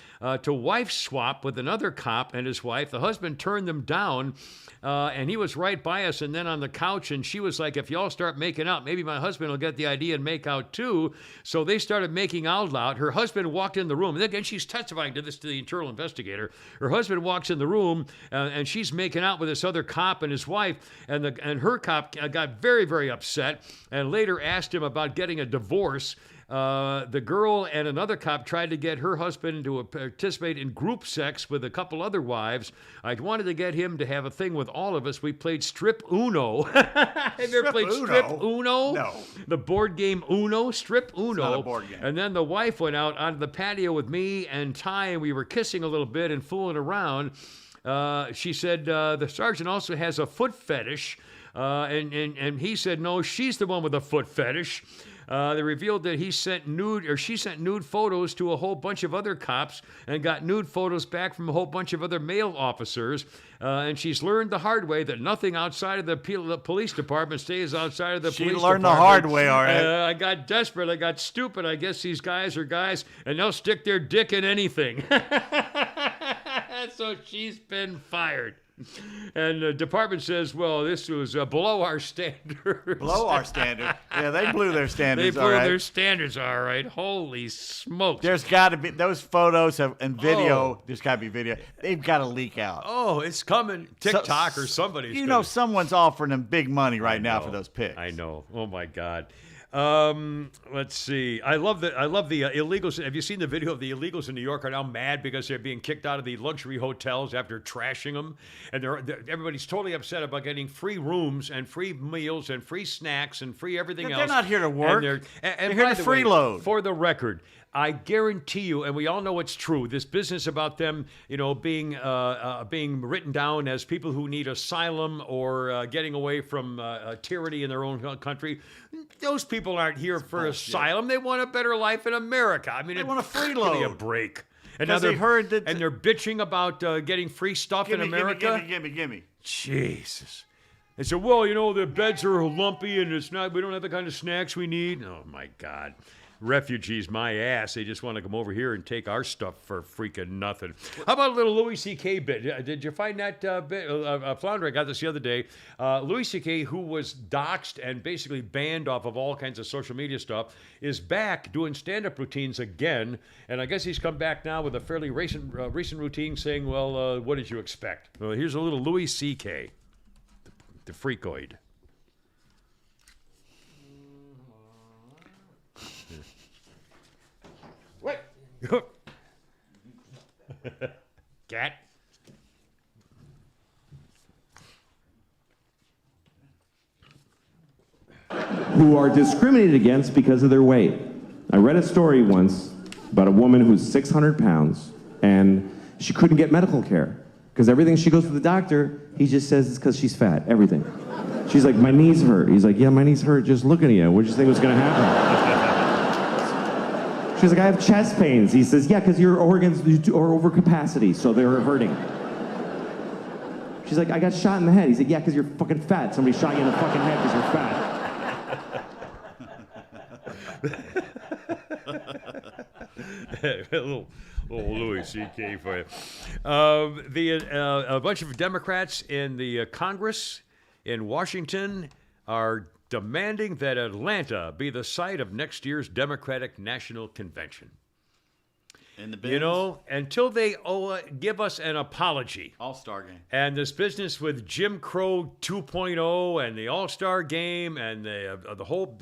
to wife swap with another cop and his wife. The husband turned them down, and he was right by us and then on the couch, and she was like, if y'all start making out, maybe my husband will get the idea and make out too. So they started making out loud. Her husband walked in the room, and again, she's testifying to this to the internal investigator. Her husband walks in the room, and she's making out with this other cop and his wife, and her cop got very, very upset and later asked him about getting a divorce. The girl and another cop tried to get her husband to participate in group sex with a couple other wives. I wanted to get him to have a thing with all of us. We played Strip Uno. Have you ever played Strip Uno? No. The board game Uno? Strip Uno. It's not a board game. And then the wife went out onto the patio with me and Ty, and we were kissing a little bit and fooling around. She said the sergeant also has a foot fetish. And he said, no, she's the one with a foot fetish. They revealed that she sent nude photos to a whole bunch of other cops and got nude photos back from a whole bunch of other male officers. And she's learned the hard way that nothing outside of the police department stays outside of the police department. She learned the hard way, all right. I got desperate. I got stupid. I guess these guys are guys, and they'll stick their dick in anything. So she's been fired. And the department says, well, this was below our standards. Below our standard. Yeah, they blew their standards. They blew their standards, all right. Holy smokes. There's got to be those photos and video. There's got to be video. They've got to leak out. Oh, it's coming. TikTok or somebody's. You know, someone's offering them big money right now for those pics. I know. Oh my God. Let's see. I love the illegals. Have you seen the video of the illegals in New York are now mad because they're being kicked out of the luxury hotels after trashing them, and everybody's totally upset about getting free rooms and free meals and free snacks and free everything else. They're not here to work. And they're here to freeload. For the record, I guarantee you, and we all know it's true, this business about them, being written down as people who need asylum or getting away from tyranny in their own country, those people aren't here for asylum. They want a better life in America. I mean, they want a freeload. Give me a break. And now they heard that, and they're bitching about getting free stuff in America. Give me. Jesus. They said, well, the beds are lumpy and we don't have the kind of snacks we need. Oh, my God. Refugees, my ass. They just want to come over here and take our stuff for freaking nothing. How about a little Louis C.K. bit? Did you find that bit? Flounder, I got this the other day. Louis C.K., who was doxxed and basically banned off of all kinds of social media stuff, is back doing stand-up routines again. And I guess he's come back now with a fairly recent routine saying, well, what did you expect? Well, here's a little Louis C.K., the freakoid. What? Cat? Who are discriminated against because of their weight. I read a story once about a woman who's 600 pounds and she couldn't get medical care because everything she goes to the doctor, he just says it's because she's fat, everything. She's like, my knees hurt. He's like, yeah, my knees hurt just looking at you. What did you think was gonna happen? She's like, I have chest pains. He says, yeah, because your organs are over capacity, so they're hurting. She's like, I got shot in the head. He's like, yeah, because you're fucking fat. Somebody shot you in the fucking head because you're fat. little Louis C.K. for you. A bunch of Democrats in the Congress in Washington are demanding that Atlanta be the site of next year's Democratic National Convention. In the bins? Until they give us an apology. All-Star game. And this business with Jim Crow 2.0 and the All-Star game and the whole,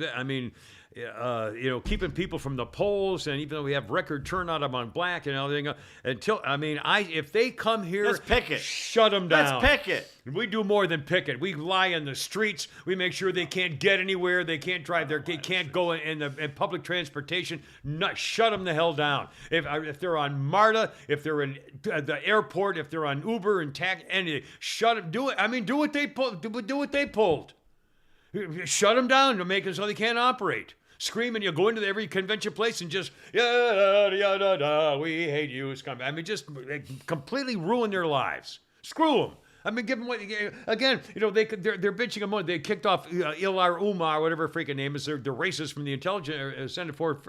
keeping people from the polls, and even though we have record turnout on black and everything, if they come here, let's pick it. Shut them down. Let's pick it. We do more than pick it. We lie in the streets. We make sure they can't get anywhere. They can't drive. They can't go in public transportation. Shut them the hell down. If they're on MARTA, if they're in the airport, if they're on Uber and taxi, anything, shut them. Do it. Do what they pulled. Do what they pulled. Shut them down to make it so they can't operate. Screaming, you go into every convention place and just we hate you. Just completely ruin their lives. Screw them. Give them what again. They're bitching about. They kicked off Ilar Umar, whatever freaking name is. They're racist from the Intelligence Senate Foreign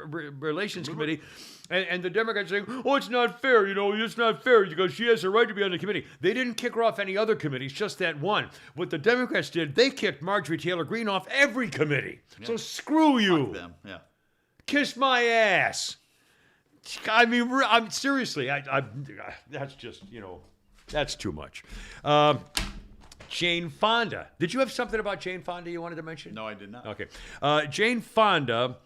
Relations Committee, and the Democrats saying, "Oh, it's not fair. It's not fair because she has a right to be on the committee." They didn't kick her off any other committees, just that one. What the Democrats did, they kicked Marjorie Taylor Greene off every committee. Yeah. So screw you. Fuck them. Yeah. Kiss my ass. I'm seriously. That's just That's too much. Jane Fonda. Did you have something about Jane Fonda you wanted to mention? No, I did not. Okay. Jane Fonda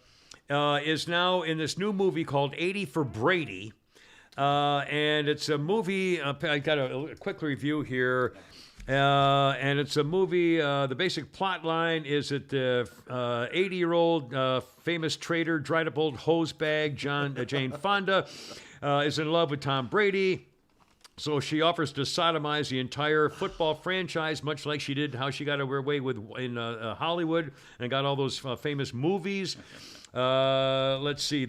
is now in this new movie called 80 for Brady. And it's a movie, I got a quick review here. And it's a movie, the basic plot line is that the 80-year-old famous trader, dried up old hose bag, Jane Fonda, is in love with Tom Brady. So she offers to sodomize the entire football franchise, much like she did how she got her way in Hollywood and got all those famous movies. Let's see.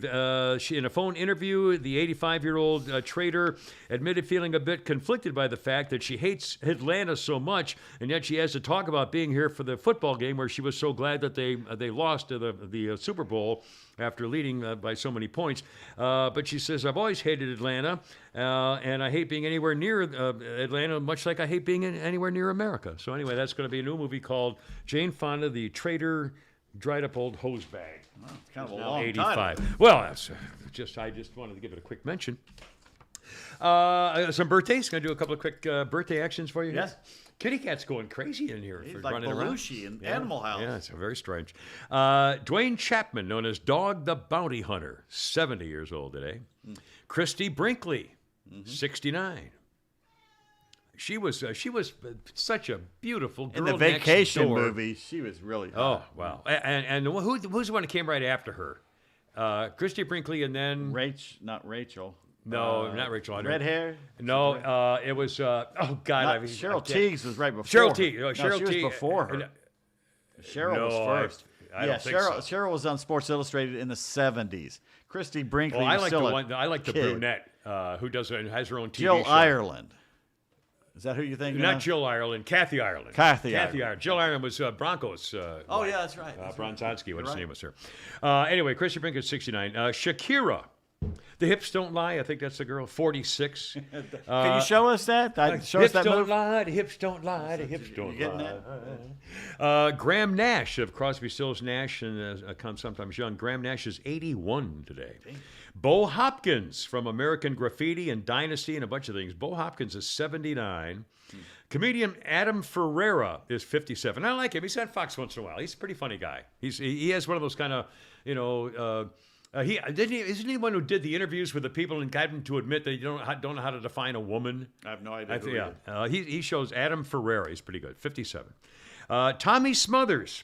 She, in a phone interview, the 85-year-old trader admitted feeling a bit conflicted by the fact that she hates Atlanta so much, and yet she has to talk about being here for the football game where she was so glad that they lost to the Super Bowl after leading by so many points. But she says, I've always hated Atlanta, and I hate being anywhere near Atlanta, much like I hate being anywhere near America. So anyway, that's going to be a new movie called Jane Fonda, the Trader Dried Up Old Hose Bag. Well, it's kind of a Now long 85. title. Well, that's I just wanted to give it a quick mention. Some birthdays. Going to do a couple of quick birthday actions for you here? Yes. Kitty Cat's going crazy in here. He's for like running around. Belushi in Animal House. Yeah, it's very strange. Dwayne Chapman, known as Dog the Bounty Hunter, 70 years old today. Christy Brinkley, 69. She was such a beautiful girl. In the next Vacation door. movie, she was really Oh, hot. wow. And who's the one that came right after her? Christy Brinkley, and then... Not Rachel. No, not Rachel Hunter. Red hair? No, it was... oh, God. Cheryl Tiegs was right before Cheryl her. Teague. No, Cheryl she was Teague. before her. Cheryl was first. I don't think so. Cheryl was on Sports Illustrated in the 70s. Christy Brinkley Well, I was like still the a one. I like the kid. brunette who has her own TV Jill show. Ireland. Is that who you think? Not Jill Ireland, Kathy Ireland. Kathy Ireland. Jill Ireland was Broncos. Oh, yeah, that's right. Bronzonsky, what his right. name was, sir. Anyway, Christy Brinkley, 69. Shakira. The hips don't lie. I think that's the girl, 46. Can you show us that? Show us Hips that don't move. lie. The hips don't lie. The hips don't getting lie. Graham Nash of Crosby, Stills, Nash, and Come Sometimes Young. Graham Nash is 81 today. Bo Hopkins from American Graffiti and Dynasty and a bunch of things. Bo Hopkins is 79. Comedian Adam Ferreira is 57. I like him. He's on Fox once in a while. He's a pretty funny guy. He has one of those kind of, isn't he one who did the interviews with the people and got them to admit that you don't know how to define a woman? I have no idea. He shows Adam Ferreira. He's pretty good. 57. Tommy Smothers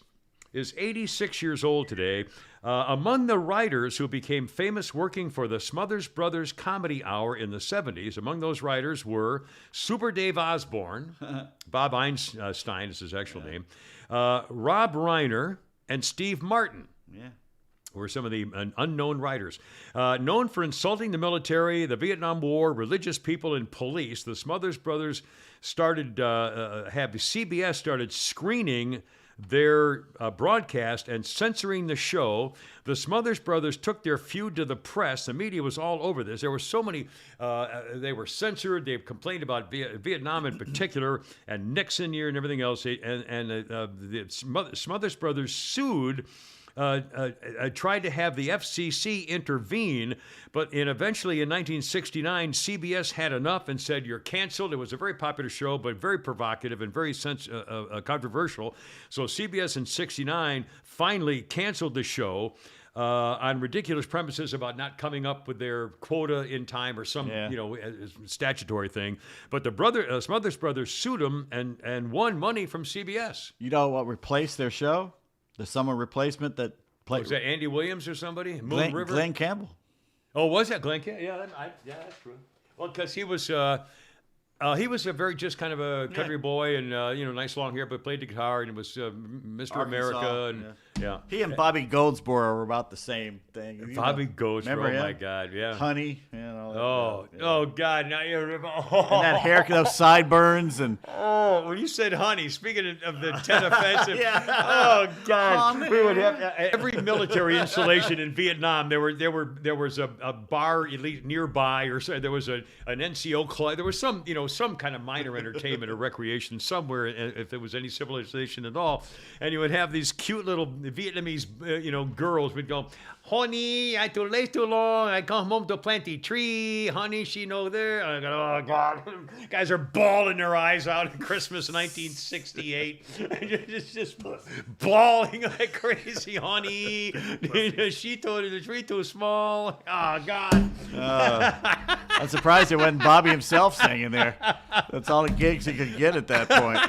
is 86 years old today. Among the writers who became famous working for the Smothers Brothers Comedy Hour in the 70s, among those writers were Super Dave Osborne, Bob Einstein is his actual name, Rob Reiner, and Steve Martin. Yeah. Were some of the unknown writers. Known for insulting the military, the Vietnam War, religious people, and police, the Smothers Brothers CBS started screening their broadcast and censoring the show. The Smothers Brothers took their feud to the press. The media was all over this. There were so many, they were censored. They complained about Vietnam in particular and Nixon year and everything else. The Smothers Brothers sued tried to have the FCC intervene, but eventually in 1969, CBS had enough and said, you're canceled. It was a very popular show, but very provocative and very controversial. So CBS in 69 finally canceled the show on ridiculous premises about not coming up with their quota in time or some statutory thing. But the Smothers Brothers sued them and won money from CBS. You know what replaced their show? The summer replacement that played. Was that Andy Williams or somebody? Glenn Campbell. Oh, was that Glenn Campbell? Yeah, that's true. Well, because he was a very just kind of a country boy and nice long hair, but played the guitar and was Mr. America and He and Bobby Goldsboro were about the same thing. Bobby Goldsboro, remember him? my God, yeah. Honey, Oh God, now you remember. And that haircut, those sideburns, and when you said honey, speaking of the 10 offensive, yeah. oh God, Honey. we would have every military installation in Vietnam. There was a bar at least nearby, or there was an NCO club. There was some kind of minor entertainment or recreation somewhere, if there was any civilization at all. And you would have these cute little Vietnamese, girls would go, honey, I too late too long. I come home to plant the tree. Honey, she know there. And I go, oh God, guys are bawling their eyes out at Christmas 1968. just bawling like crazy. Honey, she told her the tree too small. Oh God. I'm surprised it wasn't Bobby himself singing there. That's all the gigs he could get at that point,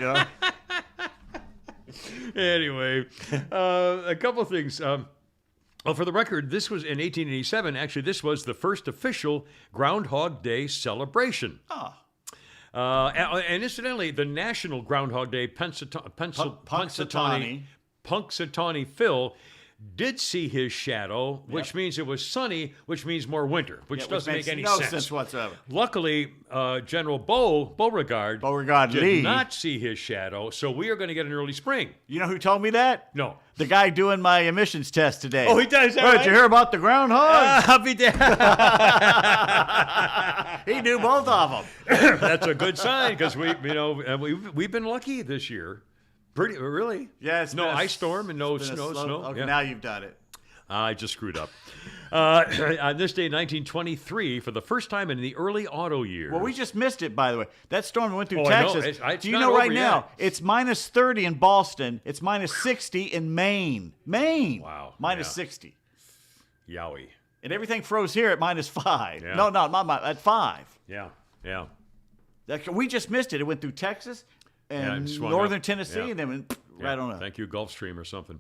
Anyway, a couple of things. For the record, this was in 1887. Actually, this was the first official Groundhog Day celebration. And incidentally, the National Groundhog Day Punxsutawney Phil did see his shadow, which means it was sunny, which means more winter, which doesn't make any no sense. sense whatsoever. Luckily, General Beauregard did Lee not see his shadow, so we are going to get an early spring. You know who told me that? No. The guy doing my emissions test today. Oh, he does that, Did you hear about the groundhog? I'll be there. He knew both of them. That's a good sign because we've been lucky this year. Pretty really. Yeah, it's no been ice storm and no been a snow. Okay, Yeah. now you've done it. I just screwed up. On this day, 1923, for the first time in the early auto years. Well, we just missed it, by the way. That storm went through Oh, I know. Texas. It's Do you not know right over now, yet. it's minus 30 in Boston. It's minus 60 in Maine. Maine. Wow. Minus Yeah. 60. Yowie. And everything froze here at minus 5. Yeah. No, at 5. Yeah. We just missed it. It went through Texas and it swung northern up. Tennessee Yeah. and then went right on up. Thank you, Gulfstream or something.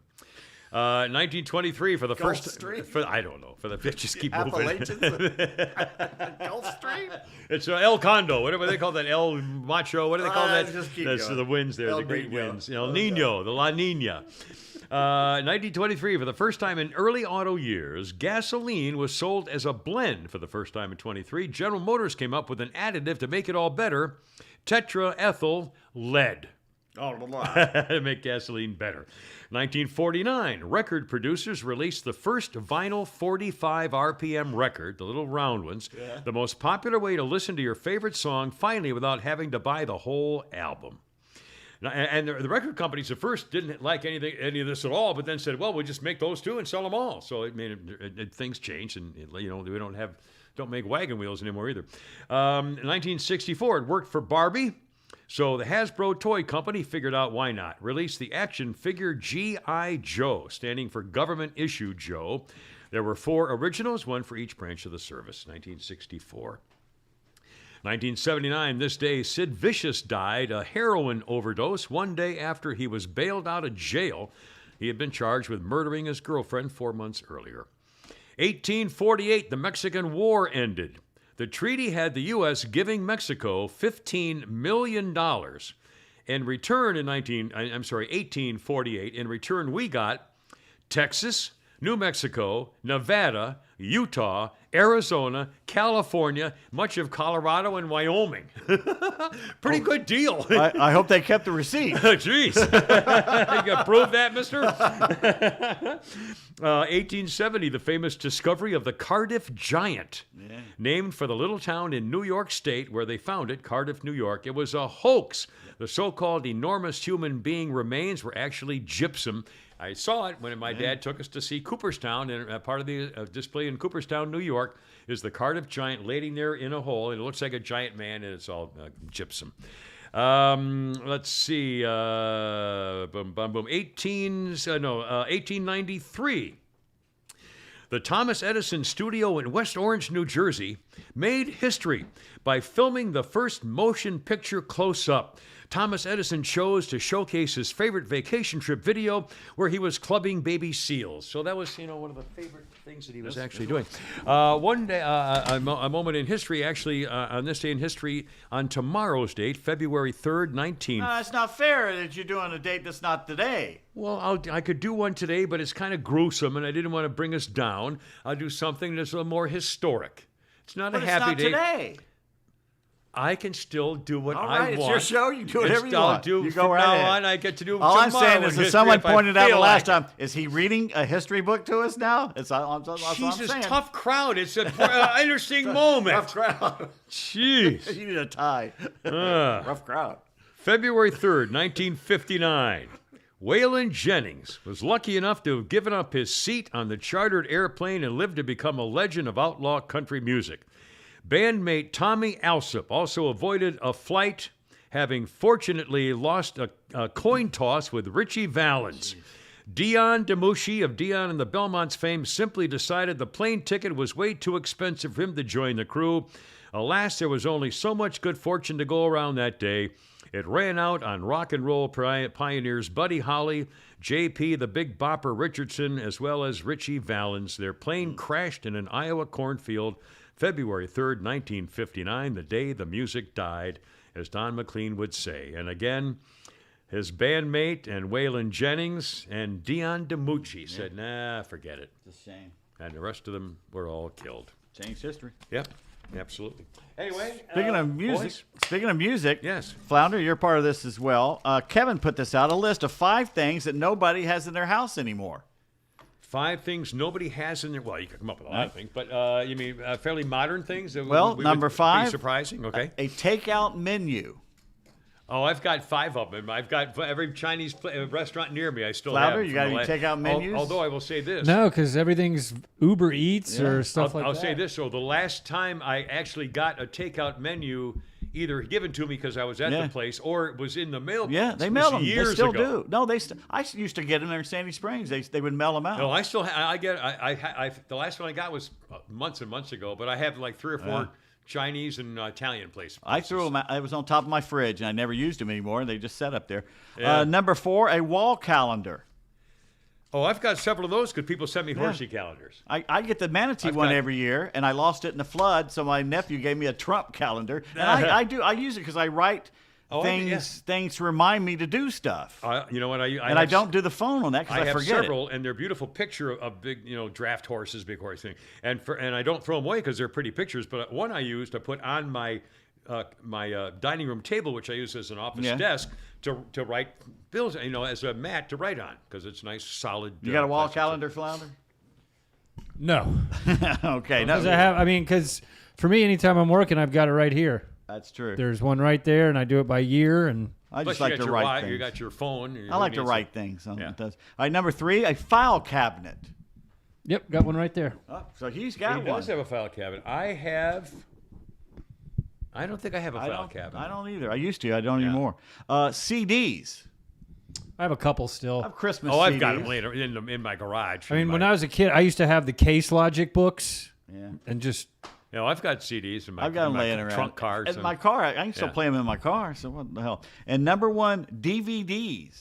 1923 for the first. Gulfstream? I don't know. For the just keep moving. Appalachians? Gulfstream? It's El Condo, whatever they call that. El Macho, what do they call that? Just keep That's going. the winds there, El the great Nino. winds. El Nino, the La Nina. 1923, for the first time in early auto years, gasoline was sold as a blend for the first time in 23. General Motors came up with an additive to make it all better, tetraethyl lead. To make gasoline better. 1949, record producers released the first vinyl 45 RPM record, the little round ones, the most popular way to listen to your favorite song finally without having to buy the whole album. Now, and the record companies at first didn't like any of this at all, but then said, well, we'll just make those two and sell them all. So it made things changed, and we don't make wagon wheels anymore either. 1964, it worked for Barbie. So the Hasbro Toy Company figured out why not. Released the action figure G.I. Joe, standing for Government Issue Joe. There were 4 originals, one for each branch of the service. 1964. 1979, this day, Sid Vicious died a heroin overdose one day after he was bailed out of jail. He had been charged with murdering his girlfriend 4 months earlier. 1848, the Mexican War ended. The treaty had the U.S. giving Mexico $15 million. In return, 1848, in return we got Texas, New Mexico, Nevada, Utah, Arizona, California, much of Colorado, and Wyoming. Pretty good deal. I hope they kept the receipt. Jeez. You can prove that, mister? 1870, the famous discovery of the Cardiff Giant. Named for the little town in New York State where they found it, Cardiff, New York. It was a hoax. The so-called enormous human being remains were actually gypsum. I saw it when my dad took us to see Cooperstown, and part of the display in Cooperstown, New York, is the Cardiff Giant laying there in a hole, and it looks like a giant man, and it's all gypsum. Let's see. 1893. The Thomas Edison Studio in West Orange, New Jersey, made history by filming the first motion picture close-up. Thomas Edison chose to showcase his favorite vacation trip video where he was clubbing baby seals. So that was, one of the favorite things that he was actually doing. One day, a moment in history, actually, on this day in history, on tomorrow's date, February 3rd, 19... No, it's not fair that you're doing a date that's not today. Well, I could do one today, but it's kind of gruesome, and I didn't want to bring us down. I'll do something that's a little more historic. It's not But a it's happy not day. today. I can still do what All I right, want. it's your show. You do whatever you I'll want. do You from go right now ahead. on. I get to do All I'm tomorrow saying in is that history someone if I pointed out feel the last like it. time, is he reading a history book to us now? That's what I'm Jesus, saying. tough crowd. It's an interesting moment. Rough crowd. Jeez. You need a tie. Rough crowd. February 3rd, 1959. Waylon Jennings was lucky enough to have given up his seat on the chartered airplane and lived to become a legend of outlaw country music. Bandmate Tommy Alsop also avoided a flight, having fortunately lost a coin toss with Richie Valens. Dion DeMushi of Dion and the Belmonts fame simply decided the plane ticket was way too expensive for him to join the crew. Alas, there was only so much good fortune to go around that day. It ran out on rock and roll pioneers Buddy Holly, J.P. the Big Bopper Richardson, as well as Richie Valens. Their plane crashed in an Iowa cornfield February 3rd, 1959, the day the music died, as Don McLean would say. And again, his bandmate and Waylon Jennings and Dion DiMucci said, nah, forget it. It's a shame. And the rest of them were all killed. Changed history. Yep, absolutely. Anyway, Speaking of music, Yes. Flounder, you're part of this as well. Kevin put this out, a list of 5 things that nobody has in their house anymore. 5 things nobody has in their. Well, you could come up with a lot of things, but you mean fairly modern things? That Well, number 5, be surprising. Okay. A takeout menu. Oh, I've got 5 of them. I've got every Chinese restaurant near me. I still Flounder, have. you got any takeout menus? Although I will say this. No, because everything's Uber Eats or stuff like that. I'll say this. So the last time I actually got a takeout menu, either given to me because I was at the place, or it was in the mail. Yeah, they mail them. Years They still ago. do. No, I used to get them there in Sandy Springs. They would mail them out. No, I still. The last one I got was months and months ago, but I have like 3 or 4 Chinese and Italian places. I threw them out. I was on top of my fridge, and I never used them anymore. They just sat up there. Yeah. Number 4, a wall calendar. Oh, I've got several of those because people send me horsey calendars. I get the manatee one every year, and I lost it in the flood, so my nephew gave me a Trump calendar. And I use it because I write things to remind me to do stuff. You know what? I don't do the phone on that because I have forget several, and they're beautiful picture of big, draft horses, big horse thing. And I don't throw them away because they're pretty pictures. But one I used to put on my dining room table, which I use as an office desk to write bills, as a mat to write on because it's nice, solid. You got a wall calendar, Flounder? No. Okay. Because for me, anytime I'm working, I've got it right here. That's true. There's one right there, and I do it by year. And I just Plus like to write things. You got your phone. I like to write things. All right, number 3, a file cabinet. Yep, got one right there. Oh, so he's got He one. does have a file cabinet. I don't think I have a file cabinet. I don't either. I used to. I don't anymore. CDs. I have a couple still. I have Christmas Oh, CDs. I've got them later in my garage. I mean, when I was a kid, I used to have the Case Logic books. Yeah. And just. I've got CDs in my, I've got them my laying around. trunk cars. In my car, I can still play them in my car. So what the hell? And number 1, DVDs.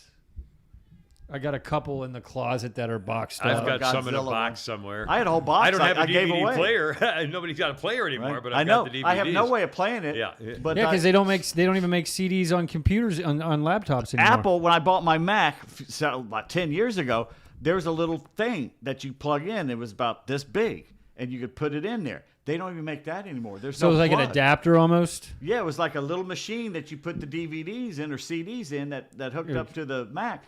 I got a couple in the closet that are boxed I've up. got some in a Godzilla box one. somewhere. I had a whole box. I don't have a gave DVD away. player. Nobody's got a player anymore, Right? but I I've know. got the DVDs. I have no way of playing it. Yeah. But Yeah, because they don't even make CDs on computers on laptops anymore. Apple, when I bought my Mac about 10 years ago, there was a little thing that you plug in. It was about this big, and you could put it in there. They don't even make that anymore. There's So no it was like an plug. adapter almost. Yeah, it was like a little machine that you put the DVDs in or CDs in that hooked up to the Mac.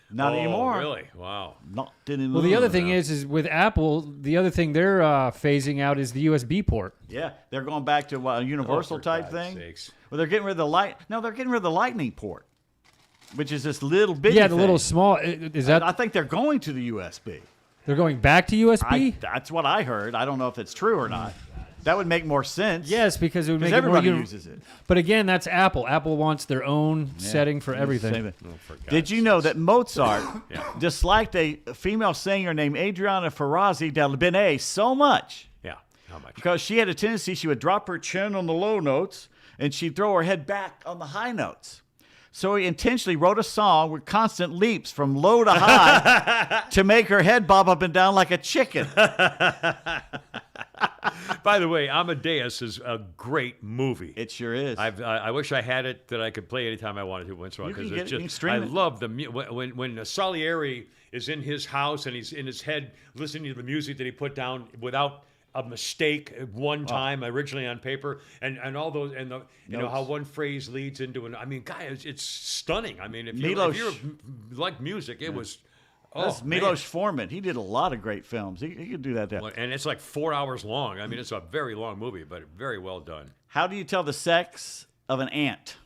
Not anymore. Really? Wow. Not anymore. Well, the other thing is with Apple, the other thing they're phasing out is the USB port. Yeah, they're going back to a universal type God's thing. sakes. Well, they're getting rid of the light. No, they're getting rid of the Lightning port, which is this little bitty Yeah, the thing. little small. Is that I think they're going to the USB. they're going back to USB? That's what I heard. I don't know if it's true or not. That would make more sense. Yes, because it would make everybody it more uses it. But again, that's Apple. Apple wants their own setting for Same everything. thing. For God's Did you know that Mozart disliked a female singer named Adriana Ferrazzi del Bene so much Yeah. How much? because she had a tendency she would drop her chin on the low notes and she'd throw her head back on the high notes. So he intentionally wrote a song with constant leaps from low to high to make her head bob up and down like a chicken. By the way, Amadeus is a great movie. It sure is. I wish I had it that I could play anytime I wanted to once in a while You can because get it's it. You can just stream I it. love the when Salieri is in his house and he's in his head listening to the music that he put down without a mistake one time originally on paper and all those and the you know how one phrase leads into an I mean guys it's stunning. I mean if you like music it was. That's Milos Forman. He did a lot of great films. He could do that. And it's like 4 hours long. I mean, it's a very long movie, but very well done. How do you tell the sex of an ant?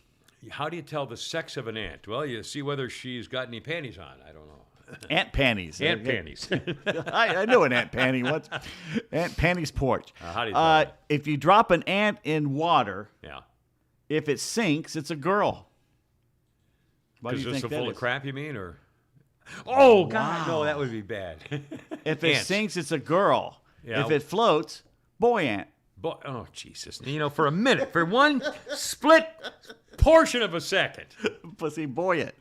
How do you tell the sex of an ant? Well, you see whether she's got any panties on. I don't know. Ant panties. Ant panties. I know an ant panty. What's ant panties porch? How do you tell that? If you drop an ant in water, Yeah. if it sinks, it's a girl. Why do Because you it's think so that full is? of crap, you mean? Or oh, God, no, that would be bad. If it Ants. sinks, it's a girl. Yeah. If it floats, boy ant. Oh, Jesus. You know, for a minute, for one split portion of a second. Pussy boy ant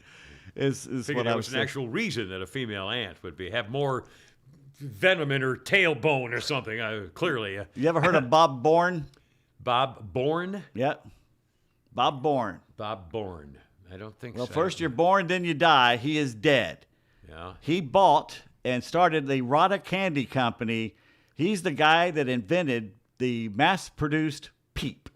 is Figured what I there was was an saying. actual reason that a female ant would have more venom in her tailbone or something. Clearly. You ever heard of Bob Bourne? Bob Bourne? Yep. Bob Bourne. Bob Bourne. I don't think Well, so. first you're born, then you die. He is dead. Yeah. He bought and started the Rada Candy Company. He's the guy that invented the mass-produced Peep.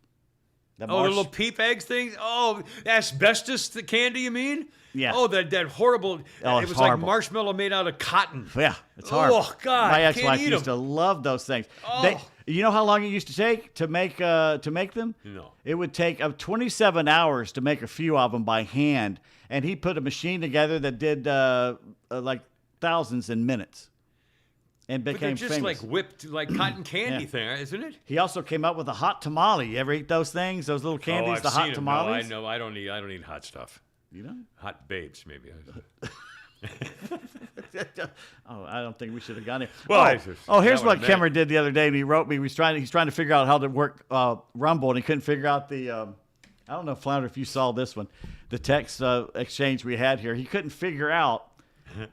The little peep eggs things? Oh, asbestos the candy, you mean? Yeah. Oh, that horrible. Oh, it it's was horrible. like marshmallow made out of cotton. Yeah, it's hard. Oh, God. My can't ex-wife eat used to 'em. love those things. Oh. You know how long it used to take to make them? No. It would take 27 hours to make a few of them by hand, and he put a machine together that did like thousands in minutes, and But they're became just famous. like whipped, like cotton candy Yeah. thing, isn't it? He also came up with a hot tamale. You ever eat those things? Those little candies, oh, I've the seen hot 'em. tamales? No, I don't eat hot stuff. You know? Hot babes, maybe. Oh, I don't think we should have gone there. Well, Here's that what one I Kimmer did the other day, and he wrote me. He's trying to figure out how to work Rumble, and he couldn't figure out the. I don't know, Flounder, if you saw this one, the text exchange we had here. He couldn't figure out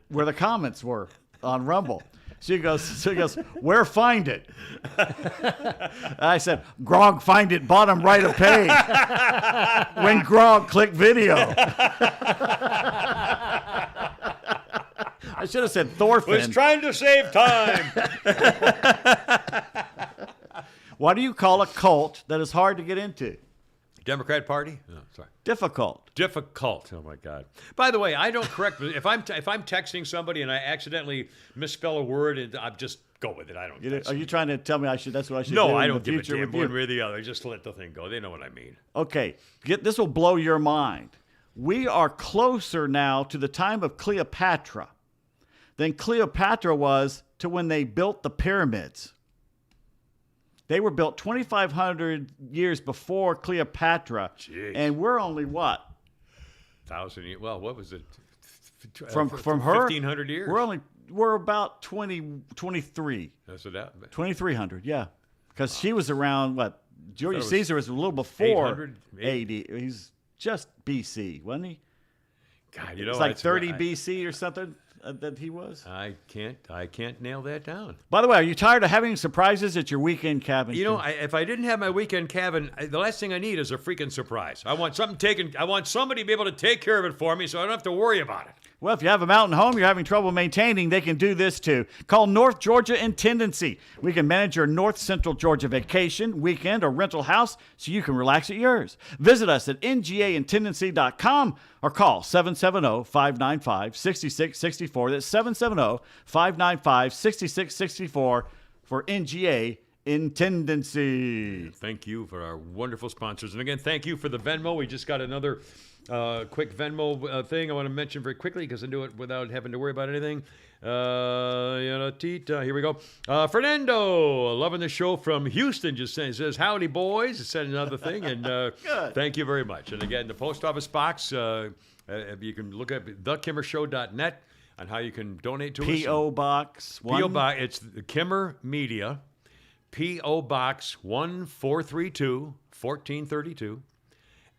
where the comments were on Rumble. So he goes, where find it? I said, Grog, find it, bottom right of page. When Grog click video. I should have said Thorfinn. Was trying to save time. What do you call a cult that is hard to get into? Democrat Party? Oh, sorry. Difficult. Difficult. Oh my God. By the way, I don't correct if I'm texting somebody and I accidentally misspell a word, and I just go with it. I don't. Are you trying to tell me that's what I should do? No, I in don't the give a future damn with you? one way or the other. Just let the thing go. They know what I mean. Okay, this will blow your mind. We are closer now to the time of Cleopatra than Cleopatra was to when they built the pyramids. They were built 2,500 years before Cleopatra, Jeez. and we're only what? 1,000 years. Well, what was it? From her? 1,500 years. We're about 23. That's what that. 2,300, yeah. Because she was around, what? Julius was Caesar was a little before 800, 80. He's just BC, wasn't he? God, you know, It's like it's 30 BC or something that he was. I can't nail that down. By the way, are you tired of having surprises at your weekend cabin? You know, if I didn't have my weekend cabin, the last thing I need is a freaking surprise. I want something taken. I want somebody to be able to take care of it for me, so I don't have to worry about it. Well, if you have a mountain home you're having trouble maintaining, they can do this too. Call North Georgia Intendancy. We can manage your North Central Georgia vacation, weekend, or rental house so you can relax at yours. Visit us at ngaintendancy.com or call 770-595-6664. That's 770-595-6664 for NGA Intendancy. Thank you for our wonderful sponsors. And again, thank you for the Venmo. We just got another quick Venmo thing I want to mention very quickly because I do it without having to worry about anything. Here we go. Fernando, loving the show from Houston, just says, howdy, boys. It said another thing, and thank you very much. And again, the post office box, you can look at thekimmershow.net on how you can donate to us. P.O. Box 1. P.O. Box, it's the Kimmer Media, P.O. Box 1432, 1432,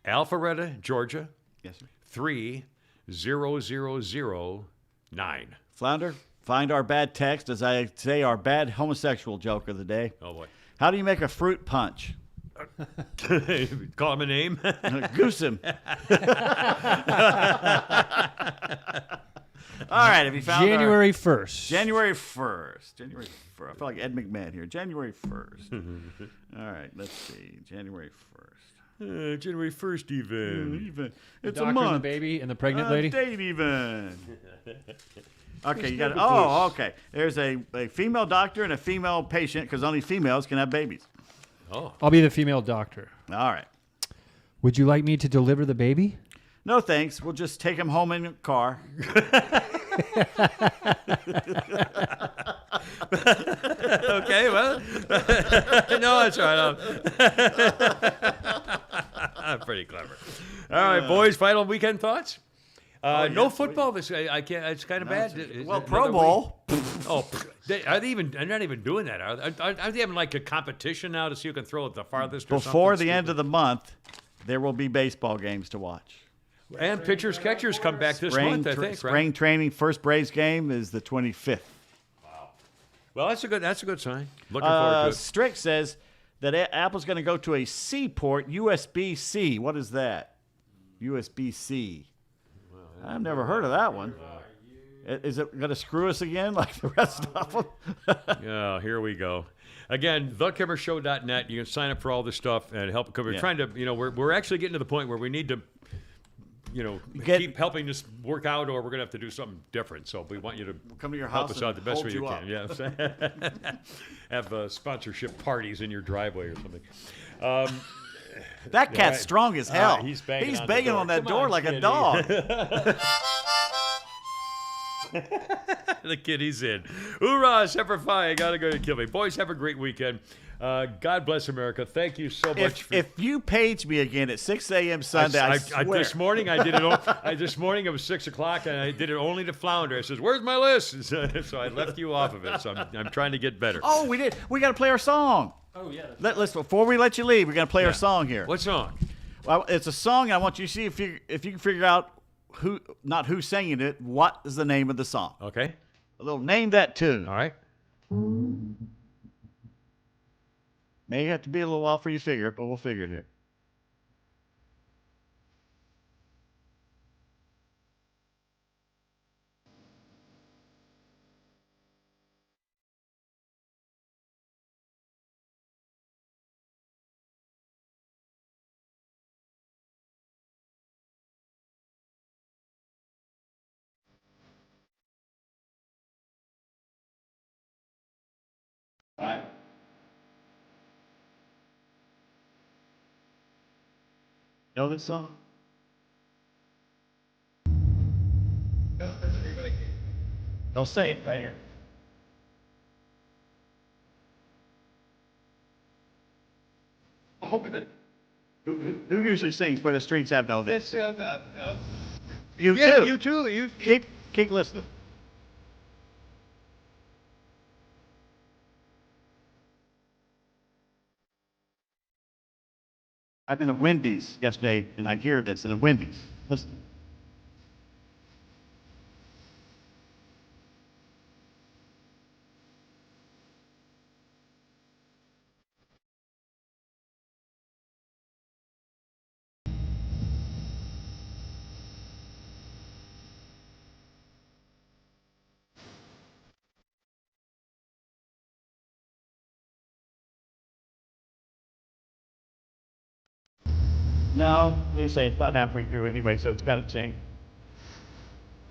Alpharetta, Georgia, Yes, sir. 30009. Flounder, find our bad text, as I say, our bad homosexual joke of the day. Oh, boy. How do you make a fruit punch? Call him a name. Goose him. All right, have you found January 1st. January 1st. January 1st. I feel like Ed McMahon here. January 1st. All right, let's see. January 1st. January 1st, even. Even. The It's doctor a and the month. baby and the pregnant lady. Date even. Okay, you got it. Oh, okay. There's a female doctor and a female patient because only females can have babies. Oh. I'll be the female doctor. All right. Would you like me to deliver the baby? No, thanks. We'll just take him home in a car. Okay, well. No, that's all right. I'm pretty clever. All right, boys, final weekend thoughts? No football this. I can't. It's kind of bad. Well, Pro Bowl. Oh, are they even? They're not even doing that. Are they having like a competition now to see who can throw it the farthest? Before the end of the month, there will be baseball games to watch. And pitchers, catchers come back this month, I think. Right? Spring training, first Braves game is the 25th. Well, that's a good sign. Looking forward to it. Strick says that Apple's going to go to a C port, USB-C. What is that? USB-C. I've never heard of that one. Is it going to screw us again like the rest of them? Yeah, here we go. Again, thekimmershow.net. You can sign up for all this stuff and help. We're trying to, we're actually getting to the point where we need to, keep helping us work out, or we're going to have to do something different. So we want you to come to your help house us out the best way you hold can. Yeah, have sponsorship parties in your driveway or something. That cat's strong as hell. He's banging on that door like a dog. The kid, he's in. Hoorah, Semper Fi. I gotta go to kill me. Boys, have a great weekend. God bless America. Thank you so much. If you page me again at 6 a.m. Sunday, I swear. This morning I did it. This morning it was 6 o'clock, and I did it only to Flounder. I says, "Where's my list?" So I left you off of it. So I'm trying to get better. Oh, we did. We got to play our song. Oh yeah. Listen, before we let you leave, we're gonna play our song here. What song? Well, it's a song. I want you to see if you can figure out not who's singing it. What is the name of the song? Okay. A little name that tune. All right. May have to be a little while for you to figure it, but we'll figure it here. All right. Know this song? Don't say it right here. Who usually sings "Where the Streets Have No This"? You too. You too. You Keep listening. I've been at Wendy's yesterday, and I hear this in a Wendy's. Listen. No, they say it's about halfway through anyway, so it's got to change.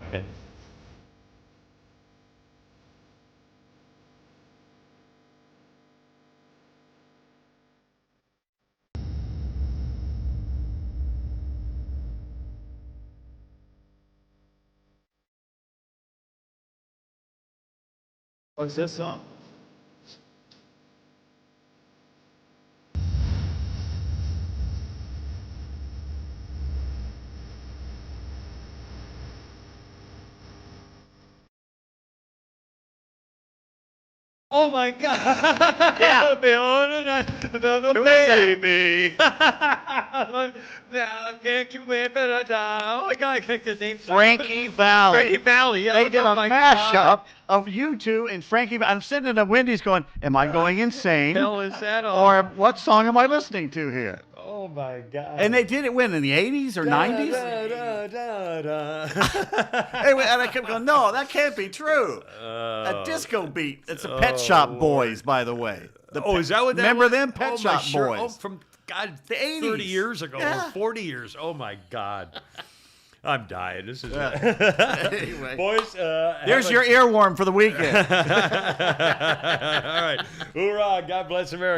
Okay. What's this song? Oh my God! Yeah. Baby. Can't you wait for the time? Oh my God! I think the name. Frankie Valli. Frankie Valli. Yeah. They did a Oh my mashup God. of you two and Frankie. I'm sitting in a Wendy's going, am I going insane? Hell is that all? Or what song am I listening to here? Oh my God! And they did it when, in the 80s or 90s? Anyway, and I kept going, no, that can't be true. A disco beat. It's the Pet Shop Boys, by the way. Is that what that Remember was? them? Pet Shop Boys. Oh, from God, The 80s. 30 years ago Yeah. or 40 years. Oh my God. I'm dying. This is Anyway. boys. There's your earworm for the weekend. All right. Hoorah. God bless America.